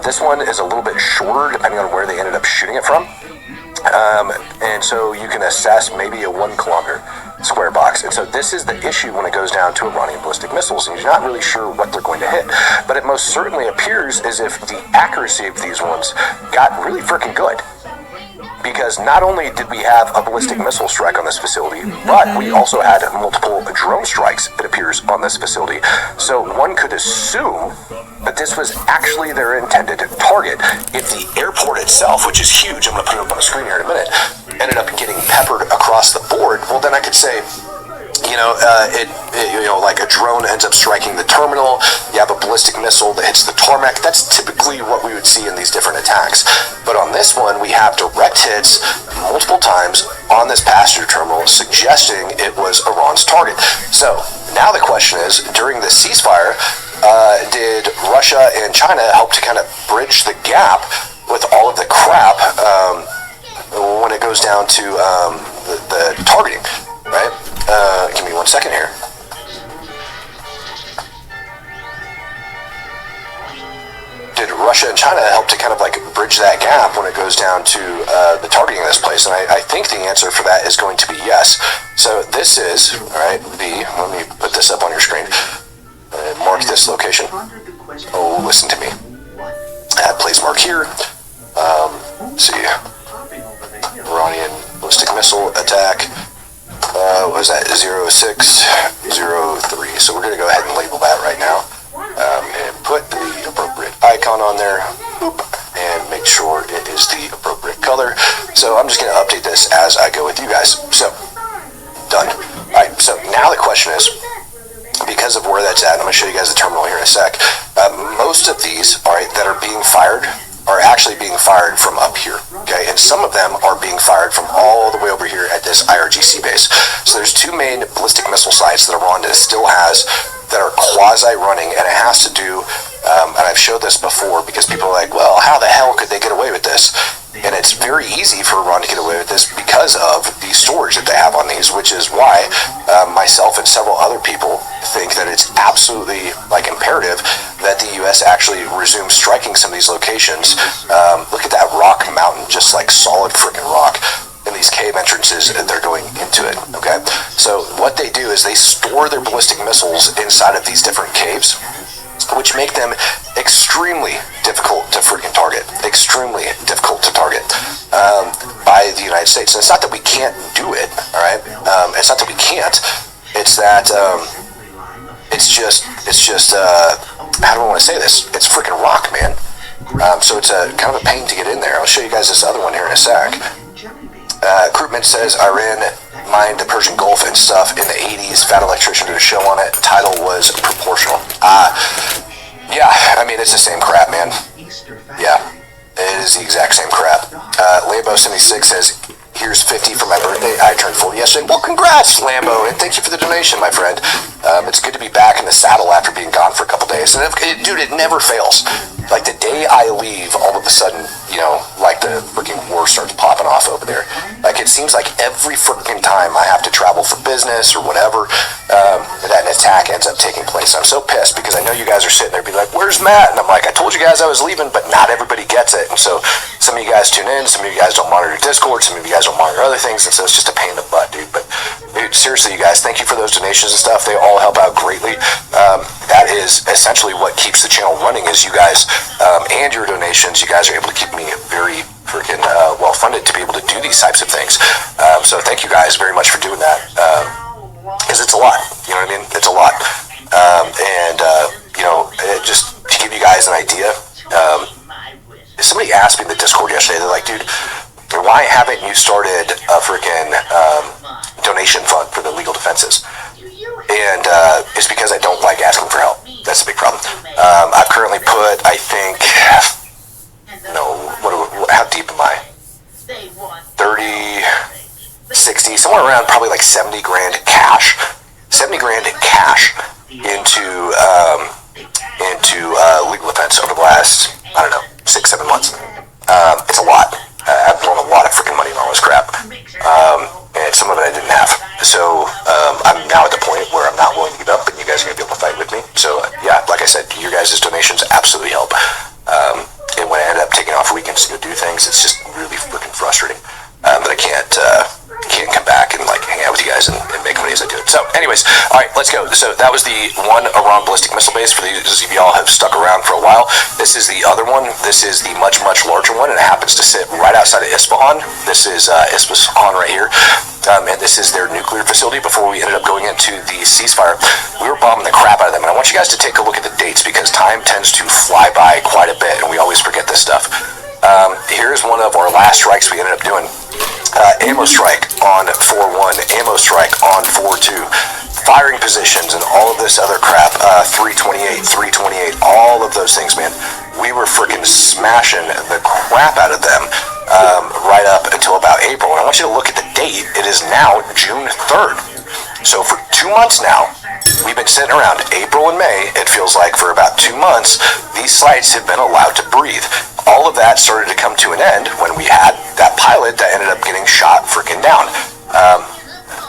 this one is a little bit shorter depending on where they ended up shooting it from, and so you can assess maybe a 1 kilometer square box. And so this is the issue when it goes down to Iranian ballistic missiles, and you're not really sure what they're going to hit. But it most certainly appears as if the accuracy of these ones got really freaking good. Because not only did we have a ballistic missile strike on this facility, but we also had multiple drone strikes, it appears, on this facility. So one could assume that this was actually their intended target. If the airport itself, which is huge, I'm going to put it up on the screen here in a minute, ended up getting peppered across the board, well, then I could say, like a drone ends up striking the terminal, you have a ballistic missile that hits the tarmac. That's typically what we would see in these different attacks. But on this one, we have direct hits multiple times on this passenger terminal, suggesting it was Iran's target. So now the question is, during the ceasefire, did Russia and China help to kind of bridge the gap with all of the crap when it goes down to the targeting, right? Give me 1 second here. Did Russia and China help to kind of like bridge that gap when it goes down to the targeting of this place? And I think the answer for that is going to be yes. So this is, all right, let me put this up on your screen. Mark this location. Oh, listen to me. Add place mark here. Let's see. Iranian ballistic missile attack. What was that? 0603. So we're going to go ahead and label that right now. And put the appropriate icon on there. Boop, and make sure it is the appropriate color. So I'm just going to update this as I go with you guys. So, done. Alright, so now the question is, because of where that's at, I'm going to show you guys the terminal here in a sec. Most of these, alright, that are being fired are actually being fired from up here, okay? And some of them are being fired from all the way over here at this IRGC base. So there's two main ballistic missile sites that Iran still has that are quasi-running, and it has to do, and I've showed this before because people are like, well, how the hell could they get away with this? And it's very easy for Iran to get away with this because of the storage that they have on these, which is why myself and several other people think that it's absolutely imperative that the U.S. actually resume striking some of these locations. Look at that rock mountain, just like solid freaking rock. And these cave entrances, they're going into it, okay? So what they do is they store their ballistic missiles inside of these different caves, which make them extremely difficult to freaking target. Extremely difficult to target by the United States. And it's not that we can't do it, all right? It's not that we can't. It's that it's just how do I want to say this? It's freaking rock, man. So it's a kind of a pain to get in there. I'll show you guys this other one here in a sec. Krupman says Iran mined the Persian Gulf and stuff in the 80s. Fat Electrician did a show on it. Title was Proportional. Yeah, I mean, it's the same crap, man. Yeah, it is the exact same crap. Lambo76 says, here's 50 for my birthday. I turned 40 yesterday. Well, congrats, Lambo, and thank you for the donation, my friend. It's good to be back in the saddle after being gone for a couple days. And dude, it never fails. Like the day I leave, all of a sudden, the freaking war starts popping off over there. Like it seems like every freaking time I have to travel for business or whatever, that an attack ends up taking place. this. I'm so pissed because I know you guys are sitting there be like, where's Matt? And I'm like, I told you guys I was leaving, but not everybody gets it. And so some of you guys tune in, some of you guys don't monitor Discord, some of you guys don't monitor other things, and so it's just a pain in the butt, dude. But dude, seriously, you guys, thank you for those donations and stuff. They all help out greatly. That is essentially what keeps the channel running, is you guys and your donations. You guys are able to keep me very freaking well funded to be able to do these types of things. So thank you guys very much for doing that, because it's a lot. You know what I mean? It's a lot. You know, just to give you guys an idea, somebody asked me in the Discord yesterday, they're like, dude, why haven't you started a freaking donation fund for the legal defenses? And it's because I don't like asking for help. That's a big problem. I've currently put, I think, how deep am I? 30, 60, somewhere around probably like 70 grand cash. 70 grand cash into legal defense over the last, I don't know, 6-7 months. It's a lot. I've thrown a lot of freaking money on all this crap. And some of it I didn't have. So I'm now at the point where I'm not willing to give up, and you guys are going to be able to fight with me. So yeah, like I said, your guys' donations absolutely help. And when I end up taking off weekends to go do things, it's just really freaking frustrating that I can't come back and like hang out with you guys and make money as I do it. So anyways, all right, let's go. So that was the one Iran ballistic missile base. For those of y'all have stuck around for a while, this is the other one. This is the much larger one, and it happens to sit right outside of Isfahan. This is Isfahan right here. And this is their nuclear facility. Before we ended up going into the ceasefire, we were bombing the crap out of them. And I want you guys to take a look at the dates, because time tends to fly by quite a bit, and we always forget this stuff. Here's one of our last strikes we ended up doing. Ammo strike on 4-1, ammo strike on 4-2, firing positions and all of this other crap, 328, all of those things, man. We were freaking smashing the crap out of them right up until about April. And I want you to look at the date. It is now June 3rd. So for 2 months now, we've been sitting around April and May. It feels like for about 2 months, these sites have been allowed to breathe. All of that started to come to an end when we had that pilot that ended up getting shot freaking down.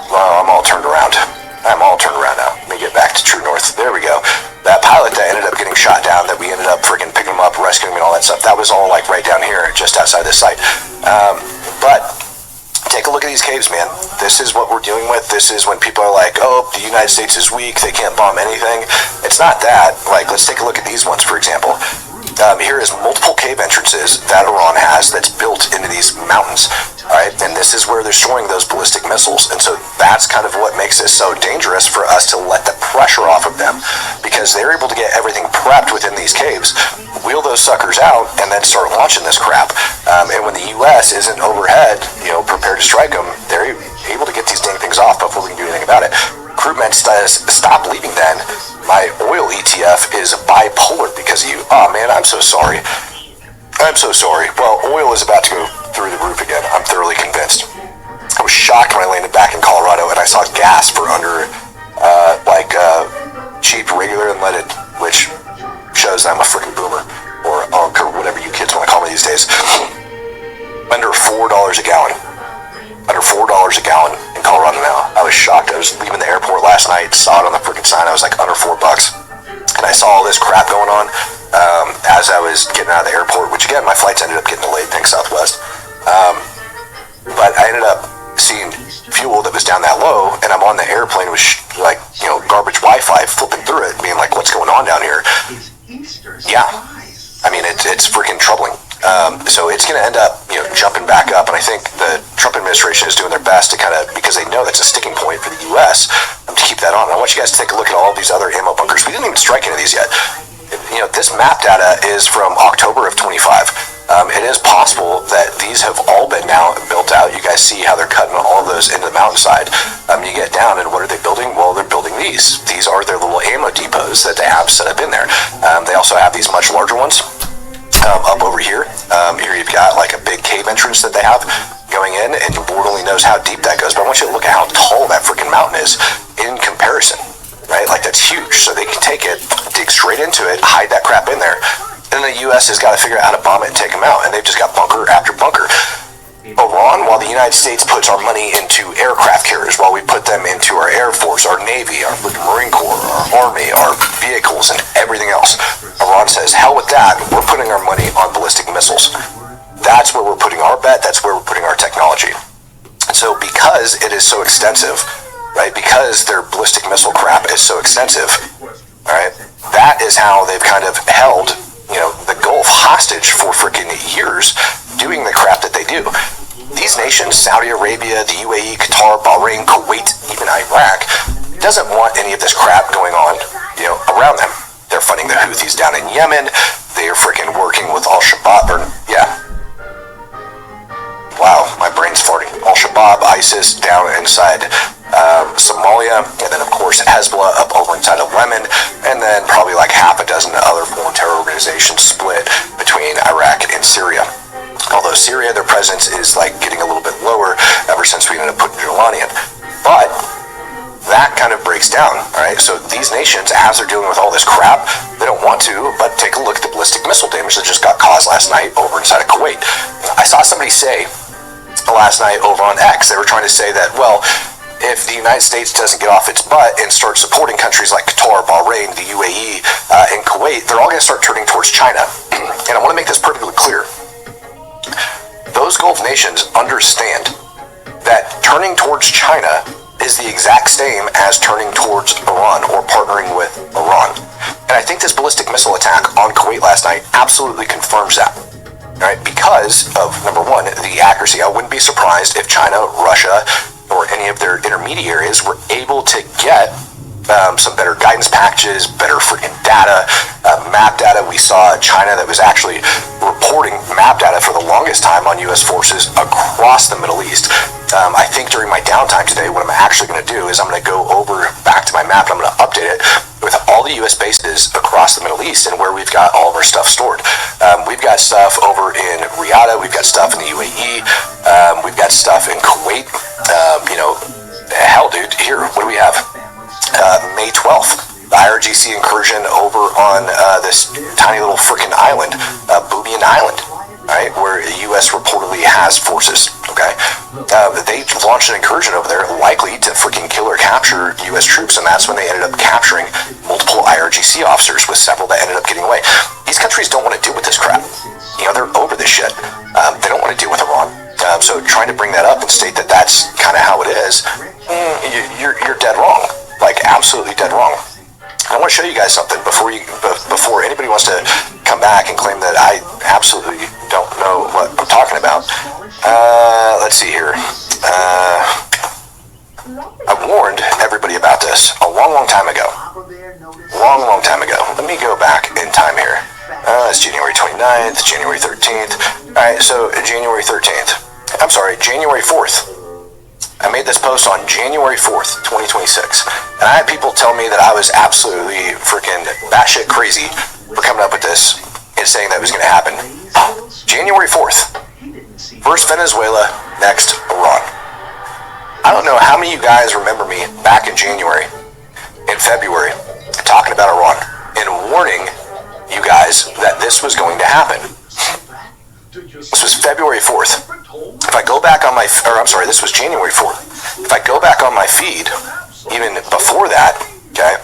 Well, I'm all turned around. I'm all turned around now. Let me get back to true north. There we go. That pilot that ended up getting shot down, that we ended up freaking picking him up, rescuing him and all that stuff, that was all like right down here, just outside this site. But take a look at these caves, man. This is what we're dealing with. This is when people are like, oh, the United States is weak, they can't bomb anything. It's not that. Like, let's take a look at these ones, for example. Here is multiple cave entrances that Iran has that's built into these mountains, all right? And this is where they're storing those ballistic missiles. And so that's kind of what makes this so dangerous for us to let the pressure off of them, because they're able to get everything prepped within these caves, wheel those suckers out, and then start launching this crap. And when the U.S. isn't overhead, prepared to strike them, they're able to get these dang things off before we can do anything about it. Crewmen stop leaving then. My oil ETF is bipolar because of you. Oh man, I'm so sorry. I'm so sorry. Well, oil is about to go through the roof again. I'm thoroughly convinced. I was shocked when I landed back in Colorado and I saw gas for under cheap, regular, unleaded, which shows I'm a freaking boomer, or whatever you kids want to call me these days. Under $4 a gallon. Under $4 a gallon in Colorado now. I was shocked. I was leaving the airport last night, saw it on the freaking sign. I was like, under $4. And I saw all this crap going on as I was getting out of the airport, which again, my flights ended up getting delayed, thanks Southwest. But I ended up seeing fuel that was down that low, and I'm on the airplane with garbage Wi-Fi, flipping through it, being like, what's going on down here? Yeah. I mean, it's freaking troubling. So it's going to end up, jumping back up, and I think the Trump administration is doing their best to kind of, because they know that's a sticking point for the U.S., to keep that on. And I want you guys to take a look at all of these other ammo bunkers. We didn't even strike any of these yet. This map data is from October of 25. It is possible that these have all been now built out. You guys see how they're cutting all of those into the mountainside. You get down, and what are they building? Well, they're building these. These are their little ammo depots that they have set up in there. They also have these much larger ones. Up over here. Here you've got like a big cave entrance that they have going in, and Lord only knows how deep that goes, but I want you to look at how tall that freaking mountain is in comparison, right? Like, that's huge. So they can take it, dig straight into it, hide that crap in there, and the U.S. has got to figure out how to bomb it and take them out, and they've just got bunker after bunker. Iran, while the United States puts our money into aircraft carriers, while we put them into our Air Force, our Navy, our Marine Corps, our army, our vehicles, and everything else. Iran says, hell with that, we're putting our money on ballistic missiles. That's where we're putting our bet, that's where we're putting our technology. And so because it is so extensive, right, because their ballistic missile crap is so extensive, all right, that is how they've kind of held, the Gulf hostage for freaking years, doing the crap that they do. These nations, Saudi Arabia, the UAE, Qatar, Bahrain, Kuwait, even Iraq, doesn't want any of this crap going on, around them. They're funding the Houthis down in Yemen. They are freaking working with Al-Shabaab, wow, my brain's farting. Al-Shabaab, ISIS down inside Somalia, and then of course Hezbollah up over inside of Yemen, and then probably like half a dozen other foreign terror organizations split between Iraq and Syria. Although Syria, their presence is like getting a little bit lower ever since we ended up putting Jelani in. But that kind of breaks down, right? So these nations, as they're dealing with all this crap, they don't want to, but take a look at the ballistic missile damage that just got caused last night over inside of Kuwait. I saw somebody say last night over on X, they were trying to say that, well, if the United States doesn't get off its butt and start supporting countries like Qatar, Bahrain, the UAE, and Kuwait, they're all going to start turning towards China. And I want to make this perfectly clear. Those Gulf nations understand that turning towards China is the exact same as turning towards Iran or partnering with Iran. And I think this ballistic missile attack on Kuwait last night absolutely confirms that. Right? Because of, number one, the accuracy. I wouldn't be surprised if China, Russia, or any of their intermediaries were able to get some better guidance packages, better freaking data, map data. We saw China that was actually reporting map data for the longest time on U.S. forces across the Middle East. I think during my downtime today, what I'm actually going to do is I'm going to go over back to my map and I'm going to update it with all the U.S. bases across the Middle East and where we've got all of our stuff stored. We've got stuff over in Riyadh, we've got stuff in the UAE, we've got stuff in Kuwait. Hell, dude, here, what do we have? May 12th, the IRGC incursion over on this tiny little freaking island, Boobian Island, right, where the U.S. reportedly has forces, okay? They launched an incursion over there likely to freaking kill or capture U.S. troops, and that's when they ended up capturing multiple IRGC officers with several that ended up getting away. These countries don't want to deal with this crap. They're over this shit. They don't want to deal with Iran. So trying to bring that up and state that that's kind of how it is, you're dead wrong. Like, absolutely dead wrong. I want to show you guys something before anybody wants to come back and claim that I absolutely don't know what I'm talking about. Let's see here. I warned everybody about this a long time ago. Long time ago. Let me go back in time here. It's January 29th, January 13th. Alright, so January 13th. I'm sorry, January 4th. I made this post on January 4th, 2026, and I had people tell me that I was absolutely freaking batshit crazy for coming up with this and saying that was going to happen. January 4th, first Venezuela, next Iran. I don't know how many of you guys remember me back in January, in February, talking about Iran and warning you guys that this was going to happen. This was February 4th. If I go back on this was January 4th. If I go back on my feed, even before that, okay?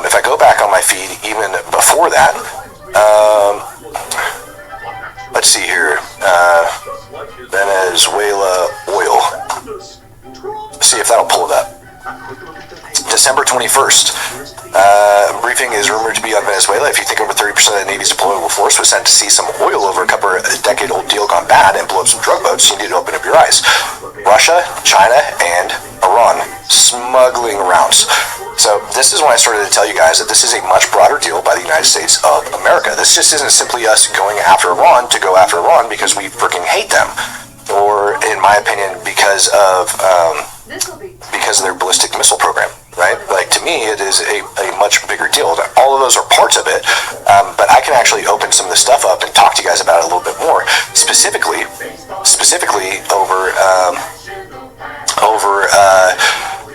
If I go back on my feed, even before that, let's see here. Venezuela oil. See if that'll pull it up. December 21st. Briefing is rumored to be on Venezuela. If you think over 30% of the Navy's deployable force was sent to see some oil over a decade-old deal gone bad and blow up some drug boats, you need to open up your eyes. Russia, China, and Iran smuggling rounds. So this is when I started to tell you guys that this is a much broader deal by the United States of America. This just isn't simply us going after Iran to go after Iran because we freaking hate them, or in my opinion, because of their ballistic missile program. Right? Like, to me, it is a much bigger deal. All of those are parts of it, but I can actually open some of this stuff up and talk to you guys about it a little bit more, specifically over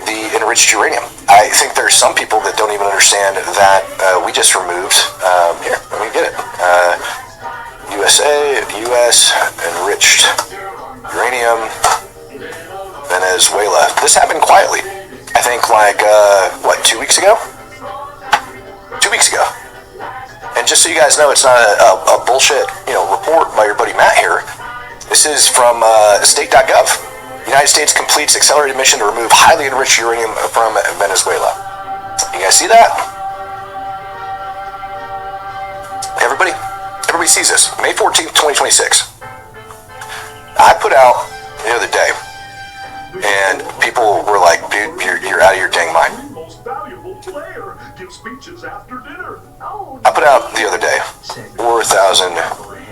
the enriched uranium. I think there's some people that don't even understand that we just removed, here, let me get it, U.S. enriched uranium, Venezuela. This happened quietly. I think like, 2 weeks ago? so you guys know it's not a bullshit, report by your buddy Matt here. This is from state.gov. United States completes accelerated mission to remove highly enriched uranium from Venezuela. You guys see that? Everybody sees this. May 14th, 2026. I put out the other day, and people were like, dude, you're out of your dang mind. I put out the other day, 4,000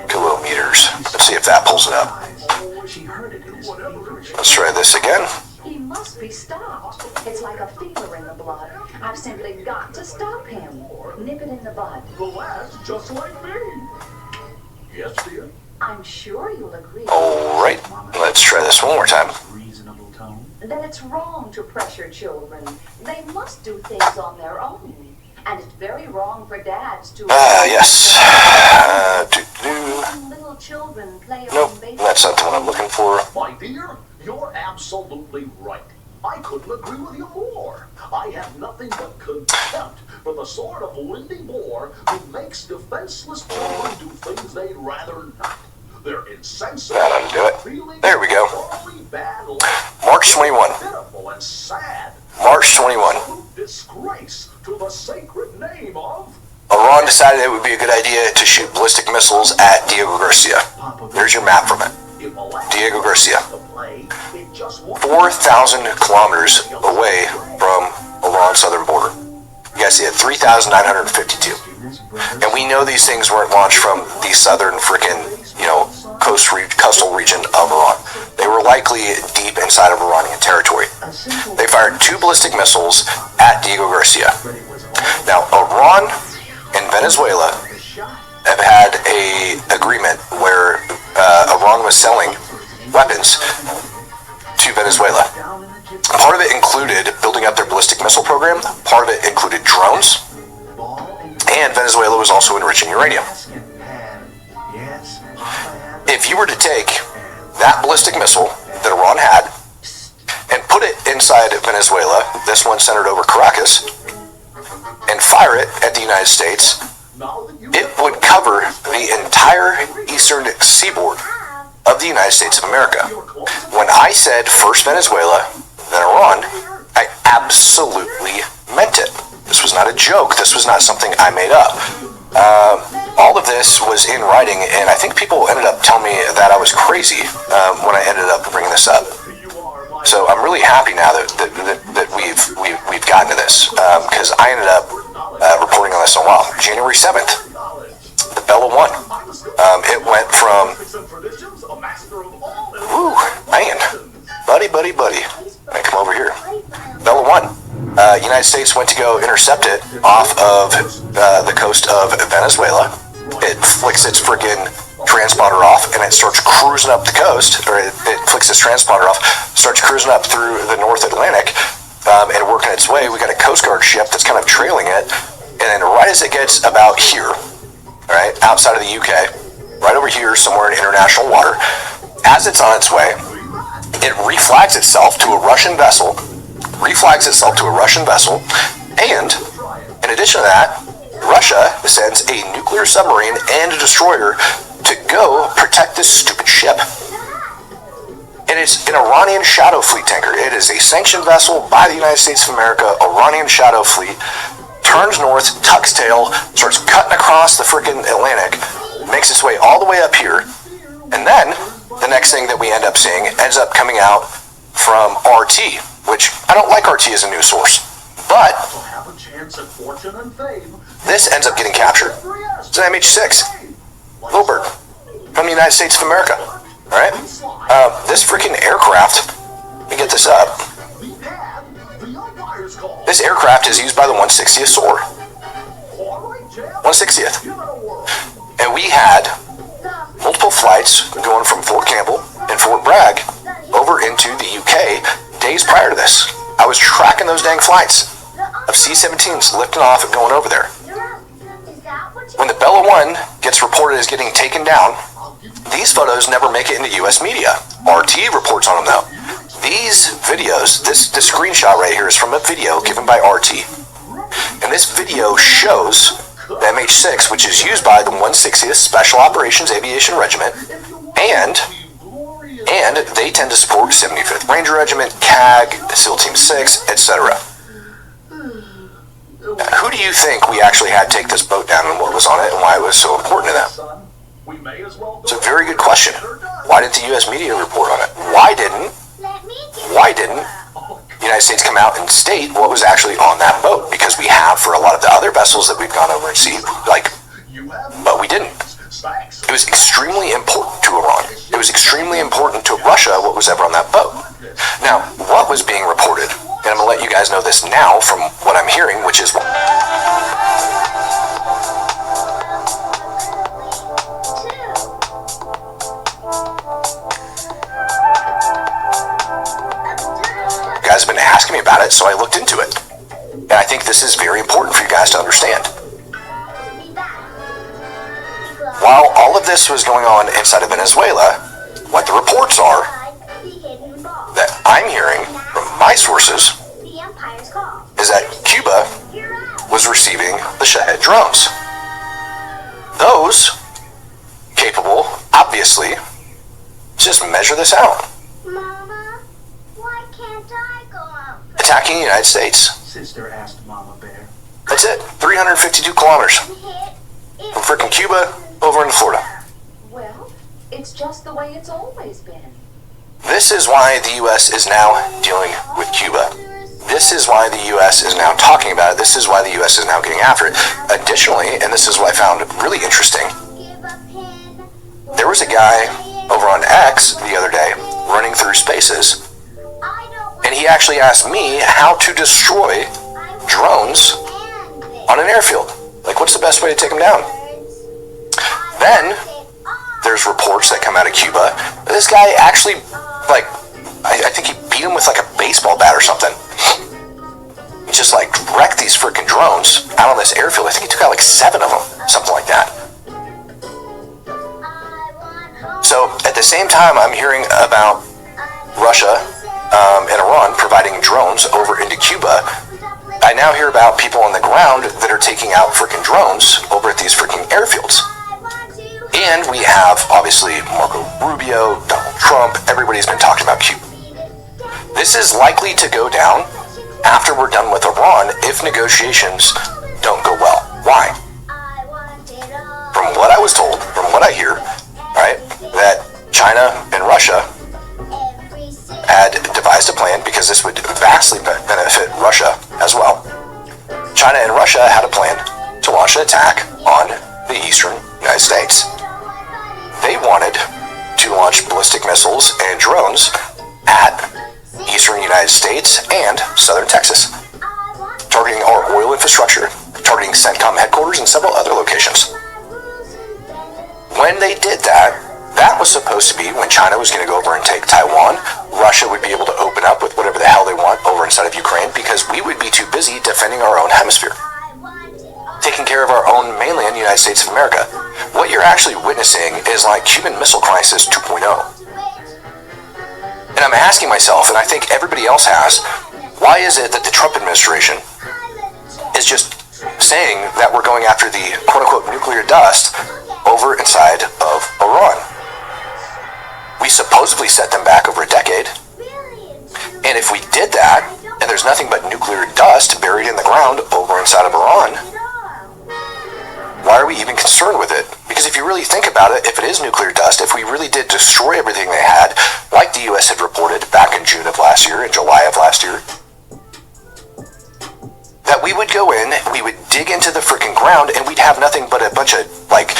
kilometers. Let's see if that pulls it up. Let's try this again. He must be stopped. It's like a fever in the blood. I've simply got to stop him. Nip it in the bud. The lad's just like me. Yes, dear? I'm sure you'll agree. Alright, let's try this one more time. That it's wrong to pressure children. They must do things on their own. And it's very wrong for dads to... yes. Little children play Nope, that's not the one I'm looking for. My dear, you're absolutely right. I couldn't agree with you more. I have nothing but contempt for the sort of windy bore who makes defenseless children do things they'd rather not. They're insensitive. That'll do it. There we go. March 21. Pitiful and sad. March 21. Disgrace to the sacred name of... Iran decided it would be a good idea to shoot ballistic missiles at Diego Garcia. There's your map from it. Diego Garcia. 4,000 kilometers away from Iran's southern border. You guys see it, 3,952. And we know these things weren't launched from the southern frickin', coastal region of Iran. They were likely deep inside of Iranian territory. They fired 2 ballistic missiles at Diego Garcia. Now, Iran and Venezuela have had an agreement where Iran was selling weapons to Venezuela. Part of it included building up their ballistic missile program. Part of it included drones. And Venezuela was also enriching uranium. If you were to take that ballistic missile that Iran had and put it inside Venezuela, this one centered over Caracas, and fire it at the United States, it would cover the entire eastern seaboard of the United States of America. When I said first Venezuela, then Iran, I absolutely meant it. This was not a joke. This was not something I made up. All of this was in writing, and I think people ended up telling me that I was crazy when I ended up bringing this up. So I'm really happy now that we've gotten to this, because I ended up reporting on this in a while. January 7th, the Bella 1. It went from, ooh, man, buddy. I come over here. Bella 1. United States went to go intercept it off of the coast of Venezuela. It flicks its friggin' transponder off, and it starts cruising up the coast, or it flicks its transponder off, starts cruising up through the North Atlantic, and working its way. We got a Coast Guard ship that's kind of trailing it, and then right as it gets about here, right, outside of the UK, right over here, somewhere in international water, as it's on its way, it reflags itself to a Russian vessel, and in addition to that, Russia sends a nuclear submarine and a destroyer to go protect this stupid ship. And it's an Iranian Shadow Fleet tanker. It is a sanctioned vessel by the United States of America, Iranian Shadow Fleet, turns north, tucks tail, starts cutting across the freaking Atlantic, makes its way all the way up here, and then the next thing that we end up seeing ends up coming out from RT, which I don't like RT as a news source, but this ends up getting captured. It's an MH6, Wilbur, from the United States of America. All right, this freaking aircraft. Let me get this up. This aircraft is used by the 160th SOAR. 160th, and we had multiple flights going from Fort Campbell and Fort Bragg over into the UK days prior to this. I was tracking those dang flights of C-17s lifting off and going over there. When the Bella 1 gets reported as getting taken down, these photos never make it into US media. RT reports on them though. These videos, this screenshot right here is from a video given by RT. And this video shows the MH-6, which is used by the 160th Special Operations Aviation Regiment, and they tend to support 75th Ranger Regiment, CAG, SEAL Team 6, etc. Who do you think we actually had take this boat down and what was on it and why it was so important to them? It's a very good question. Why didn't the U.S. media report on it? Why didn't the United States come out and state what was actually on that boat? Because we have for a lot of the other vessels that we've gone over and seen, but we didn't. It was extremely important to Iran. It was extremely important to Russia what was ever on that boat. Now, what was being reported, and I'm going to let you guys know this now from what I'm hearing, which is... You guys have been asking me about it, so I looked into it. And I think this is very important for you guys to understand. While all of this was going on inside of Venezuela, what the reports are that I'm hearing from my sources is that Cuba was receiving the Shahed drones. Those capable, obviously, just measure this out. Attacking the United States. Sister asked Mama Bear. That's it. 352 kilometers. From frickin' Cuba over into Florida. Well, it's just the way it's always been. This is why the U.S. is now dealing with Cuba. This is why the U.S. is now talking about it. This is why the U.S. is now getting after it. Additionally, and this is what I found really interesting, there was a guy over on X the other day running through Spaces, and he actually asked me how to destroy drones on an airfield. Like, what's the best way to take them down? Then, there's reports that come out of Cuba. This guy actually, like, I think he beat him with, like, a baseball bat or something. He just, like, wrecked these freaking drones out on this airfield. I think he took out, like, 7 of them. Something like that. So, at the same time, I'm hearing about Russia and Iran providing drones over into Cuba. I now hear about people on the ground that are taking out freaking drones over at these freaking airfields. And we have, obviously, Marco Rubio, Donald Trump, everybody's been talking about Cuba. This is likely to go down after we're done with Iran if negotiations don't go well. Why? From what I was told, from what I hear, right, that China and Russia had devised a plan, because this would vastly benefit Russia as well. China and Russia had a plan to launch an attack on the eastern United States. They wanted to launch ballistic missiles and drones at eastern United States and southern Texas, targeting our oil infrastructure, targeting CENTCOM headquarters, and several other locations. When they did that, that was supposed to be when China was going to go over and take Taiwan. Russia would be able to open up with whatever the hell they want over inside of Ukraine, because we would be too busy defending our own hemisphere, taking care of our own mainland United States of America. What you're actually witnessing is like Cuban Missile Crisis 2.0. And I'm asking myself, and I think everybody else has, why is it that the Trump administration is just saying that we're going after the quote-unquote nuclear dust over inside of Iran? We supposedly set them back over a decade. And if we did that, and there's nothing but nuclear dust buried in the ground over inside of Iran, why are we even concerned with it? Because if you really think about it, if it is nuclear dust, if we really did destroy everything they had, like the U.S. had reported back in June of last year, in July of last year, that we would go in, we would dig into the freaking ground, and we'd have nothing but a bunch of, like,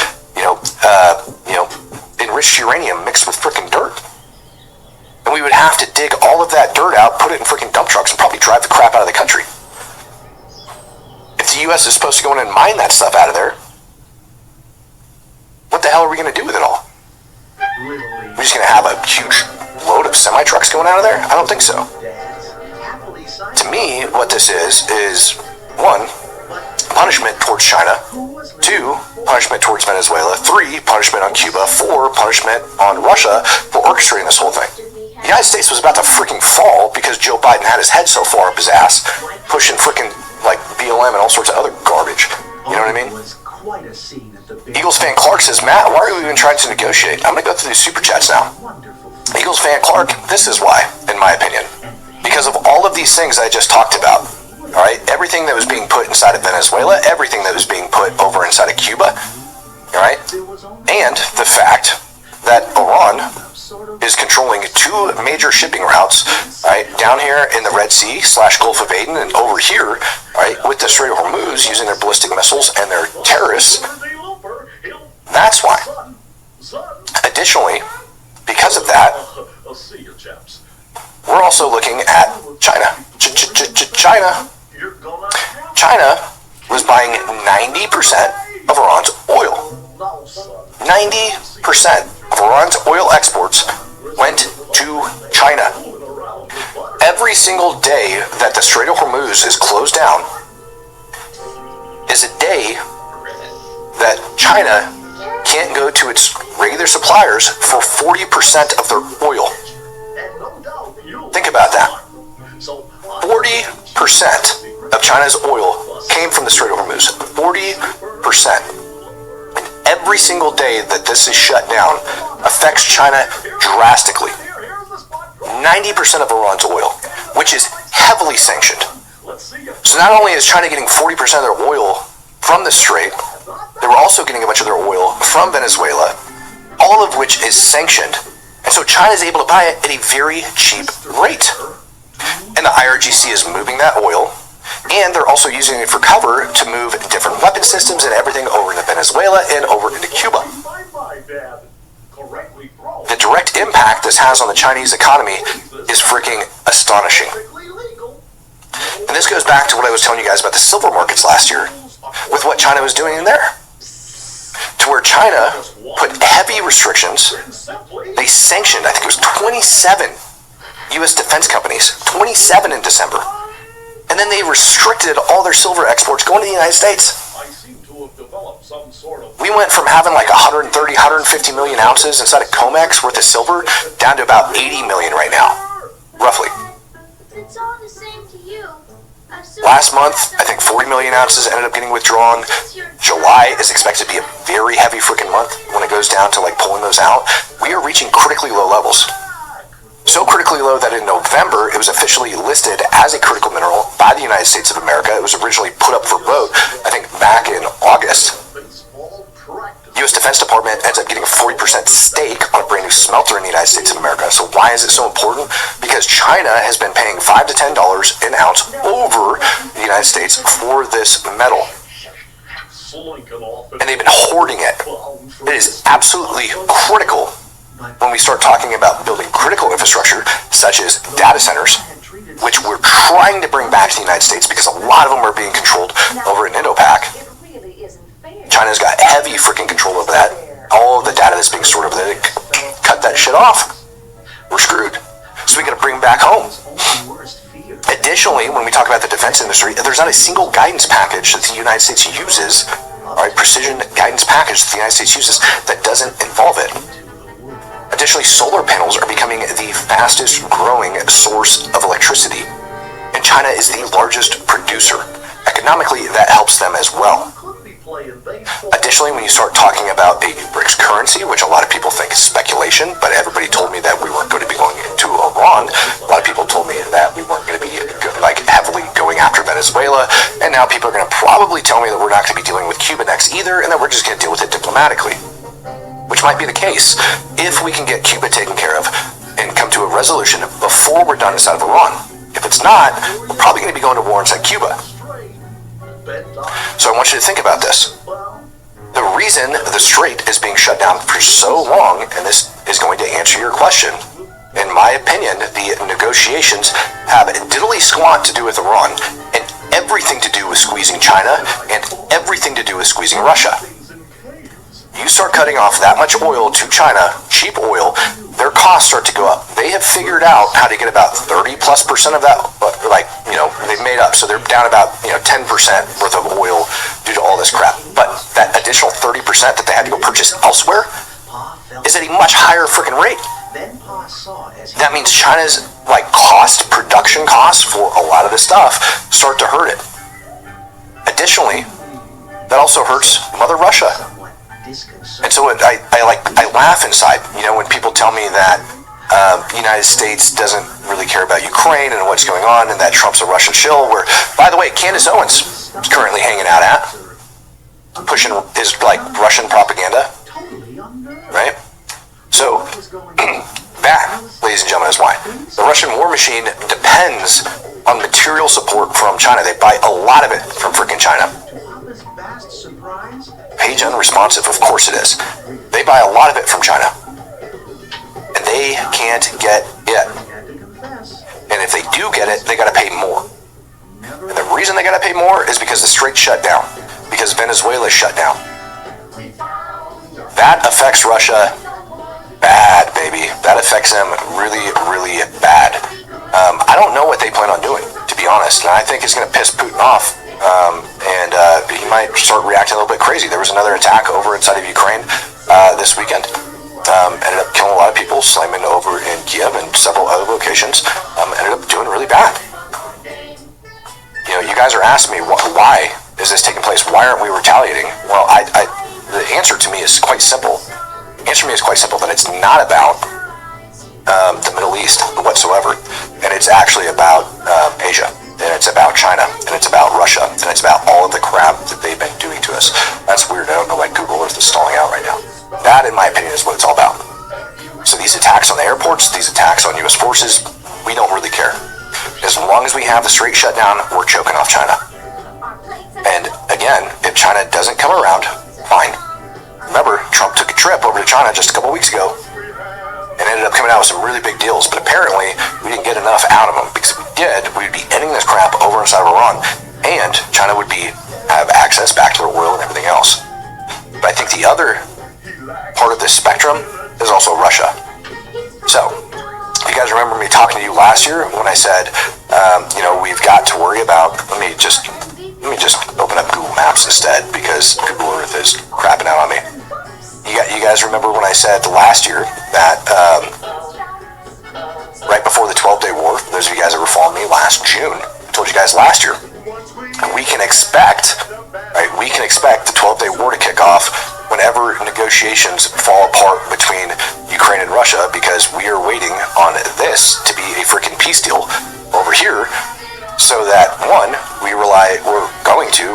enriched uranium mixed with freaking dirt. And we would have to dig all of that dirt out, put it in freaking dump trucks, and probably drive the crap out of the country. If the U.S. is supposed to go in and mine that stuff out of there, what the hell are we going to do with it all? We're just going to have a huge load of semi-trucks going out of there? I don't think so. To me, what this is, 1, punishment towards China, 2, punishment towards Venezuela, 3, punishment on Cuba, 4, punishment on Russia for orchestrating this whole thing. The United States was about to freaking fall because Joe Biden had his head so far up his ass, pushing freaking, like, BLM and all sorts of other garbage. You know what I mean? quite a scene at the Eagles fan Clark says, Matt, why are we even trying to negotiate? I'm going to go through these super chats now. Eagles fan Clark, this is why, in my opinion. Because of all of these things I just talked about. All right, everything that was being put inside of Venezuela, everything that was being put over inside of Cuba, all right, and the fact that Iran is controlling two major shipping routes, right, down here in the Red Sea / Gulf of Aden, and over here, right, with the Strait of Hormuz using their ballistic missiles and their terrorists. That's why. Additionally, because of that, we're also looking at China. China was buying 90% of Iran's oil. 90% of Iran's oil exports went to China. Every single day that the Strait of Hormuz is closed down is a day that China can't go to its regular suppliers for 40% of their oil. Think about that. 40% of China's oil came from the Strait of Hormuz. 40%. And every single day that this is shut down affects China drastically. 90% of Iran's oil, which is heavily sanctioned. So not only is China getting 40% of their oil from the Strait, they were also getting a bunch of their oil from Venezuela, all of which is sanctioned. And so China is able to buy it at a very cheap rate. And the IRGC is moving that oil, and they're also using it for cover to move different weapon systems and everything over into Venezuela and over into Cuba. The direct impact this has on the Chinese economy is freaking astonishing. And this goes back to what I was telling you guys about the silver markets last year, with what China was doing in there. To where China put heavy restrictions. They sanctioned, I think it was 27 U.S. defense companies, 27 in December. And then they restricted all their silver exports going to the United States. We went from having like 130, 150 million ounces inside of COMEX worth of silver down to about 80 million right now, roughly. It's all the same to you. Last month, I think 40 million ounces ended up getting withdrawn. July is expected to be a very heavy freaking month when it goes down to like pulling those out. We are reaching critically low levels. So critically low that in November, it was officially listed as a critical mineral by the United States of America. It was originally put up for vote, I think, back in August. U.S. Defense Department ends up getting a 40% stake on a brand new smelter in the United States of America. So why is it so important? Because China has been paying $5 to $10 an ounce over the United States for this metal. And they've been hoarding it. It is absolutely critical when we start talking about building critical infrastructure, such as data centers, which we're trying to bring back to the United States because a lot of them are being controlled over in Indo-Pac. China's got heavy freaking control over that. All of the data that's being stored over there, they cut that shit off. We're screwed. So we gotta bring back home. Additionally, when we talk about the defense industry, there's not a single guidance package that the United States uses, alright, precision guidance package that the United States uses that doesn't involve it. Additionally, solar panels are becoming the fastest growing source of electricity. And China is the largest producer. Economically, that helps them as well. Additionally, when you start talking about a BRICS currency, which a lot of people think is speculation, but everybody told me that we weren't going to be going into Iran. A lot of people told me that we weren't going to be like heavily going after Venezuela, and now people are going to probably tell me that we're not going to be dealing with Cuba next either, and that we're just going to deal with it diplomatically. Which might be the case if we can get Cuba taken care of and come to a resolution before we're done inside of Iran. If it's not, we're probably going to be going to war inside Cuba. So I want you to think about this. The reason the Strait is being shut down for so long, and this is going to answer your question, in my opinion, the negotiations have diddly squat to do with Iran, and everything to do with squeezing China, and everything to do with squeezing Russia. You start cutting off that much oil to China, cheap oil, their costs start to go up. They have figured out how to get about 30+% of that, like, you know, they've made up. So they're down about, 10% worth of oil due to all this crap. But that additional 30% that they had to go purchase elsewhere is at a much higher freaking rate. That means China's, production costs for a lot of this stuff start to hurt it. Additionally, that also hurts Mother Russia. And so I laugh inside, when people tell me that the United States doesn't really care about Ukraine and what's going on, and that Trump's a Russian shill, where, by the way, Candace Owens is currently hanging out at, pushing his, Russian propaganda, right? So, that, ladies and gentlemen, is why. The Russian war machine depends on material support from China. They buy a lot of it from freaking China. Page unresponsive, of course it is. They buy a lot of it from China. And they can't get it. And if they do get it, they gotta pay more. And the reason they gotta pay more is because the Straits shut down. Because Venezuela shut down. That affects Russia bad, baby. That affects them really, really bad. I don't know what they plan on doing, to be honest. And I think it's gonna piss Putin off. And he might start reacting a little bit crazy. There was another attack over inside of Ukraine this weekend. Ended up killing a lot of people, slamming over in Kiev and several other locations. Ended up doing really bad. You guys are asking me, why is this taking place? Why aren't we retaliating? Well, the answer to me is quite simple. The answer to me is quite simple, that it's not about the Middle East whatsoever. And it's actually about Asia. And it's about China, and it's about Russia, and it's about all of the crap that they've been doing to us. That's weird. I don't know why Google Earth is stalling out right now. That, in my opinion, is what it's all about. So these attacks on the airports, these attacks on U.S. forces, we don't really care. As long as we have the Strait shut down, we're choking off China. And again, if China doesn't come around, fine. Remember, Trump took a trip over to China just a couple weeks ago and ended up coming out with some really big deals, but apparently we didn't get enough out of them, because if we did, we'd be ending this crap over inside of Iran, and China would have access back to their oil and everything else. But I think the other part of this spectrum is also Russia. So, if you guys remember me talking to you last year when I said, we've got to worry about, let me just open up Google Maps instead, because Google Earth is crapping out on me. You guys remember when I said last year that right before the 12-day war, those of you guys that were following me last June, I told you guys last year, we can expect the 12-day war to kick off whenever negotiations fall apart between Ukraine and Russia, because we are waiting on this to be a freaking peace deal over here, so that one, we're going to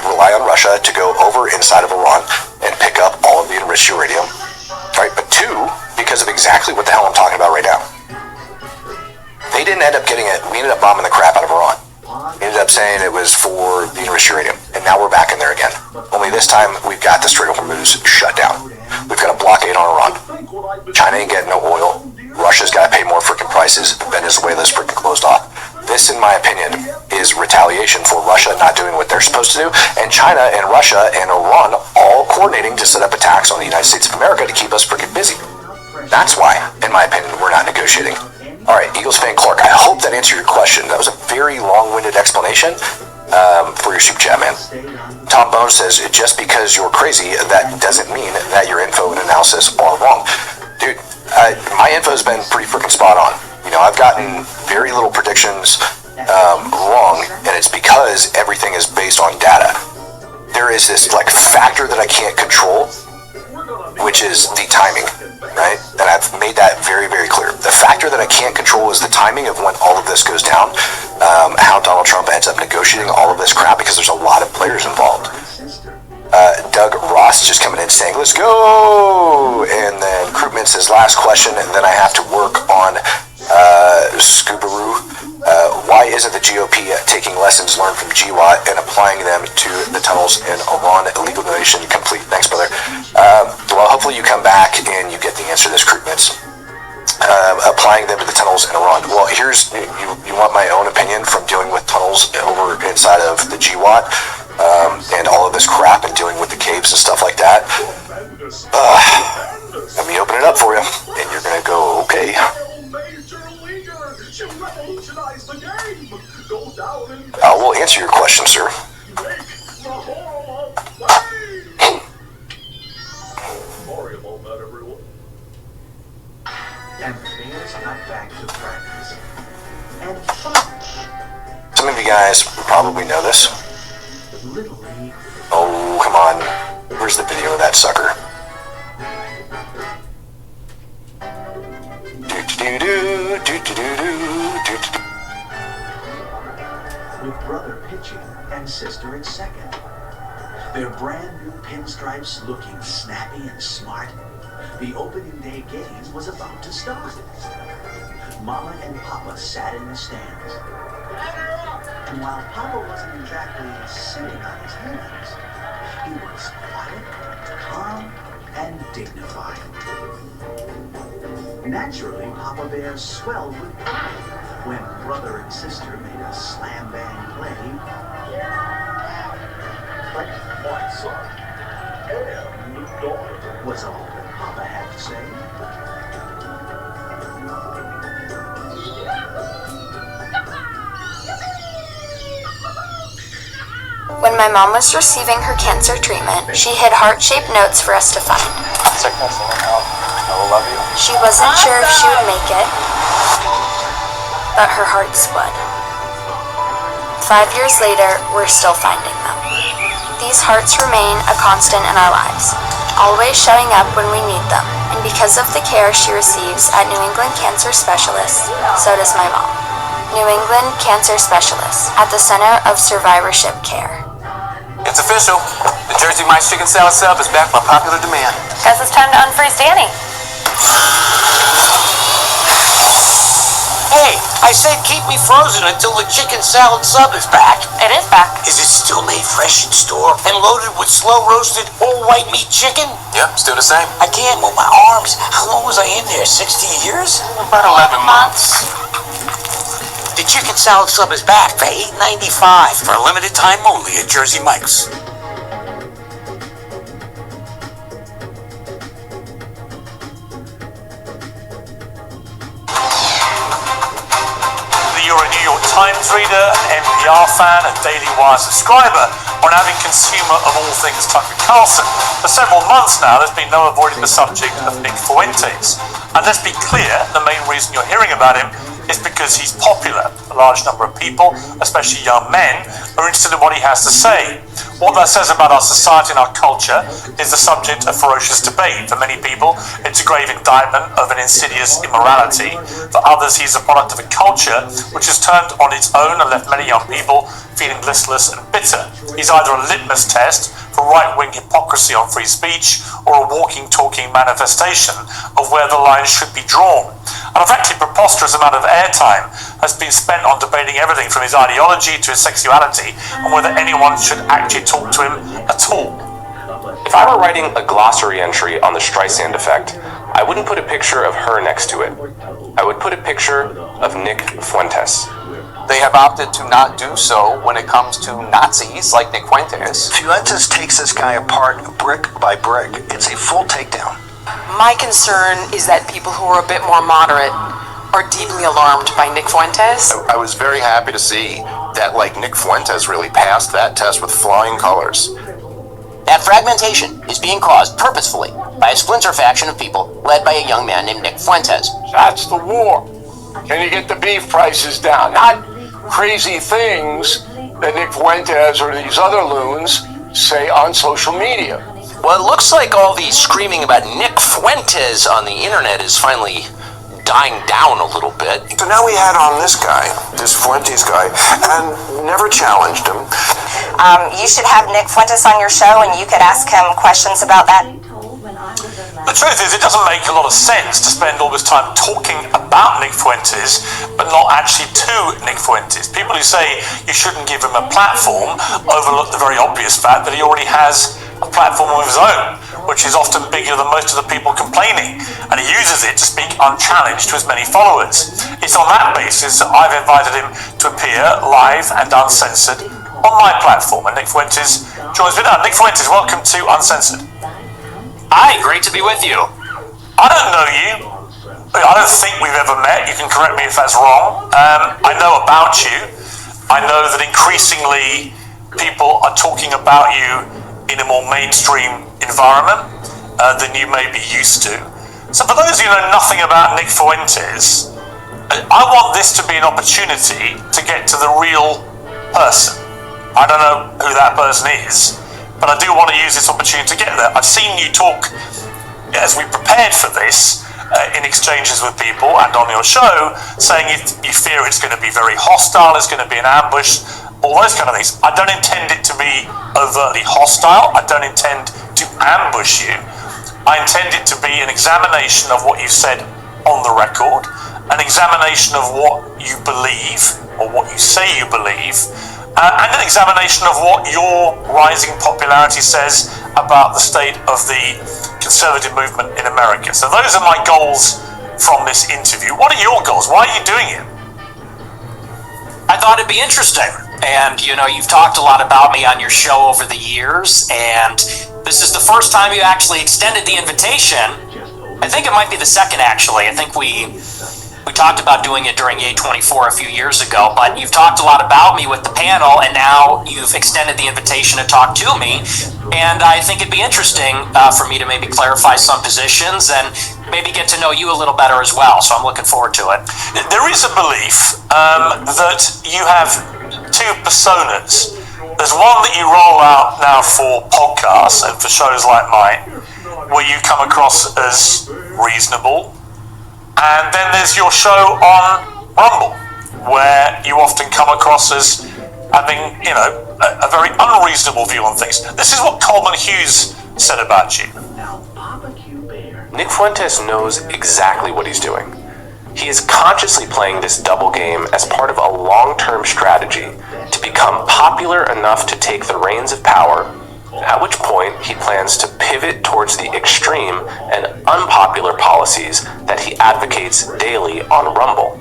rely on Russia to go over inside of Iran and pick up all of the enriched uranium. Right? But two, because of exactly what the hell I'm talking about right now. They didn't end up getting it. We ended up bombing the crap out of Iran. We ended up saying it was for the enriched uranium. And now we're back in there again. Only this time, we've got the Strait of Hormuz shut down. We've got a blockade on Iran. China ain't getting no oil. Russia's got to pay more freaking prices. Venezuela's freaking closed off. This, in my opinion, is retaliation for Russia not doing what they're supposed to do, and China and Russia and Iran all coordinating to set up attacks on the United States of America to keep us freaking busy. That's why, in my opinion, we're not negotiating. All right, Eagles fan Clark, I hope that answered your question. That was a very long-winded explanation for your super chat, man. Tom Bones says, just because you're crazy, that doesn't mean that your info and analysis are wrong. Dude, my info's been pretty freaking spot on. I've gotten very little predictions wrong, and it's because everything is based on data. There is this factor that I can't control, which is the timing, right? And I've made that very, very clear. The factor that I can't control is the timing of when all of this goes down, how Donald Trump ends up negotiating all of this crap, because there's a lot of players involved. Doug Ross just coming in saying, let's go! And then Krugman says, last question, and then I have to work on Scoobaroo. Why isn't the GOP taking lessons learned from GWAT and applying them to the tunnels in Iran? Illegal donation complete. Thanks, brother. Well, hopefully you come back and you get the answer to this, Krugman's. Applying them to the tunnels in Iran. Well, here's, you want my own opinion from dealing with tunnels over inside of the GWAT and all of this crap and dealing with the caves and stuff like that. Let me open it up for you, and you're gonna go, okay. We'll answer your question, sir. Some of you guys probably know this. Oh, come on. Where's the video of that sucker? With brother pitching and sister at second. Their brand new pinstripes looking snappy and smart, the opening day games was about to start. Mama and Papa sat in the stands. And while Papa wasn't exactly sitting on his hands, he was quiet, calm, and dignified. Naturally, Papa Bear swelled with pride when brother and sister made a slam bang play. But my son and daughter was all that Papa had to say. When my mom was receiving her cancer treatment, she hid heart-shaped notes for us to find. Sickness and health, I will love you. She wasn't sure if she would make it, but her heart's would. 5 years later, we're still finding them. These hearts remain a constant in our lives, always showing up when we need them. And because of the care she receives at New England Cancer Specialists, so does my mom. New England Cancer Specialists, at the center of survivorship care. It's official. The Jersey Mike's chicken salad sub is back by popular demand. Guess it's time to unfreeze Danny. Hey, I said keep me frozen until the chicken salad sub is back. It is back. Is it still made fresh in store and loaded with slow roasted whole white meat chicken? Yep, still the same. I can't move my arms. How long was I in there? 60 years? About 11 months. The chicken salad sub is back for $8.95 for a limited time only at Jersey Mike's. You're a New York Times reader, an NPR fan, a Daily Wire subscriber, or an avid consumer of all things Tucker Carlson. For several months now, there's been no avoiding the subject of Nick Fuentes. And let's be clear, the main reason you're hearing about him is because he's popular. A large number of people, especially young men, are interested in what he has to say. What that says about our society and our culture is the subject of ferocious debate. For many people, it's a grave indictment of an insidious immorality. For others, he's a product of a culture which has turned on its own and left many young people feeling listless and bitter. He's either a litmus test for right-wing hypocrisy on free speech or a walking, talking manifestation of where the lines should be drawn. And a frankly preposterous amount of airtime has been spent on debating everything from his ideology to his sexuality and whether anyone should actually talk to him at all. If I were writing a glossary entry on the Streisand effect, I wouldn't put a picture of her next to it. I would put a picture of Nick Fuentes. They have opted to not do so when it comes to Nazis like Nick Fuentes. Fuentes takes this guy apart brick by brick. It's a full takedown. My concern is that people who are a bit more moderate are deeply alarmed by Nick Fuentes. I was very happy to see that, Nick Fuentes really passed that test with flying colors. That fragmentation is being caused purposefully by a splinter faction of people led by a young man named Nick Fuentes. That's the war. Can you get the beef prices down? Not crazy things that Nick Fuentes or these other loons say on social media. Well, it looks like all the screaming about Nick Fuentes on the internet is finally dying down a little bit. So now we had on this guy, this Fuentes guy, and never challenged him. You should have Nick Fuentes on your show and you could ask him questions about that. The truth is, it doesn't make a lot of sense to spend all this time talking about Nick Fuentes, but not actually to Nick Fuentes. People who say you shouldn't give him a platform overlook the very obvious fact that he already has a platform of his own, which is often bigger than most of the people complaining, and he uses it to speak unchallenged to his many followers. It's on that basis that I've invited him to appear live and uncensored on my platform, and Nick Fuentes joins me now. Nick Fuentes, welcome to Uncensored. Hi, great to be with you. I don't know you. I don't think we've ever met. You can correct me if that's wrong. I know about you. I know that increasingly people are talking about you in a more mainstream environment than you may be used to. So for those of you who know nothing about Nick Fuentes, I want this to be an opportunity to get to the real person. I don't know who that person is, but I do want to use this opportunity to get there. I've seen you talk, as we prepared for this, in exchanges with people and on your show, saying you fear it's going to be very hostile, it's going to be an ambush, all those kind of things. I don't intend it to be overtly hostile. I don't intend to ambush you. I intend it to be an examination of what you've said on the record, an examination of what you believe, or what you say you believe, and an examination of what your rising popularity says about the state of the conservative movement in America. So those are my goals from this interview. What are your goals? Why are you doing it? I thought it'd be interesting. And, you know, you've talked a lot about me on your show over the years, and this is the first time you actually extended the invitation. I think it might be the second, actually. I think we talked about doing it during A24 a few years ago, but you've talked a lot about me with the panel, and now you've extended the invitation to talk to me, and I think it'd be interesting for me to maybe clarify some positions and maybe get to know you a little better as well, so I'm looking forward to it. There is a belief that you have two personas. There's one that you roll out now for podcasts and for shows like mine, where you come across as reasonable, and then there's your show on Rumble, where you often come across as having, you know, a very unreasonable view on things. This is what Coleman Hughes said about you. Nick Fuentes knows exactly what he's doing. He is consciously playing this double game as part of a long-term strategy to become popular enough to take the reins of power, at which point he plans to pivot towards the extreme and unpopular policies that he advocates daily on Rumble.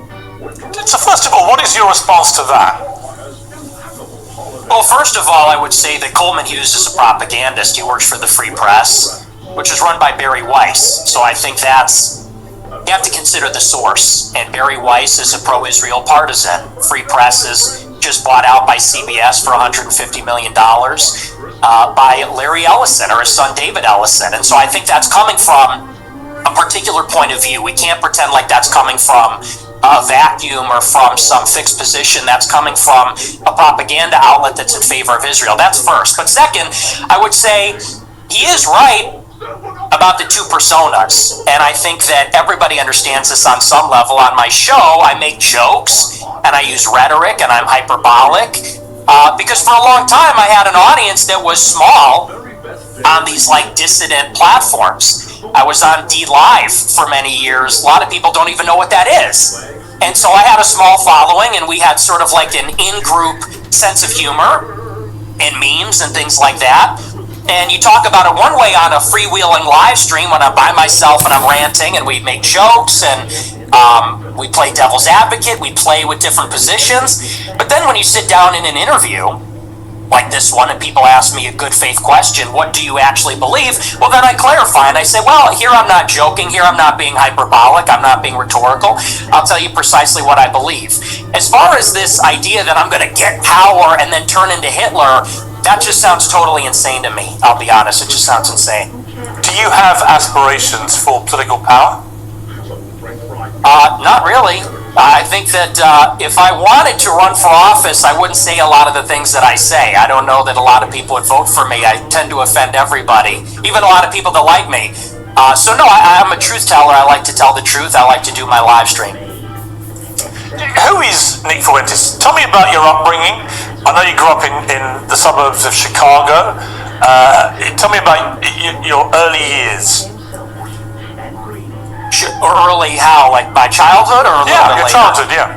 So first of all, what is your response to that? Well, first of all, I would say that Coleman Hughes is a propagandist. He works for the Free Press, which is run by Barry Weiss. So I think you have to consider the source. And Barry Weiss is a pro-Israel partisan. Free Press is just bought out by CBS for $150 million by Larry Ellison, or his son David Ellison. And so I think that's coming from a particular point of view. We can't pretend like that's coming from a vacuum or from some fixed position. That's coming from a propaganda outlet that's in favor of Israel. That's first. But second, I would say he is right about the two personas, and I think that everybody understands this on some level. On my show, I make jokes, and I use rhetoric, and I'm hyperbolic, because for a long time I had an audience that was small on these like dissident platforms. I was on D Live for many years. A lot of people don't even know what that is. And so I had a small following, and we had sort of like an in-group sense of humor and memes and things like that. And you talk about it one way on a freewheeling live stream when I'm by myself and I'm ranting, and we make jokes, and we play devil's advocate, we play with different positions. But then when you sit down in an interview like this one and people ask me a good faith question, what do you actually believe? Well, then I clarify and I say, well, here I'm not joking, here I'm not being hyperbolic, I'm not being rhetorical. I'll tell you precisely what I believe. As far as this idea that I'm going to get power and then turn into Hitler, that just sounds totally insane to me. I'll be honest, it just sounds insane. Do you have aspirations for political power? Not really. I think that if I wanted to run for office, I wouldn't say a lot of the things that I say. I don't know that a lot of people would vote for me. I tend to offend everybody, even a lot of people that like me. So no, I'm a truth teller. I like to tell the truth. I like to do my live stream. Who is Nick Fuentes? Tell me about your upbringing. I know you grew up in the suburbs of Chicago. Tell me about your early years. Early how? Like my childhood or a little bit your later? childhood, yeah.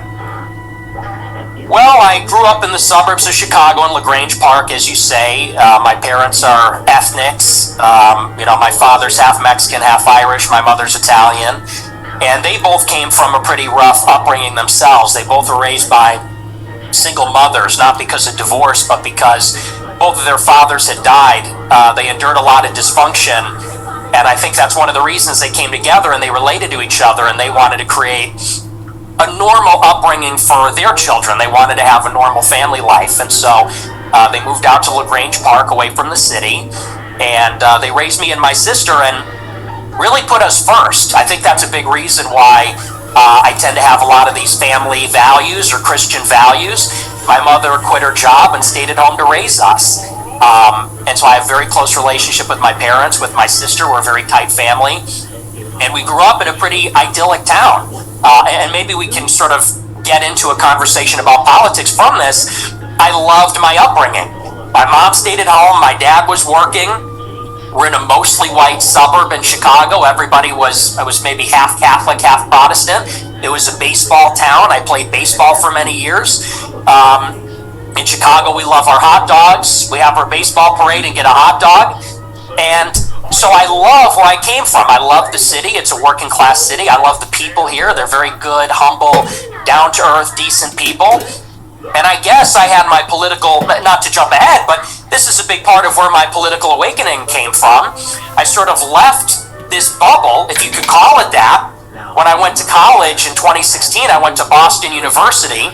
Well, I grew up in the suburbs of Chicago in LaGrange Park, as you say. My parents are ethnics. My father's half Mexican, half Irish. My mother's Italian. And they both came from a pretty rough upbringing themselves. They both were raised by single mothers, not because of divorce, but because both of their fathers had died. They endured a lot of dysfunction. And I think that's one of the reasons they came together and they related to each other, and they wanted to create a normal upbringing for their children. They wanted to have a normal family life. And so they moved out to LaGrange Park away from the city, and they raised me and my sister and really put us first. I think that's a big reason why I tend to have a lot of these family values or Christian values. My mother quit her job and stayed at home to raise us. And so I have a very close relationship with my parents, with my sister. We're a very tight family. And we grew up in a pretty idyllic town. And maybe we can sort of get into a conversation about politics from this. I loved my upbringing. My mom stayed at home. My dad was working. We're in a mostly white suburb in Chicago. Everybody was maybe half Catholic, half Protestant. It was a baseball town. I played baseball for many years. In Chicago, we love our hot dogs. We have our baseball parade and get a hot dog. And so I love where I came from. I love the city. It's a working class city. I love the people here. They're very good, humble, down-to-earth, decent people. And I guess I had my political, not to jump ahead, but this is a big part of where my political awakening came from. I sort of left this bubble, if you could call it that. When I went to college in 2016, I went to Boston University,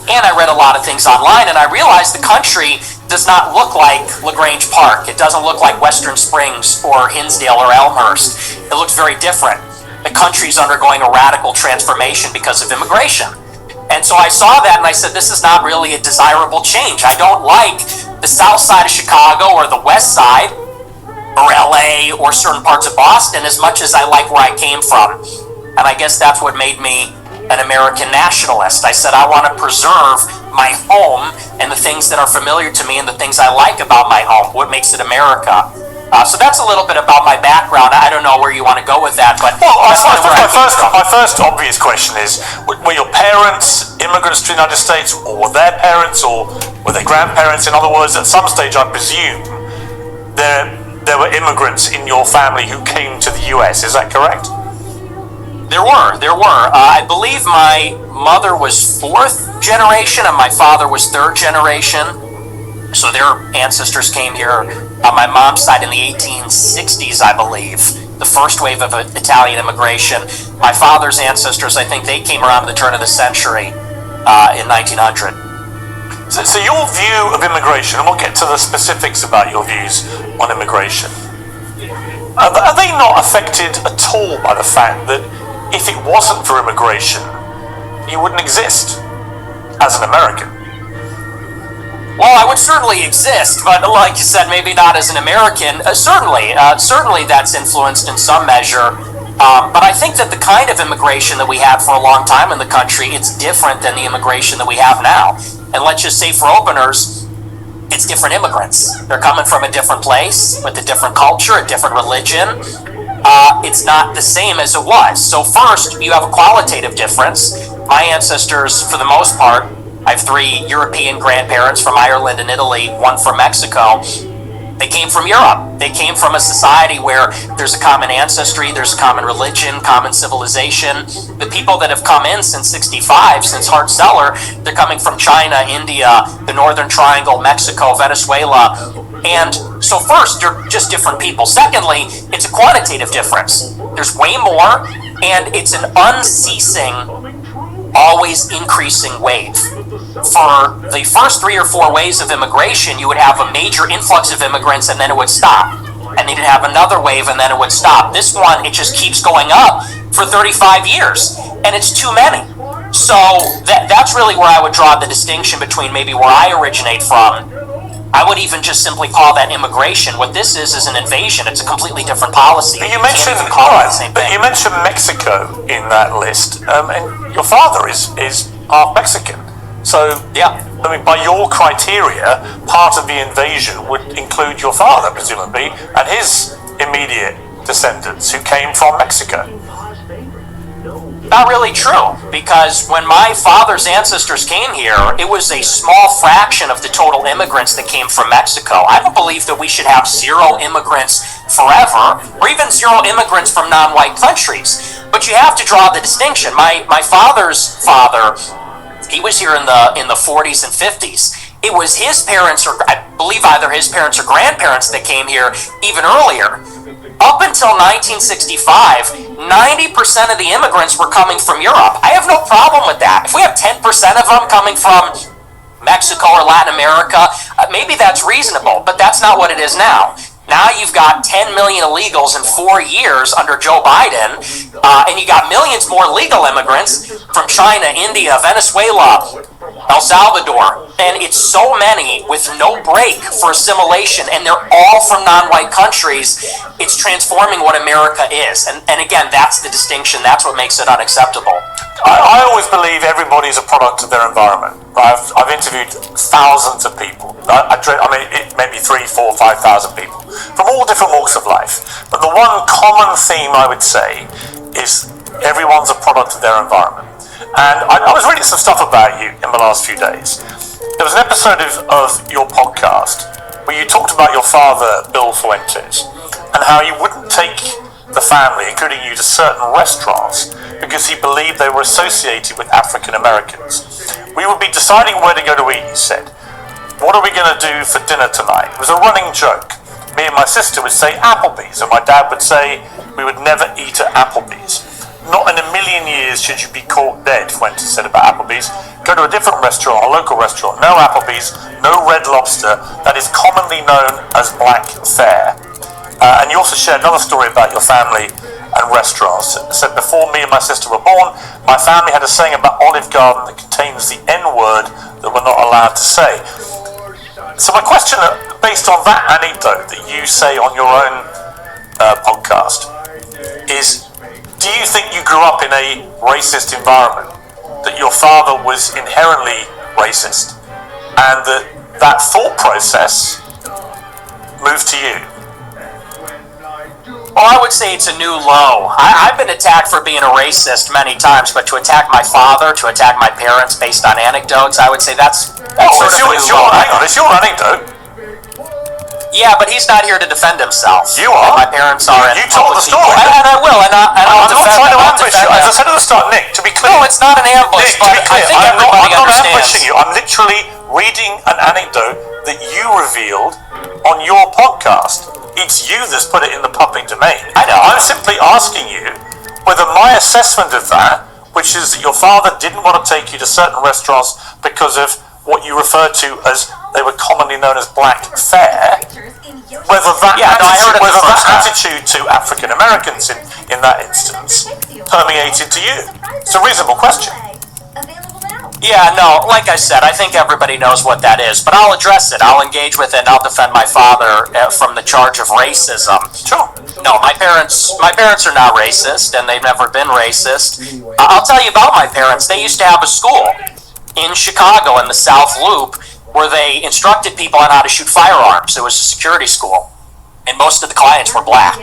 and I read a lot of things online, and I realized the country does not look like LaGrange Park. It doesn't look like Western Springs or Hinsdale or Elmhurst. It looks very different. The country's undergoing a radical transformation because of immigration. And so I saw that and I said, this is not really a desirable change. I don't like the south side of Chicago or the west side or LA or certain parts of Boston as much as I like where I came from. And I guess that's what made me an American nationalist. I said I want to preserve my home and the things that are familiar to me and the things I like about my home, what makes it America. So that's a little bit about my background. I don't know where you want to go with that, but my first obvious question is: were your parents immigrants to the United States, or were their parents, or were their grandparents? In other words, at some stage, I presume there were immigrants in your family who came to the U.S. Is that correct? There were. I believe my mother was 4th generation and my father was 3rd generation. So their ancestors came here on my mom's side in the 1860s, I believe. The first wave of Italian immigration. My father's ancestors, I think they came around the turn of the century in 1900. So your view of immigration, and we'll get to the specifics about your views on immigration, are they not affected at all by the fact that if it wasn't for immigration, you wouldn't exist as an American? Well, I would certainly exist, but like you said, maybe not as an American. Certainly that's influenced in some measure. But I think that the kind of immigration that we had for a long time in the country, it's different than the immigration that we have now. And let's just say for openers, it's different immigrants. They're coming from a different place, with a different culture, a different religion. It's not the same as it was. So first, you have a qualitative difference. My ancestors, for the most part, I have 3 European grandparents from Ireland and Italy, 1 from Mexico. They came from Europe. They came from a society where there's a common ancestry, there's a common religion, common civilization. The people that have come in since 65, since Hart-Celler, they're coming from China, India, the Northern Triangle, Mexico, Venezuela. And so first, they're just different people. Secondly, it's a quantitative difference. There's way more, and it's an unceasing, always increasing wave. For the first 3 or 4 waves of immigration, you would have a major influx of immigrants and then it would stop. And then you'd have another wave and then it would stop. This one, it just keeps going up for 35 years, and it's too many. So that's really where I would draw the distinction between maybe where I originate from. I would even just simply call that immigration. What this is an invasion. It's a completely different policy. But you mentioned Mexico in that list, and your father is half Mexican. So yeah, I mean, by your criteria, part of the invasion would include your father, presumably, and his immediate descendants who came from Mexico. Not really true, because when my father's ancestors came here, it was a small fraction of the total immigrants that came from Mexico. I don't believe that we should have 0 immigrants forever, or even 0 immigrants from non-white countries. But you have to draw the distinction. My father's father, he was here in the 40s and 50s. It was his parents, or I believe either his parents or grandparents, that came here even earlier. Up until 1965, 90% of the immigrants were coming from Europe. I have no problem with that. If we have 10% of them coming from Mexico or Latin America, maybe that's reasonable, but that's not what it is now. Now you've got 10 million illegals in 4 years under Joe Biden, and you got millions more legal immigrants from China, India, Venezuela, El Salvador, and it's so many with no break for assimilation, and they're all from non-white countries. It's transforming what America is, and again, that's the distinction. That's what makes it unacceptable. I always believe everybody's a product of their environment. I've interviewed thousands of people. It maybe 3, 4, 5,000 people from all different walks of life. But the one common theme I would say is everyone's a product of their environment. And I was reading some stuff about you in the last few days. There was an episode of your podcast where you talked about your father, Bill Fuentes, and how you wouldn't take the family, including you, to certain restaurants because he believed they were associated with African Americans. We would be deciding where to go to eat, he said. What are we going to do for dinner tonight? It was a running joke. Me and my sister would say Applebee's, and my dad would say we would never eat at Applebee's. Not in a million years should you be caught dead, Fuentes said about Applebee's. Go to a different restaurant, a local restaurant. No Applebee's, no Red Lobster. That is commonly known as black fare. And you also shared another story about your family and restaurants. It said, before me and my sister were born, my family had a saying about Olive Garden that contains the N-word that we're not allowed to say. So my question, based on that anecdote that you say on your own podcast, is, do you think you grew up in a racist environment, that your father was inherently racist, and that thought process moved to you? Well, I would say it's a new low. I've been attacked for being a racist many times, but to attack my father, to attack my parents based on anecdotes, I would say that's sort of a new low. Hang on, it's your anecdote. Yeah, but he's not here to defend himself. You are. And my parents are. You told the story. And I will, and I'll I'm not trying to ambush you. As I said at the start, Nick, to be clear. No, it's not an ambush, Nick, to be clear, I'm not ambushing understands. you. I'm literally reading an anecdote that you revealed on your podcast. It's you that's put it in the public domain. I know. I'm simply asking you whether my assessment of that, which is that your father didn't want to take you to certain restaurants because of what you refer to as, they were commonly known as black fare, whether that attitude to African Americans in that instance permeated to you. It's a reasonable question. Yeah, no, like I said, I think everybody knows what that is, but I'll address it. I'll engage with it, and I'll defend my father from the charge of racism. Sure. No, my parents are not racist, and they've never been racist. I'll tell you about my parents. They used to have a school in Chicago in the South Loop where they instructed people on how to shoot firearms. It was a security school, and most of the clients were black.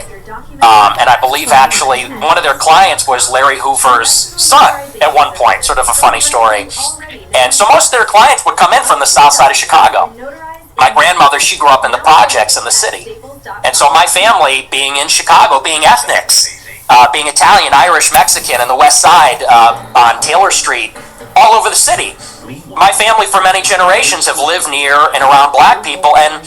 And I believe actually one of their clients was Larry Hoover's son at one point, sort of a funny story. And so most of their clients would come in from the south side of Chicago. My grandmother, she grew up in the projects in the city. And so my family, being in Chicago, being ethnics, being Italian, Irish, Mexican, in the west side on Taylor Street, all over the city, my family for many generations have lived near and around black people. And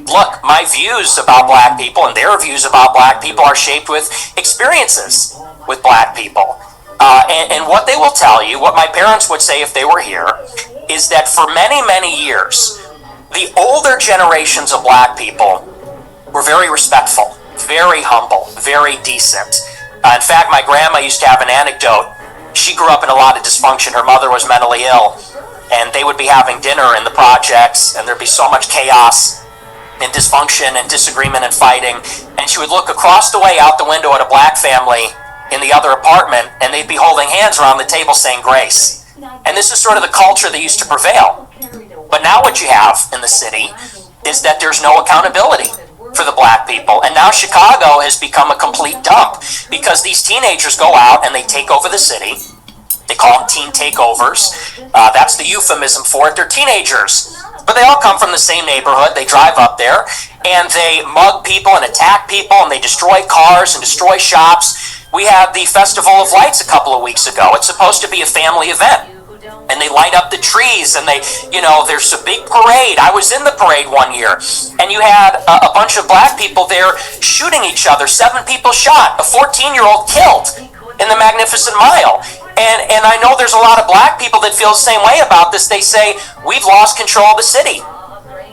look, my views about black people and their views about black people are shaped with experiences with black people. And what they will tell you, what my parents would say if they were here, is that for many, many years, the older generations of black people were very respectful, very humble, very decent. In fact, my grandma used to have an anecdote. She grew up in a lot of dysfunction. Her mother was mentally ill, and they would be having dinner in the projects, and there'd be so much chaos and dysfunction and disagreement and fighting, and she would look across the way out the window at a black family in the other apartment, and they'd be holding hands around the table saying grace. And this is sort of the culture that used to prevail. But now what you have in the city is that there's no accountability for the black people, and now Chicago has become a complete dump because these teenagers go out and they take over the city. They call them teen takeovers. That's the euphemism for it. They're teenagers, but they all come from the same neighborhood. They drive up there and they mug people and attack people, and they destroy cars and destroy shops. We had the Festival of Lights a couple of weeks ago. It's supposed to be a family event, and they light up the trees, and they, there's a big parade. I was in the parade one year, and you had a bunch of black people there shooting each other. 7 people shot, a 14-year-old killed in the Magnificent Mile. And I know there's a lot of black people that feel the same way about this. They say, we've lost control of the city,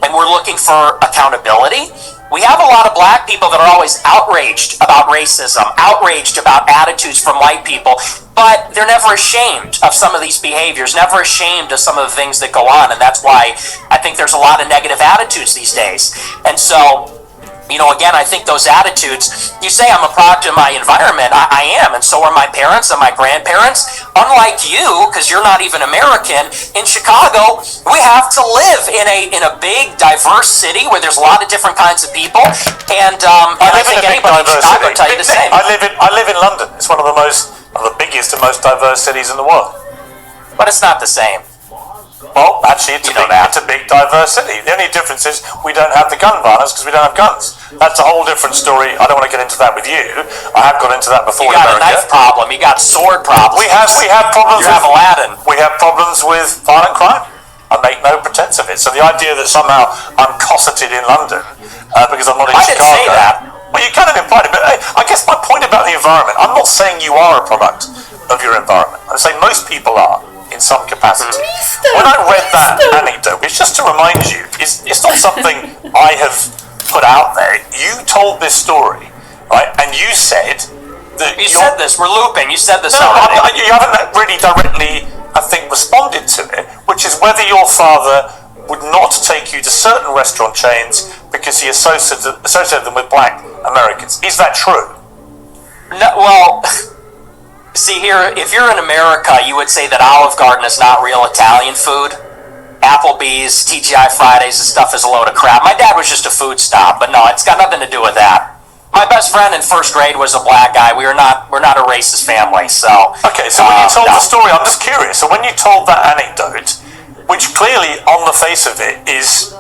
and we're looking for accountability. We have a lot of black people that are always outraged about racism, outraged about attitudes from white people. but they're never ashamed of some of these behaviors, never ashamed of some of the things that go on, and that's why I think there's a lot of negative attitudes these days. And so, again, I think those attitudes, you say I'm a product of my environment, I am, and so are my parents and my grandparents. Unlike you, because you're not even American, in Chicago, we have to live in a big, diverse city where there's a lot of different kinds of people, and I think anybody in Chicago would tell you the same. I live in London. It's one of the biggest and most diverse cities in the world. But it's not the same. Well, actually, it's a big, diverse city. The only difference is we don't have the gun violence because we don't have guns. That's a whole different story. I don't want to get into that with you. I have got into that before. You got a knife problem. You got sword problems. We have problems. You have Aladdin. We have problems with violent crime. I make no pretense of it. So the idea that somehow I'm cosseted in London because I'm not in Chicago. I didn't say that. Well, you kind of implied it, but I guess my point about the environment, I'm not saying you are a product of your environment. I'm saying most people are, in some capacity. When I read that anecdote, it's just to remind you, it's not something I have put out there. You told this story, right? And you said that you said this. We're looping. You said this already. You haven't really directly, I think, responded to it, which is whether your father would not take you to certain restaurant chains because he associated them with black Americans. Is that true? No, well, see here, if you're in America, you would say that Olive Garden is not real Italian food. Applebee's, TGI Fridays, this stuff is a load of crap. My dad was just a food stop, but no, it's got nothing to do with that. My best friend in first grade was a black guy. We're not a racist family, so. Okay, so when you told the story, I'm just curious. So when you told that anecdote, which clearly on the face of it is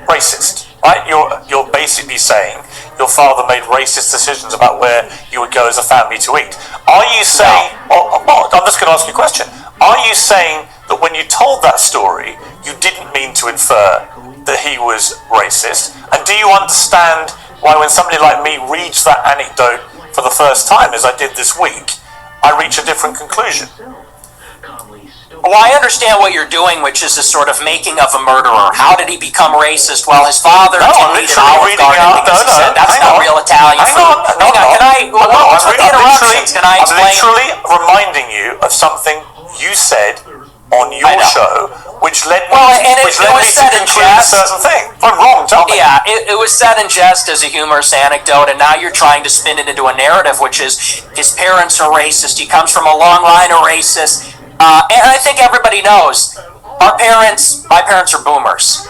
racist, right? You're basically saying your father made racist decisions about where you would go as a family to eat. Are you saying? I'm just going to ask you a question. Are you saying that when you told that story, you didn't mean to infer that he was racist? And do you understand why when somebody like me reads that anecdote for the first time, as I did this week, I reach a different conclusion? Well, I understand what you're doing, which is a sort of making of a murderer. How did he become racist? Well, his father didn't eat at Olive Garden because he said that's not real Italian food. Hang on, can I? What's with the interruptions? Can I explain? I'm literally reminding you of something you said on your show, which led me to conclude a certain thing. If I'm wrong, tell me. Yeah, it was said in jest as a humorous anecdote, and now you're trying to spin it into a narrative, which is his parents are racist. He comes from a long line of racists. And I think everybody knows, my parents are boomers.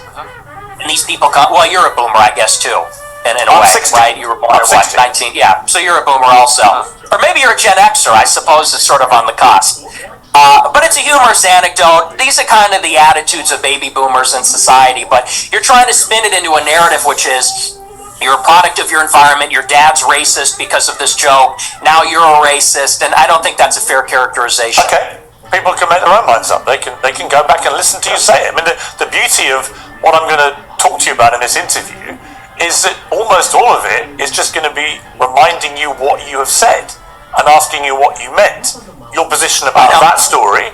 And these people come, well, you're a boomer, I guess, too. In a way, 60. right? You were born at what, 19? Yeah, so you're a boomer also. Or maybe you're a Gen Xer, I suppose it's sort of on the cusp. But it's a humorous anecdote. These are kind of the attitudes of baby boomers in society, but you're trying to spin it into a narrative, which is, you're a product of your environment, your dad's racist because of this joke, now you're a racist, and I don't think that's a fair characterization. Okay. People can make their own minds up. They can go back and listen to you say it. I mean, the beauty of what I'm going to talk to you about in this interview is that almost all of it is just going to be reminding you what you have said and asking you what you meant. Your position about that story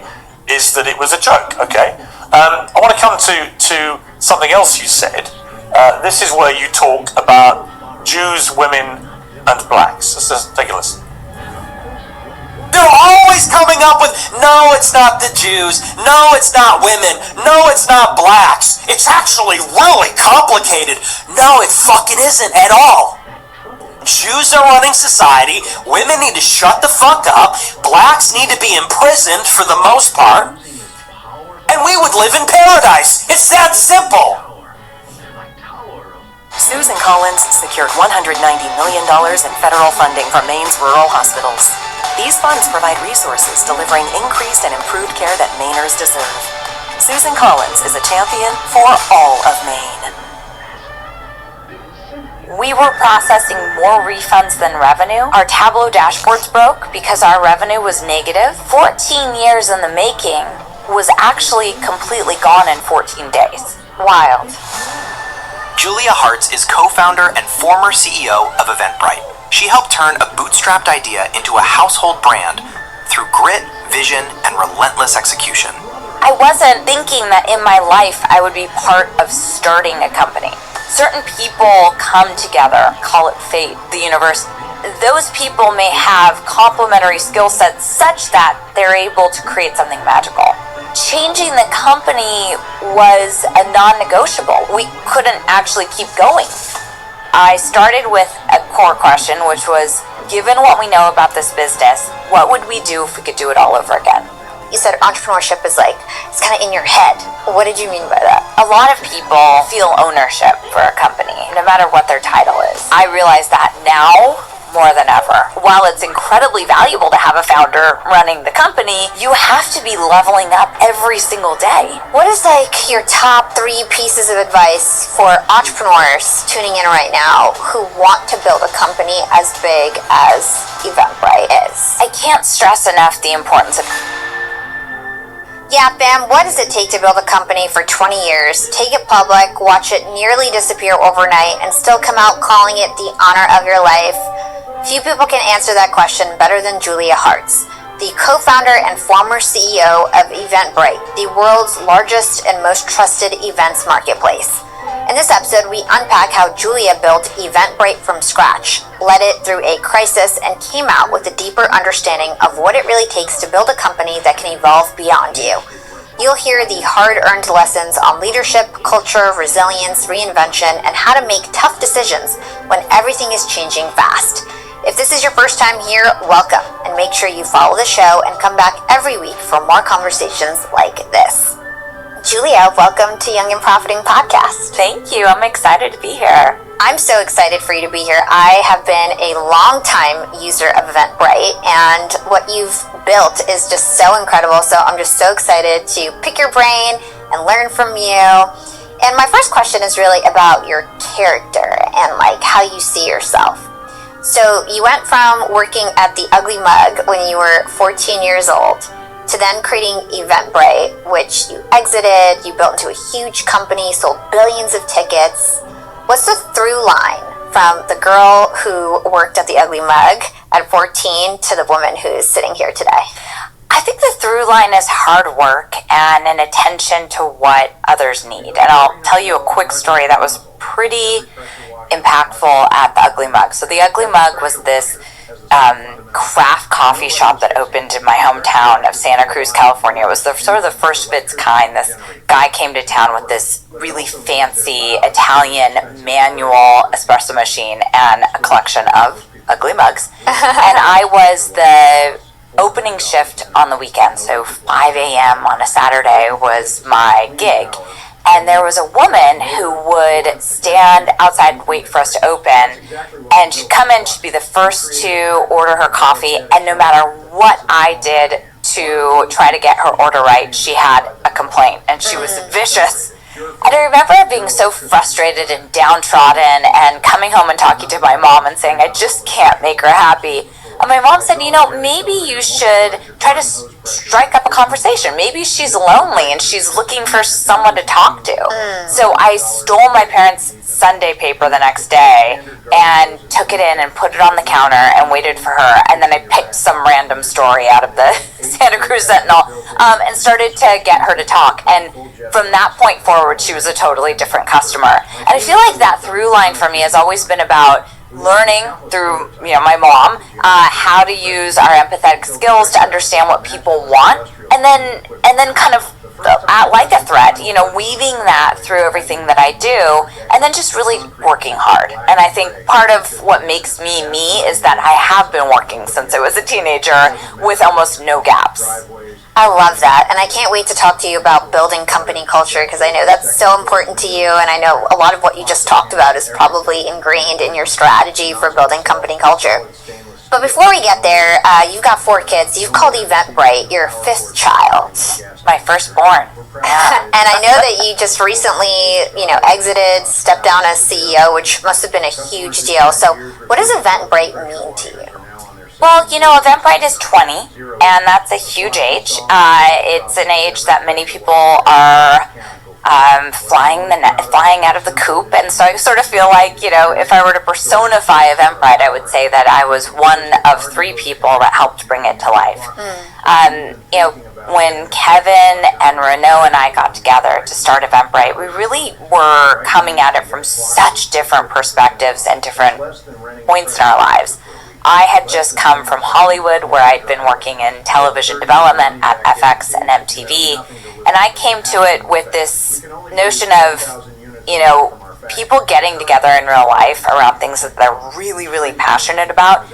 is that it was a joke, okay? I want to come to something else you said. This is where you talk about Jews, women, and blacks. Let's just take a listen. They're always coming up with, no, it's not the Jews, no, it's not women, no, it's not blacks. It's actually really complicated. No, it fucking isn't at all. Jews are running society, women need to shut the fuck up, blacks need to be imprisoned for the most part, and we would live in paradise. It's that simple. Susan Collins secured $190 million in federal funding from Maine's rural hospitals. These funds provide resources delivering increased and improved care that Mainers deserve. Susan Collins is a champion for all of Maine. We were processing more refunds than revenue. Our Tableau dashboards broke because our revenue was negative. 14 years in the making was actually completely gone in 14 days. Wild. Julia Hartz is co-founder and former CEO of Eventbrite. She helped turn a bootstrapped idea into a household brand through grit, vision, and relentless execution. I wasn't thinking that in my life I would be part of starting a company. Certain people come together, call it fate, the universe, those people may have complementary skill sets such that they're able to create something magical. Changing the company was a non-negotiable. We couldn't actually keep going. I started with a core question, which was, given what we know about this business, what would we do if we could do it all over again? You said entrepreneurship is like, it's kind of in your head. What did you mean by that? A lot of people feel ownership for a company, no matter what their title is. I realize that now more than ever. While it's incredibly valuable to have a founder running the company, you have to be leveling up every single day. What is like your top 3 pieces of advice for entrepreneurs tuning in right now who want to build a company as big as Eventbrite is? I can't stress enough the importance of... Yeah, fam, what does it take to build a company for 20 years, take it public, watch it nearly disappear overnight, and still come out calling it the honor of your life? Few people can answer that question better than Julia Hartz, the co-founder and former CEO of Eventbrite, the world's largest and most trusted events marketplace. In this episode, we unpack how Julia built Eventbrite from scratch, led it through a crisis, and came out with a deeper understanding of what it really takes to build a company that can evolve beyond you. You'll hear the hard-earned lessons on leadership, culture, resilience, reinvention, and how to make tough decisions when everything is changing fast. If this is your first time here, welcome, and make sure you follow the show and come back every week for more conversations like this. Julia, welcome to Young and Profiting Podcast. Thank you. I'm excited to be here. I'm so excited for you to be here. I have been a long-time user of Eventbrite, and what you've built is just so incredible. So I'm just so excited to pick your brain and learn from you. And my first question is really about your character and like how you see yourself. So you went from working at the Ugly Mug when you were 14 years old to then creating Eventbrite, which you exited, you built into a huge company, sold billions of tickets. What's the through line from the girl who worked at the Ugly Mug at 14 to the woman who's sitting here today? I think the through line is hard work and an attention to what others need. And I'll tell you a quick story that was pretty impactful at the Ugly Mug. So the Ugly Mug was this craft coffee shop that opened in my hometown of Santa Cruz, California. It was sort of the first of its kind. This guy came to town with this really fancy Italian manual espresso machine and a collection of Ugly Mugs. And I was the opening shift on the weekend, so 5 a.m. on a Saturday was my gig. And there was a woman who would stand outside and wait for us to open, and she'd come in, she'd be the first to order her coffee, and no matter what I did to try to get her order right, she had a complaint, and she was vicious. And I remember being so frustrated and downtrodden and coming home and talking to my mom and saying, I just can't make her happy. And my mom said, maybe you should try to strike up a conversation. Maybe she's lonely and she's looking for someone to talk to. So I stole my parents' Sunday paper the next day and took it in and put it on the counter and waited for her. And then I picked some random story out of the Santa Cruz Sentinel and started to get her to talk. And from that point forward, she was a totally different customer. And I feel like that through line for me has always been about learning through my mom how to use our empathetic skills to understand what people want, and then kind of like a thread, weaving that through everything that I do, and then just really working hard. And I think part of what makes me me is that I have been working since I was a teenager with almost no gaps. I love that, and I can't wait to talk to you about building company culture, because I know that's so important to you, and I know a lot of what you just talked about is probably ingrained in your strategy for building company culture. But before we get there, you've got 4 kids. You've called Eventbrite your 5th child. My firstborn. And I know that you just recently, exited, stepped down as CEO, which must have been a huge deal. So what does Eventbrite mean to you? Well, Eventbrite is 20, and that's a huge age. It's an age that many people are flying out of the coop, and so I sort of feel like, if I were to personify Eventbrite, I would say that I was one of 3 people that helped bring it to life. When Kevin and Renaud and I got together to start Eventbrite, we really were coming at it from such different perspectives and different points in our lives. I had just come from Hollywood, where I'd been working in television development at FX and MTV, and I came to it with this notion of, people getting together in real life around things that they're really, really passionate about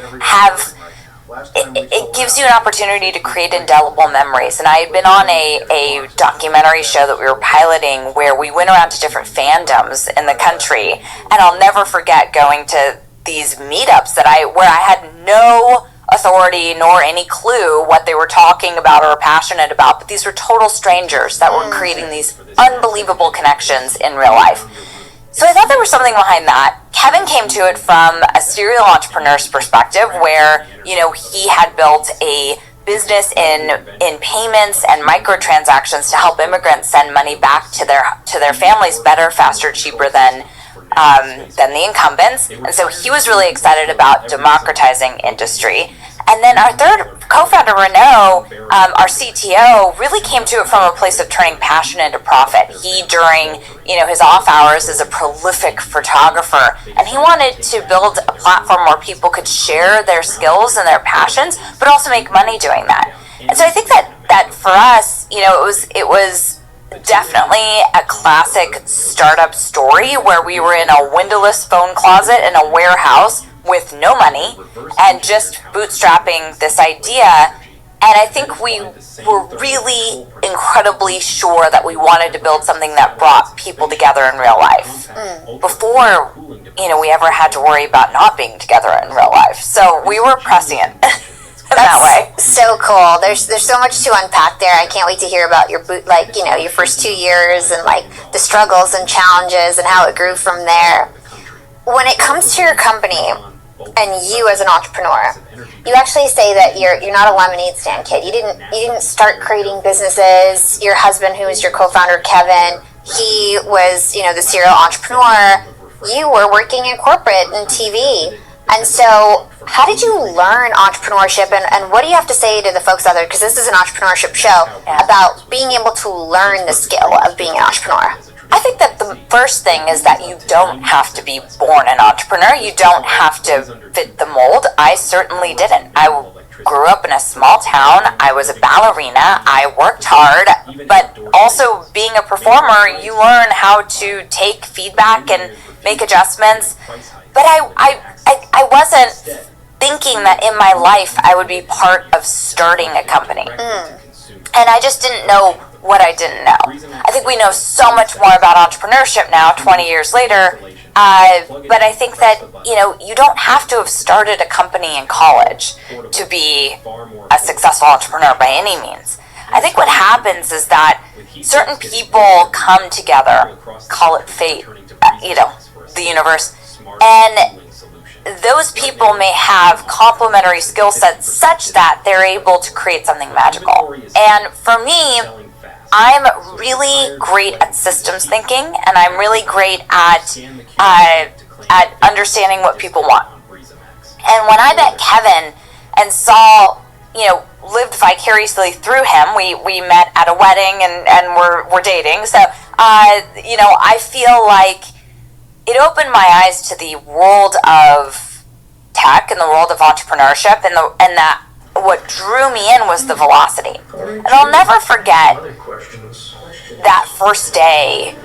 it gives you an opportunity to create indelible memories. And I had been on a documentary show that we were piloting where we went around to different fandoms in the country, and I'll never forget going to these meetups where I had no authority nor any clue what they were talking about or passionate about, but these were total strangers that were creating these unbelievable connections in real life. So I thought there was something behind that. Kevin came to it from a serial entrepreneur's perspective where, he had built a business in payments and microtransactions to help immigrants send money back to their families better, faster, cheaper than the incumbents. And so he was really excited about democratizing industry. And then our third co-founder, Renaud, our CTO, really came to it from a place of turning passion into profit. He, during his off hours, is a prolific photographer, and he wanted to build a platform where people could share their skills and their passions, but also make money doing that. And so I think that for us, it was definitely a classic startup story where we were in a windowless phone closet in a warehouse with no money and just bootstrapping this idea. And I think we were really incredibly sure that we wanted to build something that brought people together in real life before we ever had to worry about not being together in real life. So we were prescient that way. So cool. There's so much to unpack there. I can't wait to hear about your your first 2 years and the struggles and challenges and how it grew from there. When it comes to your company and you as an entrepreneur, you actually say that you're not a lemonade stand kid. You didn't start creating businesses. Your husband, who is your co-founder, Kevin, he was the serial entrepreneur. You were working in corporate and TV. And so how did you learn entrepreneurship, and what do you have to say to the folks out there, because this is an entrepreneurship show, about being able to learn the skill of being an entrepreneur? I think that the first thing is that you don't have to be born an entrepreneur. You don't have to fit the mold. I certainly didn't. I grew up in a small town. I was a ballerina. I worked hard. But also being a performer, you learn how to take feedback and make adjustments. But I wasn't thinking that in my life I would be part of starting a company. And I just didn't know what I didn't know. I think we know so much more about entrepreneurship now, 20 years later, but I think that, you don't have to have started a company in college to be a successful entrepreneur by any means. I think what happens is that certain people come together, call it fate, the universe, and those people may have complementary skill sets such that they're able to create something magical. And for me, I'm really great at systems thinking, and I'm really great at understanding what people want. And when I met Kevin and saw, lived vicariously through him, we met at a wedding and we're dating. So, I feel like it opened my eyes to the world of tech and the world of entrepreneurship, and that what drew me in was the velocity. And I'll never forget that first day,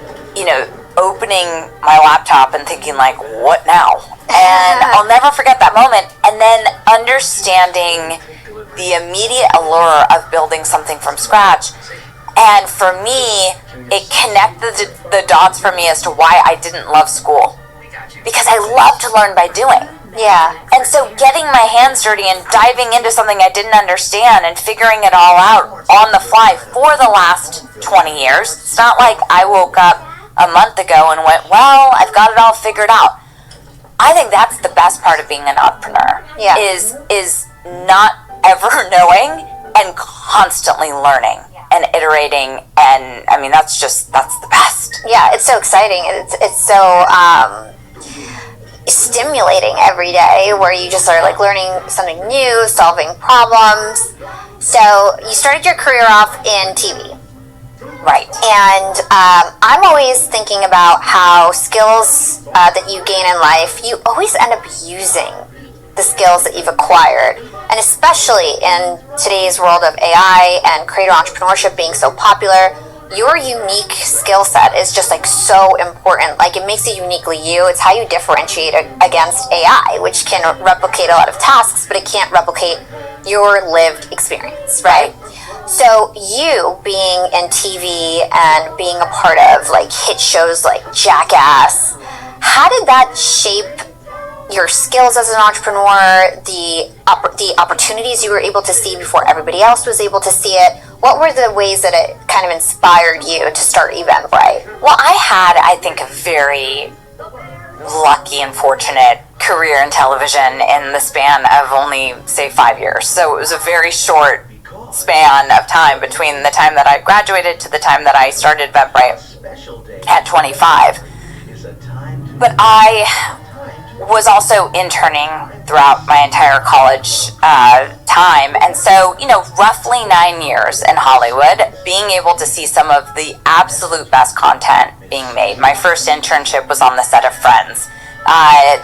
opening my laptop and thinking what now? And I'll never forget that moment. And then understanding the immediate allure of building something from scratch. And for me, it connected the dots for me as to why I didn't love school. Because I love to learn by doing. Yeah. And so getting my hands dirty and diving into something I didn't understand and figuring it all out on the fly for the last 20 years. It's not like I woke up a month ago and went, well, I've got it all figured out. I think that's the best part of being an entrepreneur. Yeah. Is not ever knowing and constantly learning and iterating, and I mean that's the best. Yeah, it's so exciting. It's so stimulating every day, where you just are learning something new, solving problems. So you started your career off in TV. Right. And I'm always thinking about how skills that you gain in life, you always end up using the skills that you've acquired. And especially in today's world of AI and creator entrepreneurship being so popular, your unique skill set is just like so important. Like, it makes you uniquely you. It's how you differentiate against AI, which can replicate a lot of tasks, but it can't replicate your lived experience, right? So you being in TV and being a part of like hit shows like Jackass, how did that shape your skills as an entrepreneur, the opportunities you were able to see before everybody else was able to see it? What were the ways that it kind of inspired you to start Eventbrite? Well, I had, I think, a very lucky and fortunate career in television in the span of only, say, 5 years. So it was a very short span of time between the time that I graduated to the time that I started Eventbrite at 25. But I was also interning throughout my entire college time, and so, you know, roughly 9 years in Hollywood, being able to see some of the absolute best content being made. My first internship was on the set of Friends.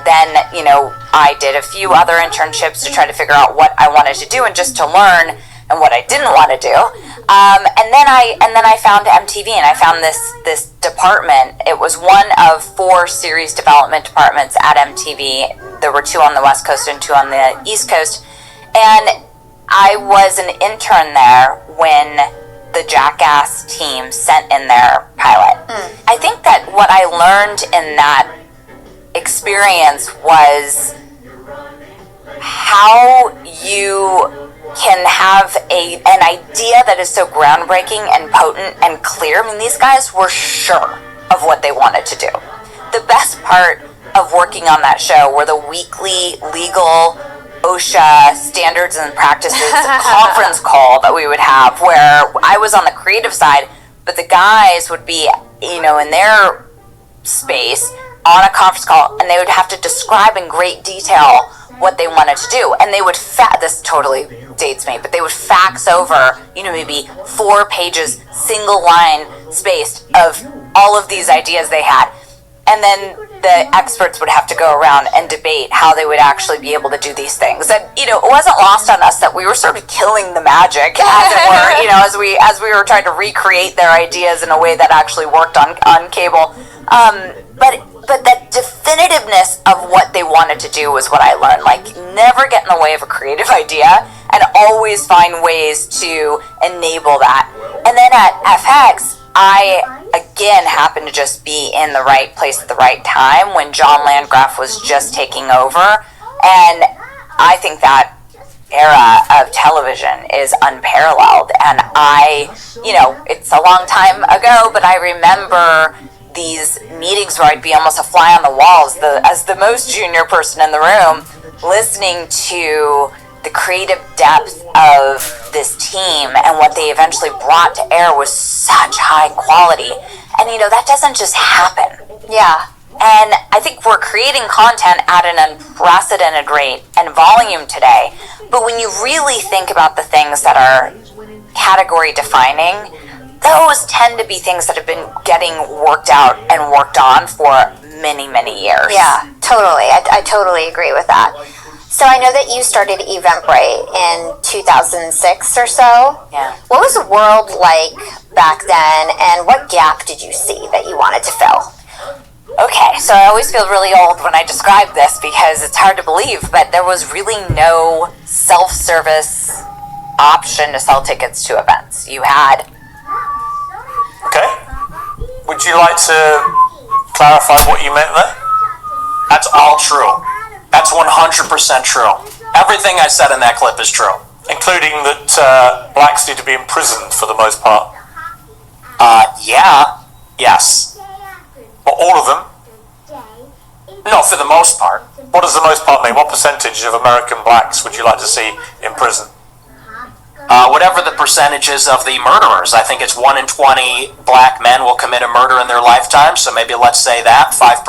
Then, you know, I did a few other internships to try to figure out what I wanted to do and just to learn and what I didn't want to do. And then I found MTV, and I found this department. It was one of 4 series development departments at MTV. There were 2 on the West Coast and 2 on the East Coast. And I was an intern there when the Jackass team sent in their pilot. I think that what I learned in that experience was how you can have an idea that is so groundbreaking and potent and clear. I mean, these guys were sure of what they wanted to do. The best part of working on that show were the weekly legal OSHA standards and practices conference call that we would have, where I was on the creative side, but the guys would be, you know, in their space on a conference call, and they would have to describe in great detail what they wanted to do. And they would this totally dates me, but they would fax over, you know, maybe 4 pages, single line spaced of all of these ideas they had. And then the experts would have to go around and debate how they would actually be able to do these things. And, you know, it wasn't lost on us that we were sort of killing the magic, as it were, you know, as we were trying to recreate their ideas in a way that actually worked on cable. But that definitiveness of what they wanted to do was what I learned. Like, never get in the way of a creative idea and always find ways to enable that. And then at FX, I, again, happened to just be in the right place at the right time when John Landgraf was just taking over. And I think that era of television is unparalleled. And you know, it's a long time ago, but I remember these meetings where I'd be almost a fly on the wall as the most junior person in the room, listening to the creative depth of this team, and what they eventually brought to air was such high quality. And, you know, that doesn't just happen. Yeah. And I think we're creating content at an unprecedented rate and volume today. But when you really think about the things that are category defining, those tend to be things that have been getting worked out and worked on for many, many years. Yeah, totally. I totally agree with that. So I know that you started Eventbrite in 2006 or so. Yeah. What was the world like back then, and what gap did you see that you wanted to fill? Okay, so I always feel really old when I describe this because it's hard to believe, but there was really no self-service option to sell tickets to events. You had... Okay. Would you like to clarify what you meant there? That's all true. That's 100% true. Everything I said in that clip is true. Including that blacks need to be imprisoned for the most part. Yeah. Yes. Or all of them? No, for the most part. What does the most part mean? What percentage of American blacks would you like to see in prison? Whatever the percentages of the murderers. I think it's 1 in 20 black men will commit a murder in their lifetime, so maybe let's say that, 5%.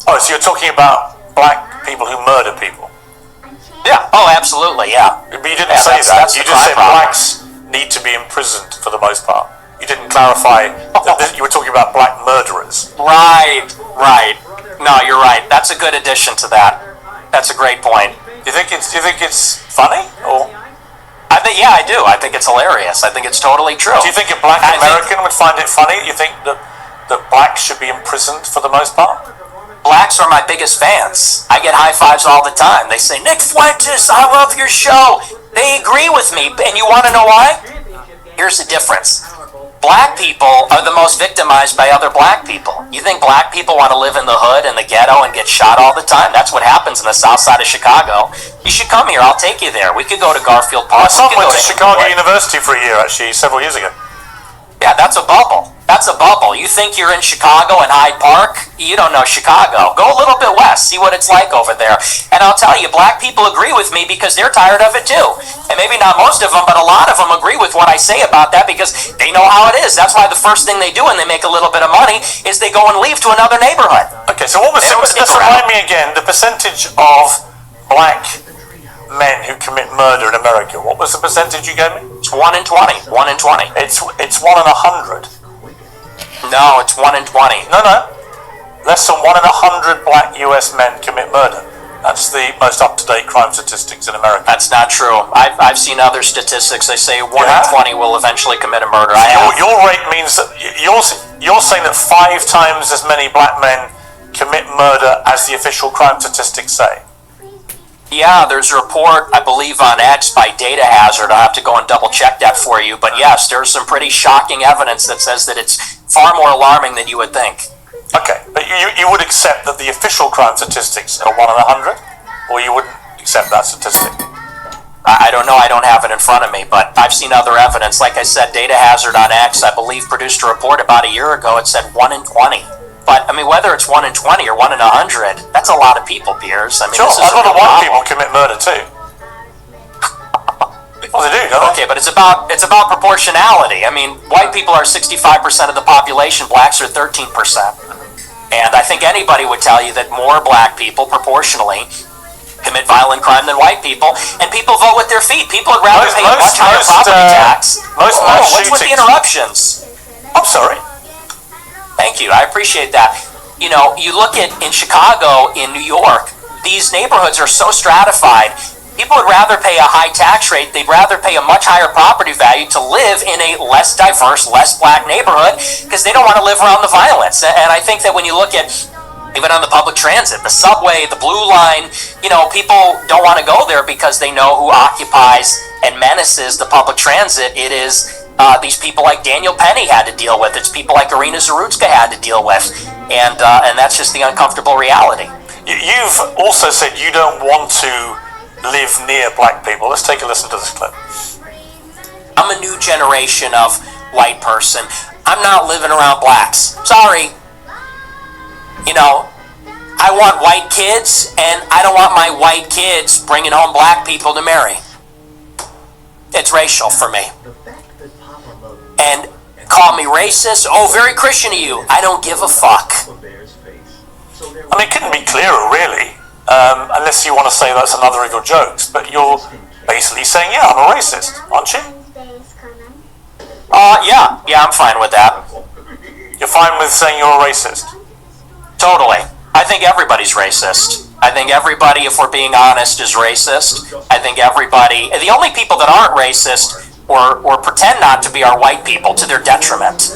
Oh, so you're talking about black people who murder people? Yeah, oh, absolutely, yeah. But you didn't say that. You just said blacks need to be imprisoned for the most part. You didn't clarify that you were talking about black murderers. Right. No, you're right. That's a good addition to that. That's a great point. Do you think it's funny or? I do. I think it's hilarious. I think it's totally true. Do you think a black American would find it funny? You think that blacks should be imprisoned for the most part? Blacks are my biggest fans. I get high fives all the time. They say, Nick Fuentes, I love your show. They agree with me, and you want to know why? Here's the difference. Black people are the most victimized by other black people. You think black people want to live in the hood and the ghetto and get shot all the time? That's what happens in the south side of Chicago. You should come here. I'll take you there. We could go to Garfield Park. My son went to Chicago University for a year, actually, several years ago. Yeah, that's a bubble. That's a bubble. You think you're in Chicago and Hyde Park? You don't know Chicago. Go a little bit west, see what it's like over there. And I'll tell you, black people agree with me because they're tired of it too. And maybe not most of them, but a lot of them agree with what I say about that because they know how it is. That's why the first thing they do when they make a little bit of money is they go and leave to another neighborhood. Okay, so what was let's remind me again, the percentage of black men who commit murder in America. What was the percentage you gave me? It's 1 in 20. 1 in 20. It's 1 in 100. No, it's 1 in 20. No. Less than 1 in 100 black US men commit murder. That's the most up-to-date crime statistics in America. That's not true. I've seen other statistics. They say 1 in 20 will eventually commit a murder. Your rate means that you're saying that 5 times as many black men commit murder as the official crime statistics say. Yeah, there's a report, I believe, on X by Data Hazard. I'll have to go and double-check that for you. But yes, there's some pretty shocking evidence that says that it's far more alarming than you would think. Okay, but you would accept that the official crime statistics are 1 in 100? Or you wouldn't accept that statistic? I don't know, I don't have it in front of me, but I've seen other evidence. Like I said, Data Hazard on X, I believe, produced a report about a year ago. It said 1 in 20. But, I mean, whether it's 1 in 20 or 1 in 100, that's a lot of people, Piers. I mean, sure, a lot of white people commit murder too. Well, they do, don't they? Okay, but it's about proportionality. I mean, white people are 65% of the population, blacks are 13%. And I think anybody would tell you that more black people, proportionally, commit violent crime than white people, and people vote with their feet. People would rather pay a much higher property tax. What's with the interruptions? I'm sorry. Thank you, I appreciate that. You know, you look at in Chicago, in New York, these neighborhoods are so stratified. People would rather pay a high tax rate, they'd rather pay a much higher property value to live in a less diverse, less black neighborhood because they don't want to live around the violence. And I think that when you look at even on the public transit, the subway, the blue line, you know, people don't want to go there because they know who occupies and menaces the public transit. It is these people like Daniel Penny had to deal with. It's people like Irina Zarutska had to deal with. And that's just the uncomfortable reality. You've also said you don't want to live near black people. Let's take a listen to this clip. I'm a new generation of white person. I'm not living around blacks. Sorry. You know, I want white kids, and I don't want my white kids bringing home black people to marry. It's racial for me. And call me racist. Oh, very Christian of you. I don't give a fuck. I mean, it couldn't be clearer, really. Unless you want to say that's another of your jokes, but you're basically saying, yeah, I'm a racist, aren't you? Yeah, I'm fine with that. You're fine with saying you're a racist? Totally. I think everybody's racist. I think everybody, if we're being honest, is racist. I think everybody, the only people that aren't racist or pretend not to be are white people to their detriment.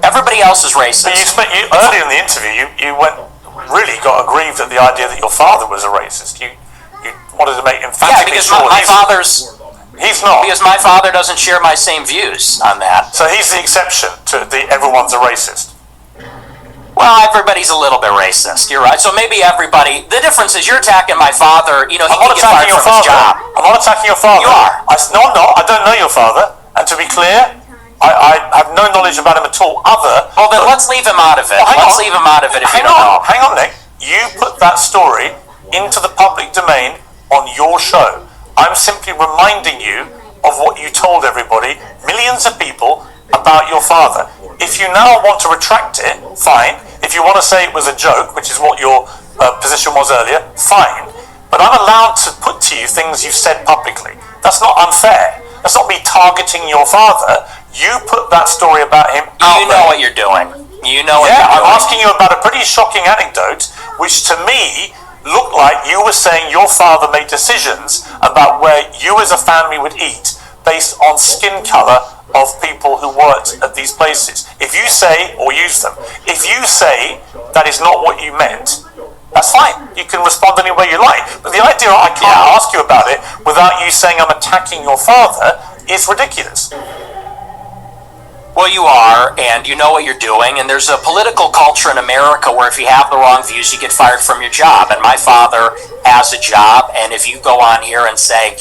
Everybody else is racist. But earlier in the interview, you really got aggrieved at the idea that your father was a racist. You wanted to make emphatically because sure my father's. He's not. Because my father doesn't share my same views on that. So he's the exception to the everyone's a racist. Well, everybody's a little bit racist. You're right. So maybe everybody. The difference is you're attacking my father. You know, he can get fired from his job. I'm not attacking your father. You are. No, I'm not. I don't know your father. And to be clear, I have no knowledge about him at all. Well, then let's leave him out of it. Let's leave him out of it if you don't know. Hang on, Nick. You put that story into the public domain on your show. I'm simply reminding you of what you told everybody, millions of people, about your father. If you now want to retract it, fine. If you want to say it was a joke, which is what your position was earlier, fine. But I'm allowed to put to you things you've said publicly. That's not unfair. That's not me targeting your father. You put that story about him out there. You know what you're doing. You know what you're doing. I'm asking you about a pretty shocking anecdote, which to me looked like you were saying your father made decisions about where you as a family would eat based on skin color of people who worked at these places. If you say, or use them, if you say that is not what you meant, that's fine. You can respond any way you like. But the idea I can't ask you about it without you saying I'm attacking your father is ridiculous. Well, you are, and you know what you're doing, and there's a political culture in America where if you have the wrong views, you get fired from your job. And my father has a job, and if you go on here and say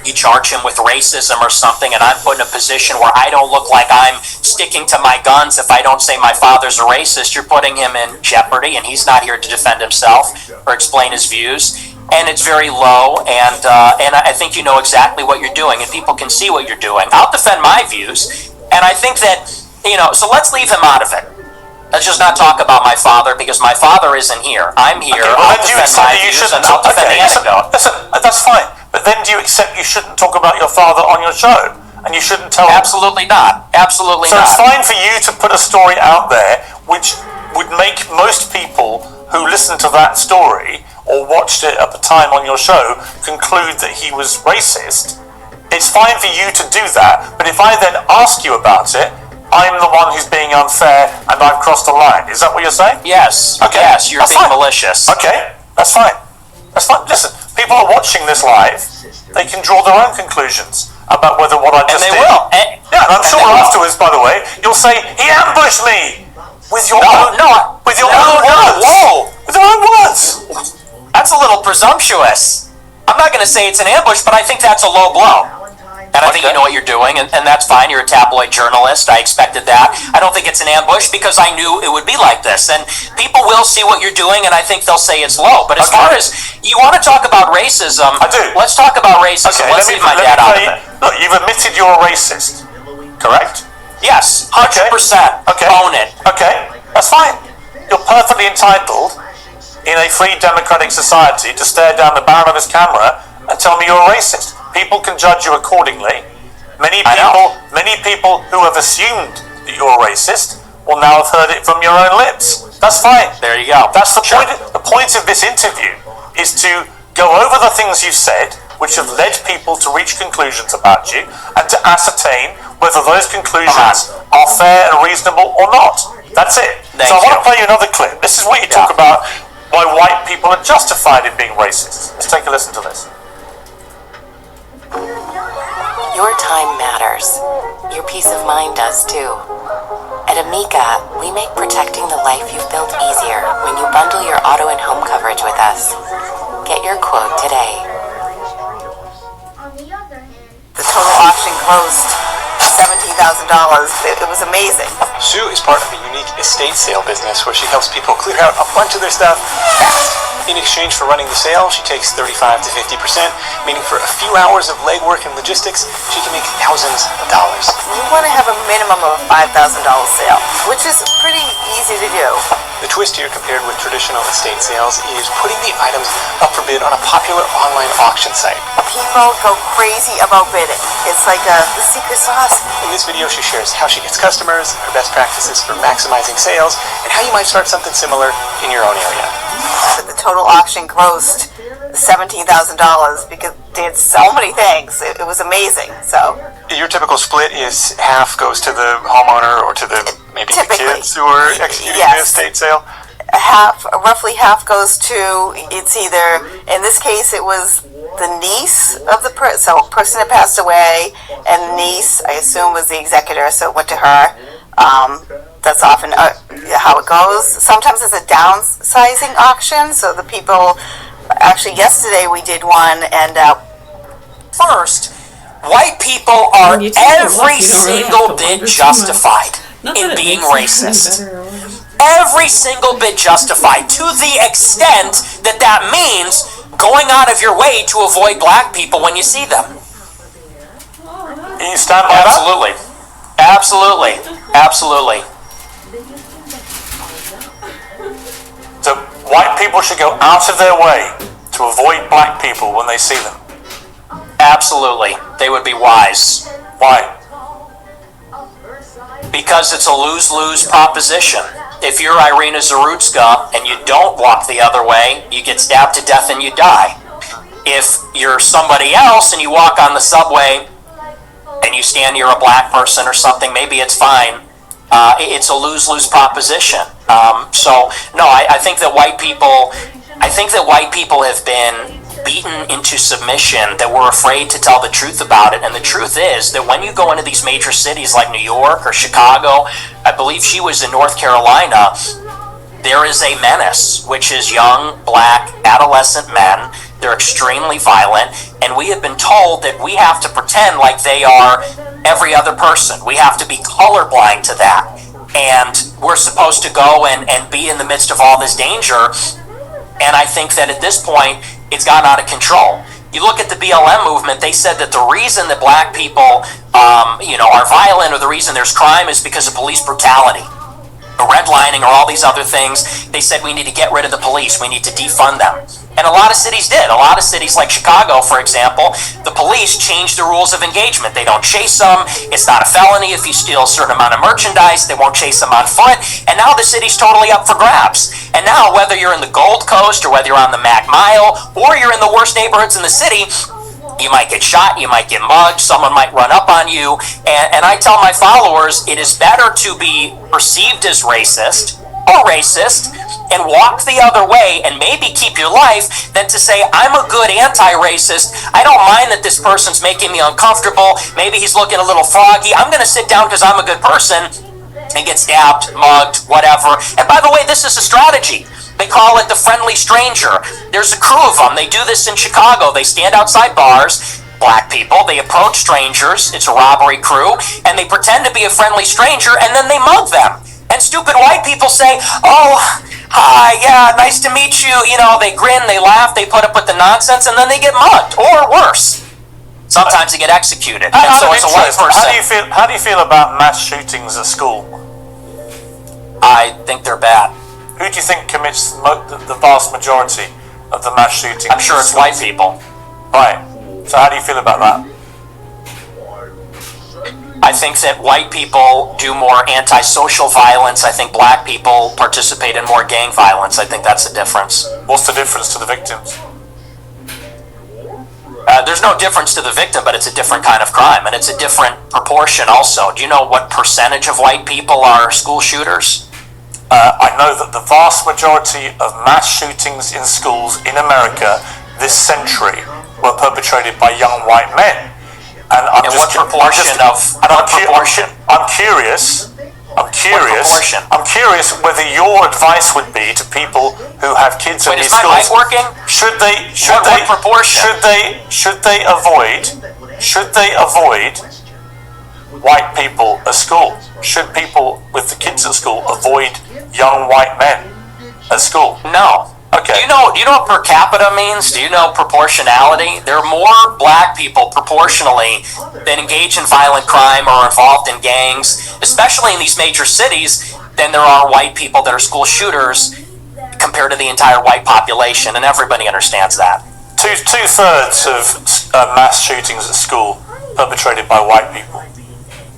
you charge him with racism or something, and I'm put in a position where I don't look like I'm sticking to my guns if I don't say my father's a racist, you're putting him in jeopardy, and he's not here to defend himself or explain his views. And it's very low, and I think you know exactly what you're doing, and people can see what you're doing. I'll defend my views. And I think that, so let's leave him out of it. Let's just not talk about my father, because my father isn't here. I'm here. Okay, well, I'll defend my views, and I'll defend the anecdote. Listen, that's fine. But then do you accept you shouldn't talk about your father on your show? And you shouldn't tell Absolutely not. Absolutely so not. So it's fine for you to put a story out there which would make most people who listened to that story or watched it at the time on your show conclude that he was racist. It's fine for you to do that, but if I then ask you about it, I'm the one who's being unfair and I've crossed the line. Is that what you're saying? Yes. Okay. Yes, you're being malicious. Okay, that's fine. That's fine. Listen, people are watching this live. They can draw their own conclusions about whether what I just did. And they will. Yeah, and I'm sure afterwards, by the way, you'll say, he ambushed me! With your own words. With your own words. That's a little presumptuous. I'm not going to say it's an ambush, but I think that's a low blow. And I think you know what you're doing, and that's fine. You're a tabloid journalist. I expected that. I don't think it's an ambush because I knew it would be like this. And people will see what you're doing, and I think they'll say it's low. But as far as you want to talk about racism, I do. Let's talk about racism. Let's leave my dad out of it. Look, you've admitted you're a racist, correct? Yes, 100%. Okay. Own it. Okay, that's fine. You're perfectly entitled in a free democratic society to stare down the barrel of his camera and tell me you're a racist. People can judge you accordingly. Many people who have assumed that you're a racist will now have heard it from your own lips. That's fine. There you go. That's the point. The point of this interview is to go over the things you've said, which have led people to reach conclusions about you, and to ascertain whether those conclusions are fair and reasonable or not. That's it. So I want to play you another clip. This is what you talk about why white people are justified in being racist. Let's take a listen to this. Your time matters. Your peace of mind does too. At Amica, we make protecting the life you've built easier when you bundle your auto and home coverage with us. Get your quote today. The total auction closed $17,000. It was amazing. Sue is part of a unique estate sale business where she helps people clear out a bunch of their stuff fast. In exchange for running the sale, she takes 35 to 50%, meaning for a few hours of legwork and logistics, she can make thousands of dollars. You want to have a minimum of a $5,000 sale, which is pretty easy to do. The twist here compared with traditional estate sales is putting the items up for bid on a popular online auction site. People go crazy about bidding. It's like the secret sauce. In this video, she shares how she gets customers, her best practices for maximizing sales, and how you might start something similar in your own area. But the total auction closed $17,000 because they did so many things. It was amazing. So your typical split is half goes to the homeowner or to the maybe the kids who are executing the estate sale. Roughly half goes to, it's either, in this case it was the niece of the person, so a person had passed away, and the niece, I assume, was the executor, so it went to her. That's often how it goes. Sometimes it's a downsizing auction, so the people, actually yesterday we did one, and first, white people are every single bit justified in being racist. Every single bit justified, to the extent that that means going out of your way to avoid black people when you see them. Can you stand by that? Absolutely. Absolutely. Absolutely. So white people should go out of their way to avoid black people when they see them. Absolutely. They would be wise. Why? Because it's a lose-lose proposition. If you're Irina Zarutska and you don't walk the other way, you get stabbed to death and you die. If you're somebody else and you walk on the subway and you stand near a black person or something, maybe it's fine. It's a lose-lose proposition. So no, I think that white people have been beaten into submission, that we're afraid to tell the truth about it. And the truth is that when you go into these major cities like New York or Chicago, I believe she was in North Carolina, there is a menace, which is young, black, adolescent men. They're extremely violent, and we have been told that we have to pretend like they are every other person. We have to be colorblind to that. And we're supposed to go and be in the midst of all this danger. And I think that at this point, it's gotten out of control. You look at the BLM movement, they said that the reason that black people are violent, or the reason there's crime, is because of police brutality. Redlining or all these other things. They said we need to get rid of the police, we need to defund them. And a lot of cities did. A lot of cities like Chicago, for example, the police changed the rules of engagement. They don't chase them. It's not a felony if you steal a certain amount of merchandise. They won't chase them on foot. And now the city's totally up for grabs. And now, whether you're in the Gold Coast or whether you're on the Mac Mile or you're in the worst neighborhoods in the city, you might get shot, you might get mugged, someone might run up on you. And I tell my followers, it is better to be perceived as racist or racist and walk the other way and maybe keep your life than to say, I'm a good anti-racist. I don't mind that this person's making me uncomfortable. Maybe he's looking a little froggy. I'm going to sit down because I'm a good person and get stabbed, mugged, whatever. And by the way, this is a strategy. They call it the friendly stranger. There's a crew of them. They do this in Chicago. They stand outside bars, black people. They approach strangers. It's a robbery crew. And they pretend to be a friendly stranger, and then they mug them. And stupid white people say, oh, hi, yeah, nice to meet you. They grin, they laugh, they put up with the nonsense, and then they get mugged, or worse. Sometimes they get executed. And so it's a white person. How do you feel about mass shootings at school? I think they're bad. Who do you think commits the vast majority of the mass shootings? I'm sure it's white people. Right. So how do you feel about that? I think that white people do more antisocial violence. I think black people participate in more gang violence. I think that's the difference. What's the difference to the victims? There's no difference to the victim, but it's a different kind of crime, and it's a different proportion also. Do you know what percentage of white people are school shooters? I know that the vast majority of mass shootings in schools in America this century were perpetrated by young white men. And I'm curious whether your advice would be to people who have kids in these schools. Is my mic working? Should they avoid white people at school? Should people with the kids at school avoid young white men at school? No. Okay. Do you know what per capita means? Do you know proportionality? There are more black people proportionally that engage in violent crime or are involved in gangs, especially in these major cities, than there are white people that are school shooters compared to the entire white population, and everybody understands that. Two-thirds of mass shootings at school perpetrated by white people.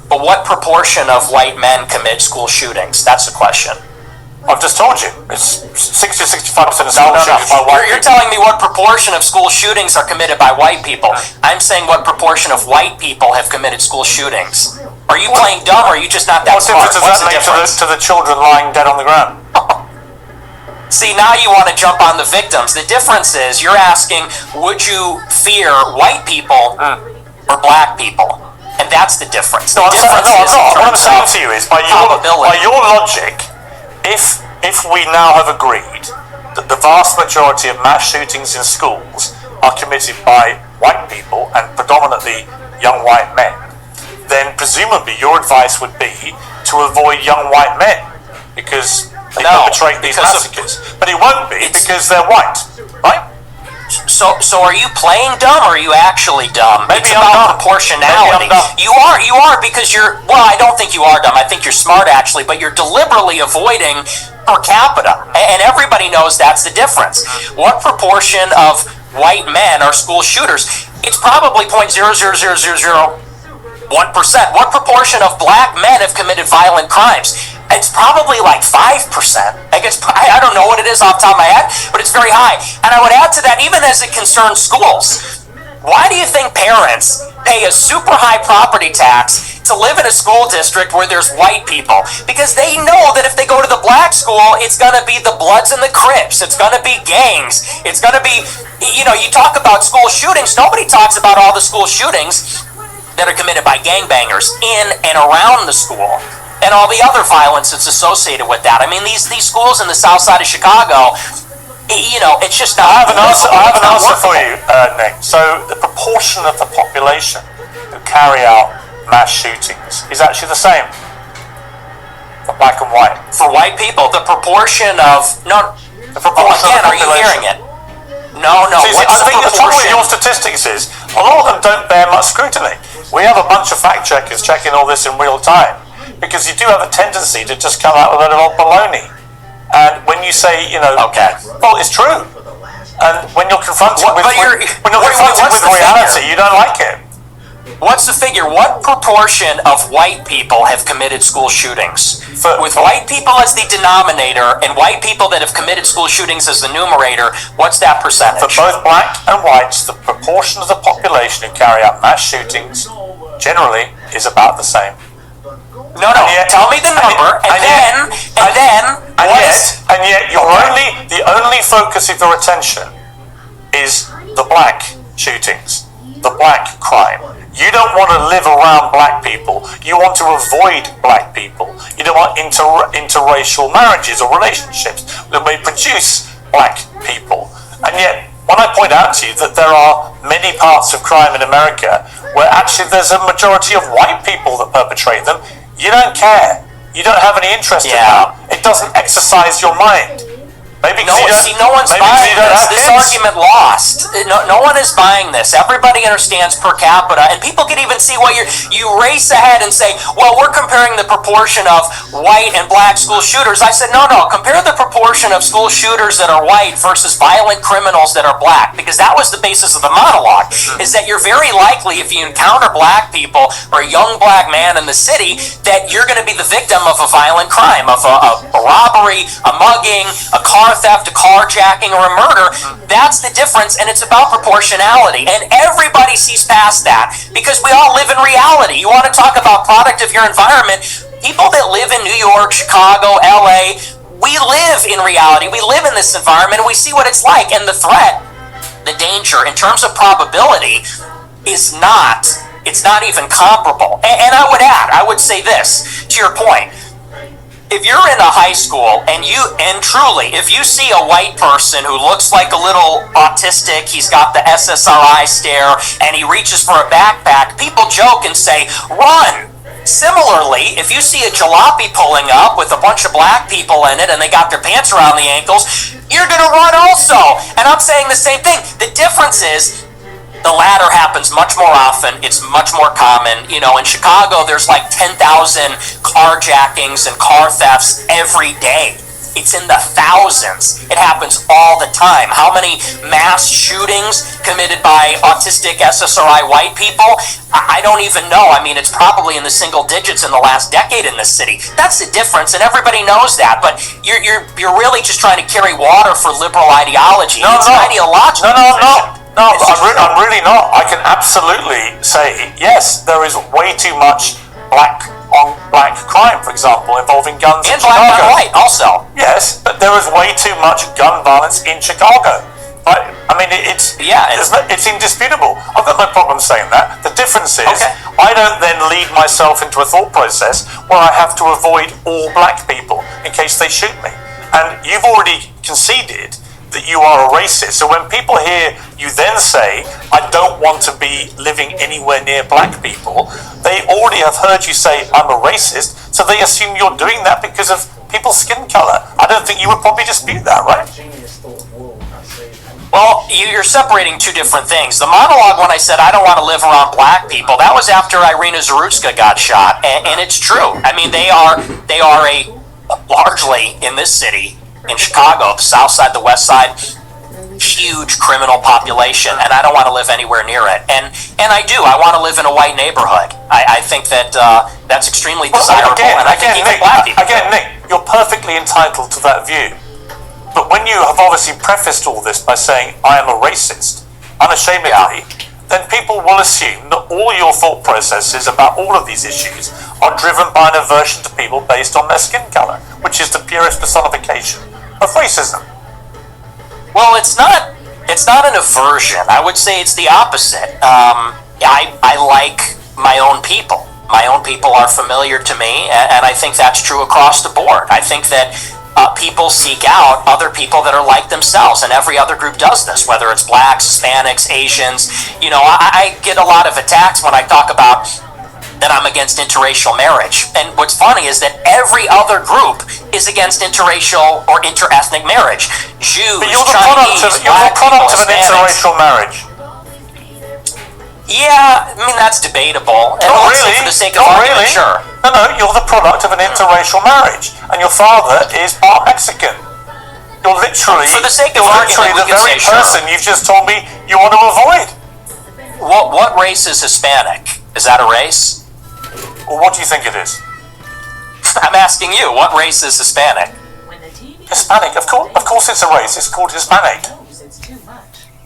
But what proportion of white men commit school shootings? That's the question. I've just told you. It's 60-65% of school shootings by white people. You're telling me what proportion of school shootings are committed by white people. I'm saying what proportion of white people have committed school shootings. Are you playing dumb, or are you just not that smart? What difference does that make to the children lying dead on the ground? See, now you want to jump on the victims. The difference is you're asking, would you fear white people or black people? And that's the difference. No, I'm not. What I'm saying to you is, by your logic, if we now have agreed that the vast majority of mass shootings in schools are committed by white people and predominantly young white men, then presumably your advice would be to avoid young white men because they perpetrate these massacres. But it won't be because they're white, right? So are you playing dumb, or are you actually dumb? Maybe it's about proportionality. You are because you're. Well, I don't think you are dumb. I think you're smart actually, but you're deliberately avoiding per capita, and everybody knows that's the difference. What proportion of white men are school shooters? It's probably 0.00001%. What proportion of black men have committed violent crimes? It's probably like 5%. Like I don't know what it is off the top of my head, but it's very high. And I would add to that, even as it concerns schools, why do you think parents pay a super high property tax to live in a school district where there's white people? Because they know that if they go to the black school, it's going to be the Bloods and the Crips. It's going to be gangs. It's going to be, you talk about school shootings. Nobody talks about all the school shootings that are committed by gangbangers in and around the school, and all the other violence that's associated with that. I mean, these schools in the south side of Chicago, it's just not. I have an answer for you, Nick. So the proportion of the population who carry out mass shootings is actually the same for black and white. For white people, the proportion of the proportion again, of the are you population. hearing it? No. See, I think the trouble with proportion? your statistics is a lot of them don't bear much scrutiny. We have a bunch of fact checkers checking all this in real time, because you do have a tendency to just come out with a little baloney. And when you say, okay, well, it's true. And when you're confronted with reality, reality, you don't like it. What's the figure? What proportion of white people have committed school shootings? With white people as the denominator and white people that have committed school shootings as the numerator, what's that percentage? For both black and whites, the proportion of the population who carry out mass shootings generally is about the same. No, tell me the number, and yet the only focus of your attention is the black shootings, the black crime. You don't want to live around black people. You want to avoid black people. You don't want interracial marriages or relationships that may produce black people. And yet, when I point out to you that there are many parts of crime in America where actually there's a majority of white people that perpetrate them, you don't care. You don't have any interest in that. It doesn't exercise your mind. Maybe no one's buying this. This argument lost. No one is buying this. Everybody understands per capita, and people can even see what you race ahead and say, well, we're comparing the proportion of white and black school shooters. I said, no, compare the proportion of school shooters that are white versus violent criminals that are black, because that was the basis of the monologue, is that you're very likely, if you encounter black people or a young black man in the city, that you're going to be the victim of a violent crime, of a robbery, a mugging, a car theft, a carjacking, or a murder. That's the difference, and it's about proportionality. And everybody sees past that because we all live in reality. You want to talk about product of your environment? People that live in New York, Chicago, LA, we live in reality. We live in this environment, and we see what it's like. And the threat, the danger, in terms of probability, is not. It's not even comparable. And I would say this to your point. If you're in a high school and truly, if you see a white person who looks like a little autistic, he's got the SSRI stare, and he reaches for a backpack, people joke and say, run. Similarly, if you see a jalopy pulling up with a bunch of black people in it and they got their pants around the ankles, you're going to run also. And I'm saying the same thing. The difference is, the latter happens much more often. It's much more common. In Chicago, there's like 10,000 carjackings and car thefts every day. It's in the thousands. It happens all the time. How many mass shootings committed by autistic SSRI white people? I don't even know. I mean, it's probably in the single digits in the last decade in this city. That's the difference, and everybody knows that. But you're really just trying to carry water for liberal ideology. It's an ideological position. No, I'm really not. I can absolutely say, yes, there is way too much black on black crime, for example, involving guns in Chicago. And black on white, also. Yes, but there is way too much gun violence in Chicago. I mean, it's indisputable. I've got no problem saying that. The difference is, I don't then lead myself into a thought process where I have to avoid all black people in case they shoot me. And you've already conceded that you are a racist. So when people hear you then say, I don't want to be living anywhere near black people, they already have heard you say, I'm a racist, so they assume you're doing that because of people's skin color. I don't think you would probably dispute that, right? Well, you're separating two different things. The monologue when I said I don't want to live around black people, that was after Irina Zarutska got shot. And it's true. I mean, they are largely in this city, in Chicago, the south side, the west side, huge criminal population, and I don't want to live anywhere near it. And I do. I want to live in a white neighborhood. I think that that's extremely desirable, and I think even black people. Again, Nick, you're perfectly entitled to that view. But when you have obviously prefaced all this by saying, I am a racist, unashamedly, then people will assume that all your thought processes about all of these issues are driven by an aversion to people based on their skin color, which is the purest personification of racism. Well, it's not an aversion. I would say it's the opposite. I like my own people. My own people are familiar to me, and I think that's true across the board. I think that people seek out other people that are like themselves, and every other group does this, whether it's blacks, Hispanics, Asians. You know, I get a lot of attacks when I talk about that I'm against interracial marriage. And what's funny is that every other group is against interracial or interethnic marriage. Jews, Chinese, you're the product of an interracial marriage. Yeah, I mean, that's debatable. And Not let's say really. for the sake of Not argument, really. sure. No, you're the product of an interracial marriage, and your father is part Mexican. You're literally, For the sake of you're argument, literally we the can very say person sure. you've just told me you want to avoid. What race is Hispanic? Is that a race? Well, what do you think it is? I'm asking you, what race is Hispanic? Hispanic, of course it's a race. It's called Hispanic.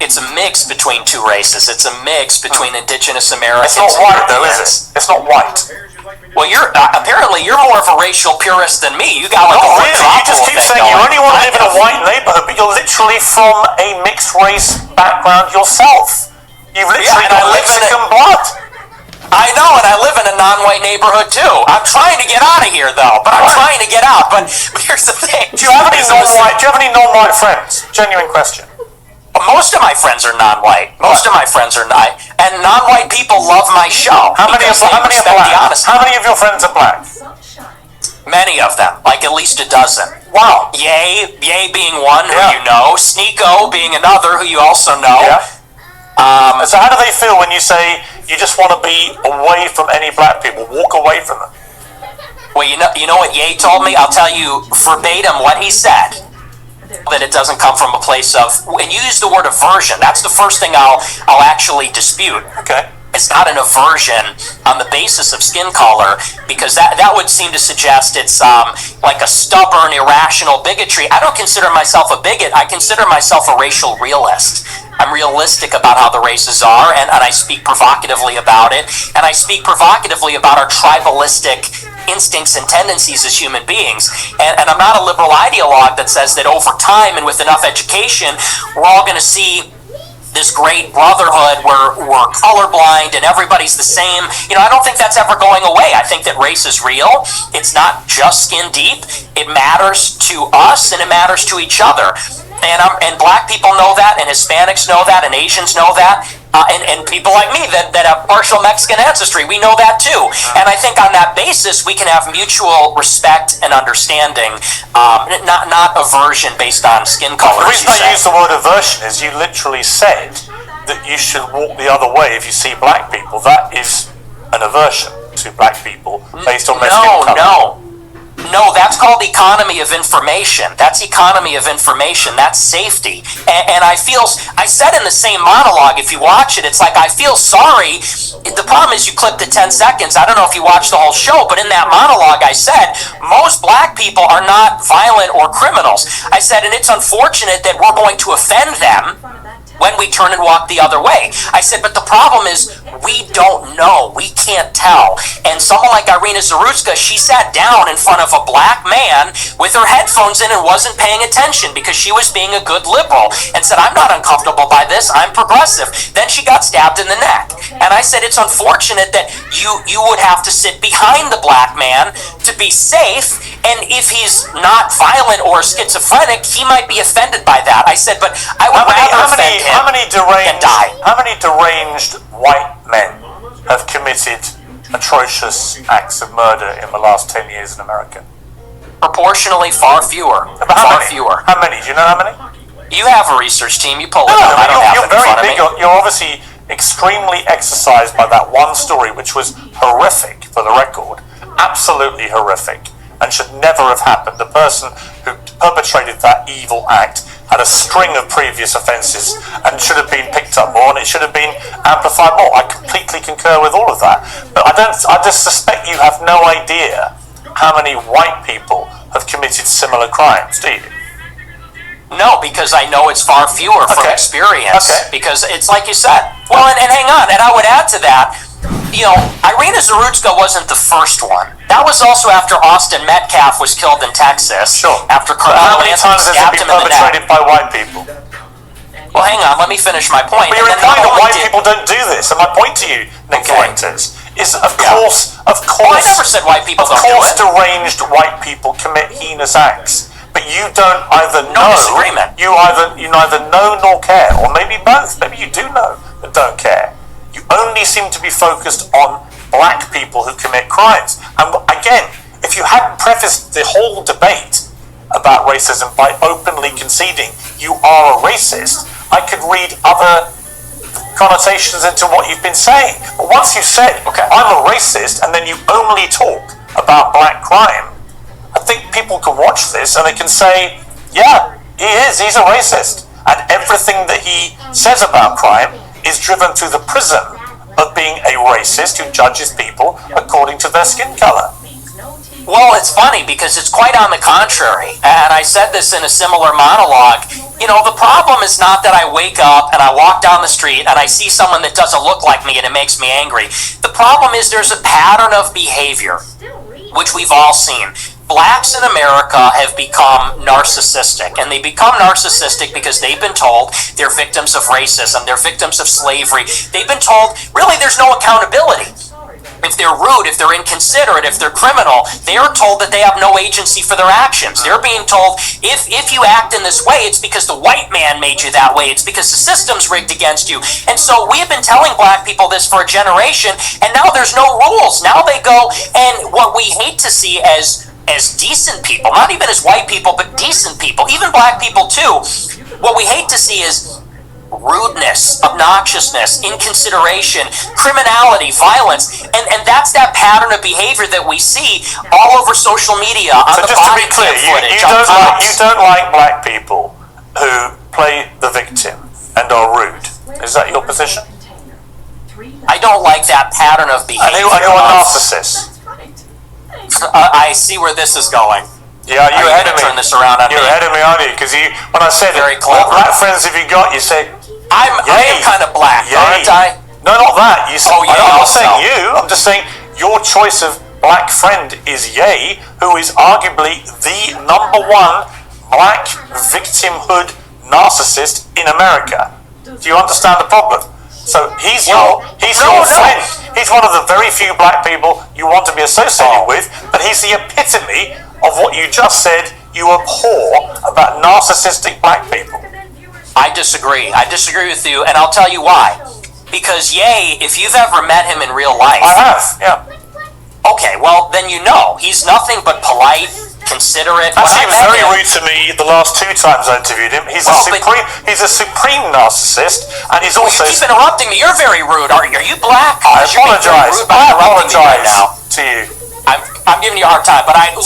It's a mix between two races. It's a mix between indigenous Americans. It's not and white though, is Europeans. it? It's not white. Well, apparently you're more of a racial purist than me. You got like Not a really. You just keep saying you only want to live in a white neighborhood, but you're literally from a mixed race background yourself. You've literally got Mexican blood. I know, and I live in a non-white neighborhood too. I'm trying to get out of here, though. But I'm trying to get out. But here's the thing: Do you have any non-white friends? Genuine question. Most of my friends are non-white. Most of my friends are not, and non-white people love my show. How many are black? How many of your friends are black? Many of them, like at least a dozen. Wow. Ye being one who you know, Sneeko being another who you also know. Yeah. So how do they feel when you say you just want to be away from any black people, walk away from them? Well, you know what Ye told me? I'll tell you verbatim what he said. That it doesn't come from a place of, and you use the word aversion. That's the first thing I'll actually dispute. Okay. It's not an aversion on the basis of skin color, because that would seem to suggest it's like a stubborn, irrational bigotry. I don't consider myself a bigot. I consider myself a racial realist. I'm realistic about how the races are, and I speak provocatively about it, and I speak provocatively about our tribalistic instincts and tendencies as human beings. And I'm not a liberal ideologue that says that over time and with enough education, we're all going to see this great brotherhood where we're colorblind and everybody's the same. You know, I don't think that's ever going away. I think that race is real. It's not just skin deep. It matters to us and it matters to each other. And black people know that, and Hispanics know that, and Asians know that, and people like me that have partial Mexican ancestry, we know that too. And I think on that basis, we can have mutual respect and understanding, not aversion based on skin color. The reason I use the word aversion is you literally said that you should walk the other way if you see black people. That is an aversion to black people based on their skin color. No, that's called economy of information. That's economy of information. That's safety. And I said in the same monologue, if you watch it, it's like I feel sorry. The problem is you clip the 10 seconds. I don't know if you watched the whole show, but in that monologue I said, most black people are not violent or criminals. I said, and it's unfortunate that we're going to offend them when we turn and walk the other way. I said, but the problem is we don't know. We can't tell. And someone like Irina Zarutska, she sat down in front of a black man with her headphones in and wasn't paying attention because she was being a good liberal and said, I'm not uncomfortable by this. I'm progressive. Then she got stabbed in the neck. And I said, it's unfortunate that you would have to sit behind the black man to be safe. And if he's not violent or schizophrenic, he might be offended by that. I said, but I would rather offend him than die. How many deranged white men have committed atrocious acts of murder in the last 10 years in America? Proportionally, far fewer. Far fewer. How many? Do you know how many? You have a research team. You pull it up. I don't have it in front of me. You're obviously extremely exercised by that one story, which was horrific, for the record. Absolutely horrific. And should never have happened. The person who perpetrated that evil act had a string of previous offences and should have been picked up more, and it should have been amplified more. I completely concur with all of that. But I just suspect you have no idea how many white people have committed similar crimes, do you? No, because I know it's far fewer from experience. Because it's like you said. Well, and hang on, and I would add to that, Irina Zarutska wasn't the first one. That was also after Austin Metcalf was killed in Texas. Sure. After how many times has it been perpetrated by white people? Well, hang on, let me finish my point. But you're implying that white people don't do this, and my point to you, Nick Fuentes, is of course, I never said white people don't do it. Of course, deranged white people commit heinous acts. But you don't either know. No disagreement. You neither know nor care, or maybe both. Maybe you do know but don't care. You only seem to be focused on black people who commit crimes. And again, if you hadn't prefaced the whole debate about racism by openly conceding you are a racist, I could read other connotations into what you've been saying. But once you said, I'm a racist, and then you only talk about black crime, I think people can watch this and they can say, yeah, he's a racist. And everything that he says about crime is driven through the prism of being a racist who judges people according to their skin color. Well, it's funny because it's quite on the contrary. And I said this in a similar monologue. The problem is not that I wake up and I walk down the street and I see someone that doesn't look like me and it makes me angry. The problem is there's a pattern of behavior, which we've all seen. Blacks in America have become narcissistic, and they become narcissistic because they've been told they're victims of racism, they're victims of slavery. They've been told, really, there's no accountability. If they're rude, if they're inconsiderate, if they're criminal, they are told that they have no agency for their actions. They're being told, if you act in this way, it's because the white man made you that way. It's because the system's rigged against you. And so we have been telling black people this for a generation, and now there's no rules. Now they go, and what we hate to see as decent people, not even as white people, but decent people, even black people too, what we hate to see is rudeness, obnoxiousness, inconsideration, criminality, violence, and that's that pattern of behavior that we see all over social media, on the body cam footage, you don't like black people who play the victim and are rude. Is that your position? I don't like that pattern of behavior. And who are narcissists? I see where this is going. Yeah, you're ahead of me. Turn this around on you're me. ahead of me, aren't you? Because when I said, what black friends have you got? You say, I am kind of black, aren't I? No, not that. You say, I'm not saying so. you. I'm just saying your choice of black friend is Ye, who is arguably the #1 black victimhood narcissist in America. Do you understand the problem? So he's your friend. He's one of the very few black people you want to be associated with, but he's the epitome of what you just said you abhor about narcissistic black people. I disagree. I disagree with you, and I'll tell you why. Because Ye, if you've ever met him in real life... I have, yeah. Okay, well, then you know. He's nothing but polite, considerate. He was very rude to me the last 2 times I interviewed him. He's a supreme narcissist, and he's also... You keep interrupting me. You're very rude. Are you black? I apologize. I apologize to you. I'm giving you a hard time, but I do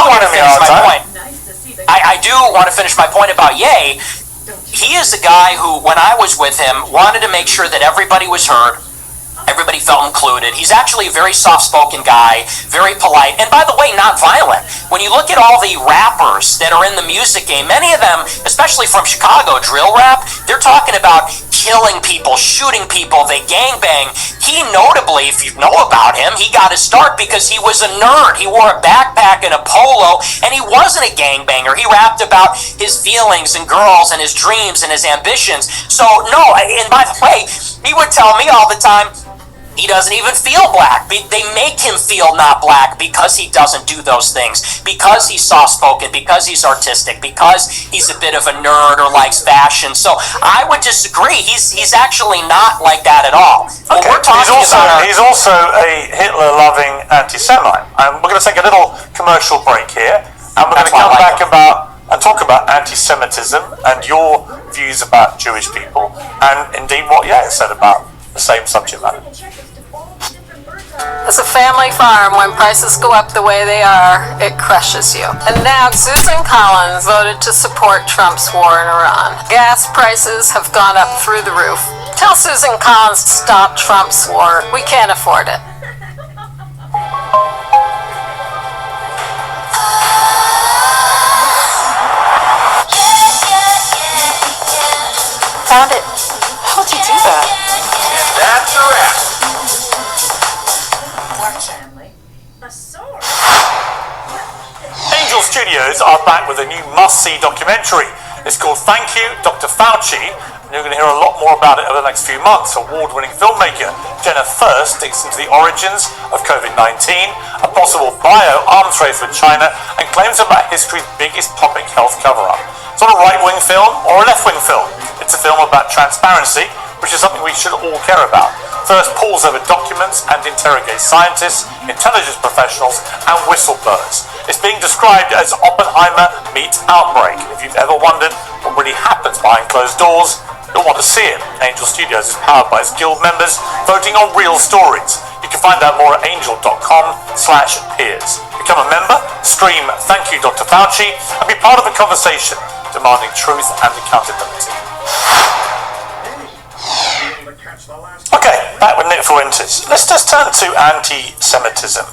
want to finish my point. I do want to finish my point about Ye. He is a guy who, when I was with him, wanted to make sure that everybody was heard. Everybody felt included. He's actually a very soft-spoken guy, very polite, and by the way, not violent. When you look at all the rappers that are in the music game, many of them, especially from Chicago, drill rap, they're talking about killing people, shooting people, they gangbang. He notably, if you know about him, he got his start because he was a nerd. He wore a backpack and a polo, and he wasn't a gangbanger. He rapped about his feelings and girls and his dreams and his ambitions. So, no, and by the way, he would tell me all the time, he doesn't even feel black. They make him feel not black because he doesn't do those things, because he's soft-spoken, because he's artistic, because he's a bit of a nerd or likes fashion. So I would disagree. He's actually not like that at all. Okay. He's also a Hitler-loving anti-Semite. We're going to take a little commercial break here, and we're going to come back and talk about anti-Semitism and your views about Jewish people, and indeed what Yair said about the same subject matter. As a family farm, when prices go up the way they are, it crushes you. And now Susan Collins voted to support Trump's war in Iran. Gas prices have gone up through the roof. Tell Susan Collins to stop Trump's war. We can't afford it. Found it. How'd you do that? And that's a wrap. Angel Studios are back with a new must-see documentary. It's called Thank You, Dr. Fauci, and you're going to hear a lot more about it over the next few months. Award-winning filmmaker Jenna Thirst digs into the origins of COVID-19, a possible bio-arms race with China, and claims about history's biggest public health cover-up. It's not a right-wing film or a left-wing film. It's a film about transparency, which is something we should all care about. Thirst pulls over documents and interrogates scientists, intelligence professionals, and whistleblowers. It's being described as Oppenheimer meets Outbreak. If you've ever wondered what really happens behind closed doors, you'll want to see it. Angel Studios is powered by its guild members voting on real stories. You can find out more at angel.com/peers. Become a member, stream Thank You Dr. Fauci, and be part of the conversation demanding truth and accountability. Okay, back with Nick Fuentes. Let's just turn to anti-Semitism.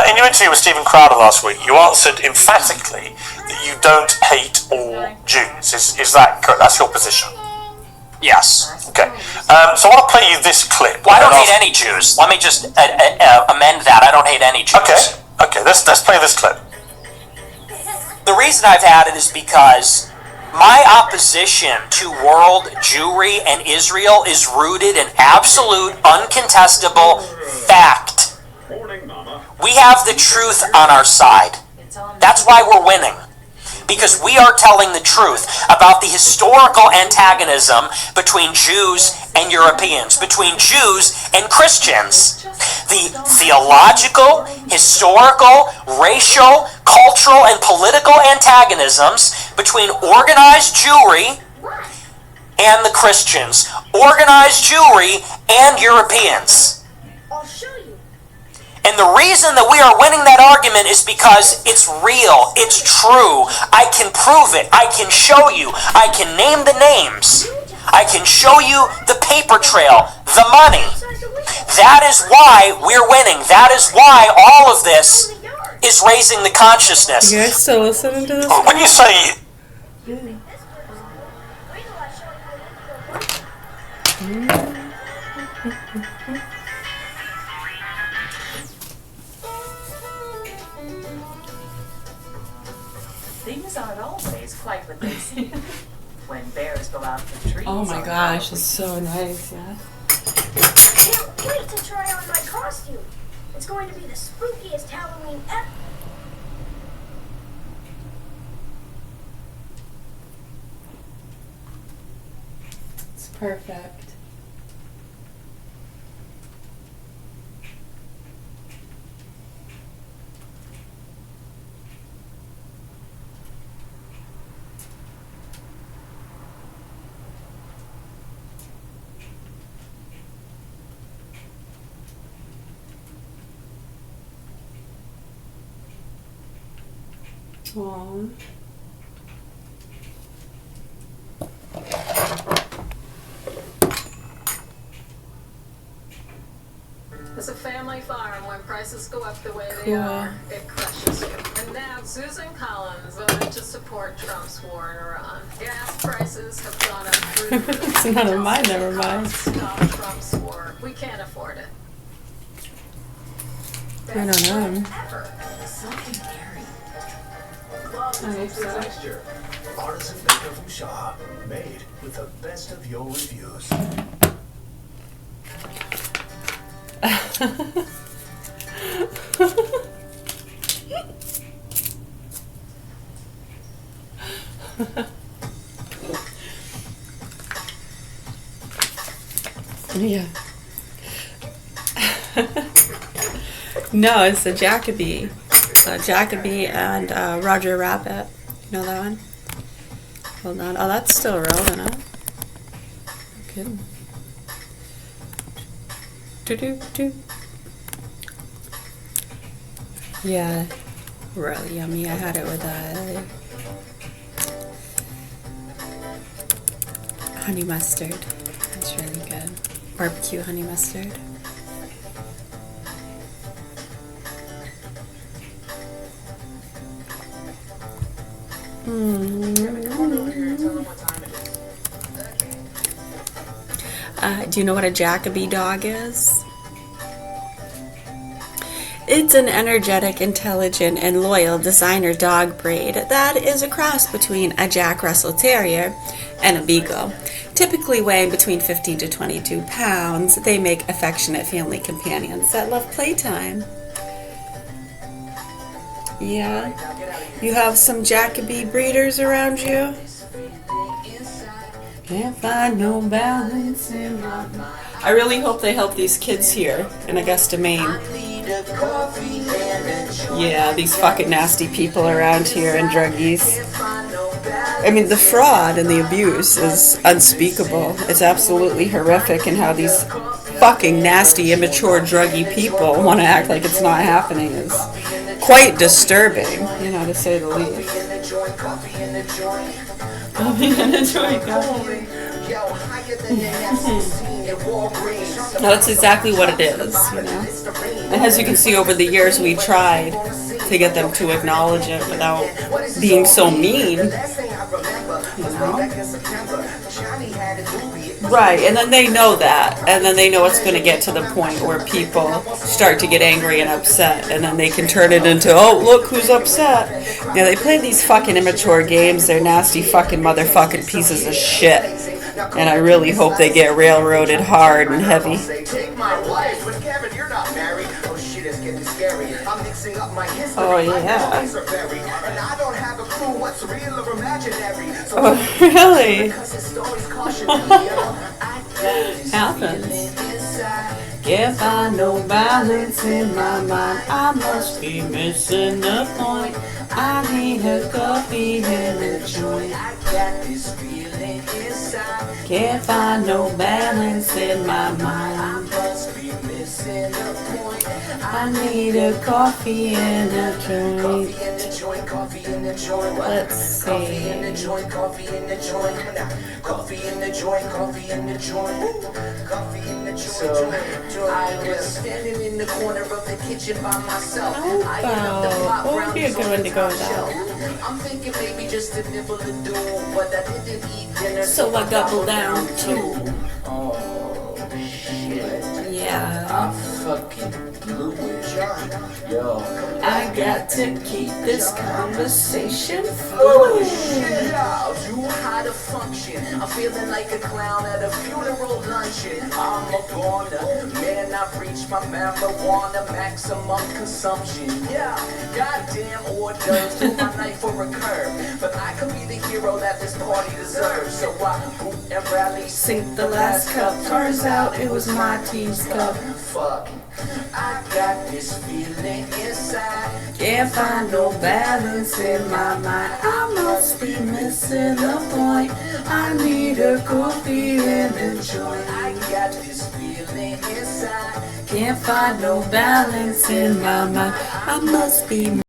In your interview with Stephen Crowder last week, you answered emphatically that you don't hate all Jews. Is that correct? That's your position? Yes. Okay. So I want to play you this clip. Well, I don't hate any Jews. Let me just amend that. I don't hate any Jews. Okay. Let's play this clip. The reason I've had it is because my opposition to world Jewry and Israel is rooted in absolute, uncontestable fact. We have the truth on our side. That's why we're winning. Because we are telling the truth about the historical antagonism between Jews and Europeans, between Jews and Christians. The theological, historical, racial, cultural, and political antagonisms between organized Jewry and the Christians, organized Jewry and Europeans. And the reason that we are winning that argument is because it's real, it's true. I can prove it, I can show you, I can name the names. I can show you the paper trail, the money. That is why we're winning. That is why all of this is raising the consciousness. You guys still listening to this? When you say... Things aren't always quite what they seem when bears go out for treats. Oh my gosh, it's so nice, yeah. Can't wait to try on my costume. It's going to be the spookiest Halloween ever. It's perfect. Aww. As a family farm, when prices go up the way they are, it crushes you. And now Susan Collins voted to support Trump's war in Iran. Gas prices have gone up through the roof. It's none of mine, never mind. Stop Trump's war. We can't afford it. I don't know. Texture. Artisan maker from Shaw. Made with the best of your reviews. Yeah. No, it's the Jacoby. Jacoby and Roger Rabbit. You know that one? Hold on. Oh, that's still rolling, huh? No kidding. Do-do-do. Yeah, really yummy. I had it with honey mustard. That's really good. Barbecue honey mustard. Do you know what a Jacoby dog is? It's an energetic, intelligent, and loyal designer dog breed that is a cross between a Jack Russell Terrier and a Beagle. Typically weighing between 15 to 22 pounds, they make affectionate family companions that love playtime. Yeah, you have some Jacoby breeders around you? Can't find no balance in my mind. I really hope they help these kids here in Augusta, Maine. Yeah, these fucking nasty people around here and druggies. I mean, the fraud and the abuse is unspeakable. It's absolutely horrific, and how these fucking nasty, immature, druggy people want to act like it's not happening is quite disturbing, you know, to say the least. No, that's exactly what it is, you know. And as you can see, over the years, we tried to get them to acknowledge it without being so mean, you know. Right, and then they know that, and then they know it's going to get to the point where people start to get angry and upset, and then they can turn it into, oh, look who's upset. Yeah, they play these fucking immature games. They're nasty fucking motherfucking pieces of shit. And I really hope they get railroaded hard and heavy. Oh, yeah. Oh, really? Happens. Can't find no balance in my mind. I must be missing the point. I need a coffee and a joint. Can't find no balance in my mind. I must be missing the point. I need a coffee and a joint. Coffee in the joint. Let's see. Coffee in the joint. Coffee in the joint. Coffee in the joint. Coffee in the joint. Coffee in the joint. So I was standing in the corner of the kitchen by myself. What would be a good one to go without? I'm thinking maybe just a nibble to do, but I didn't eat dinner, so I doubled down too. Oh shit. Yeah. I fucking blew it. Yo. I got to keep this conversation flowing. Too high to function. I'm feeling like a clown at a funeral luncheon. I'm a goner. Man, I've reached my marijuana maximum consumption. Yeah, goddamn hors d'oeuvres to my knife for a curve. But I could be the hero that this party deserves. So I boot and rally, sink the last cup. Turns out it was my team's cup. Fuck. I got this feeling inside. Can't find no balance in my mind. I must be missing the point. I need a coffee and a joint. I got this feeling inside. Can't find no balance in my mind. I must be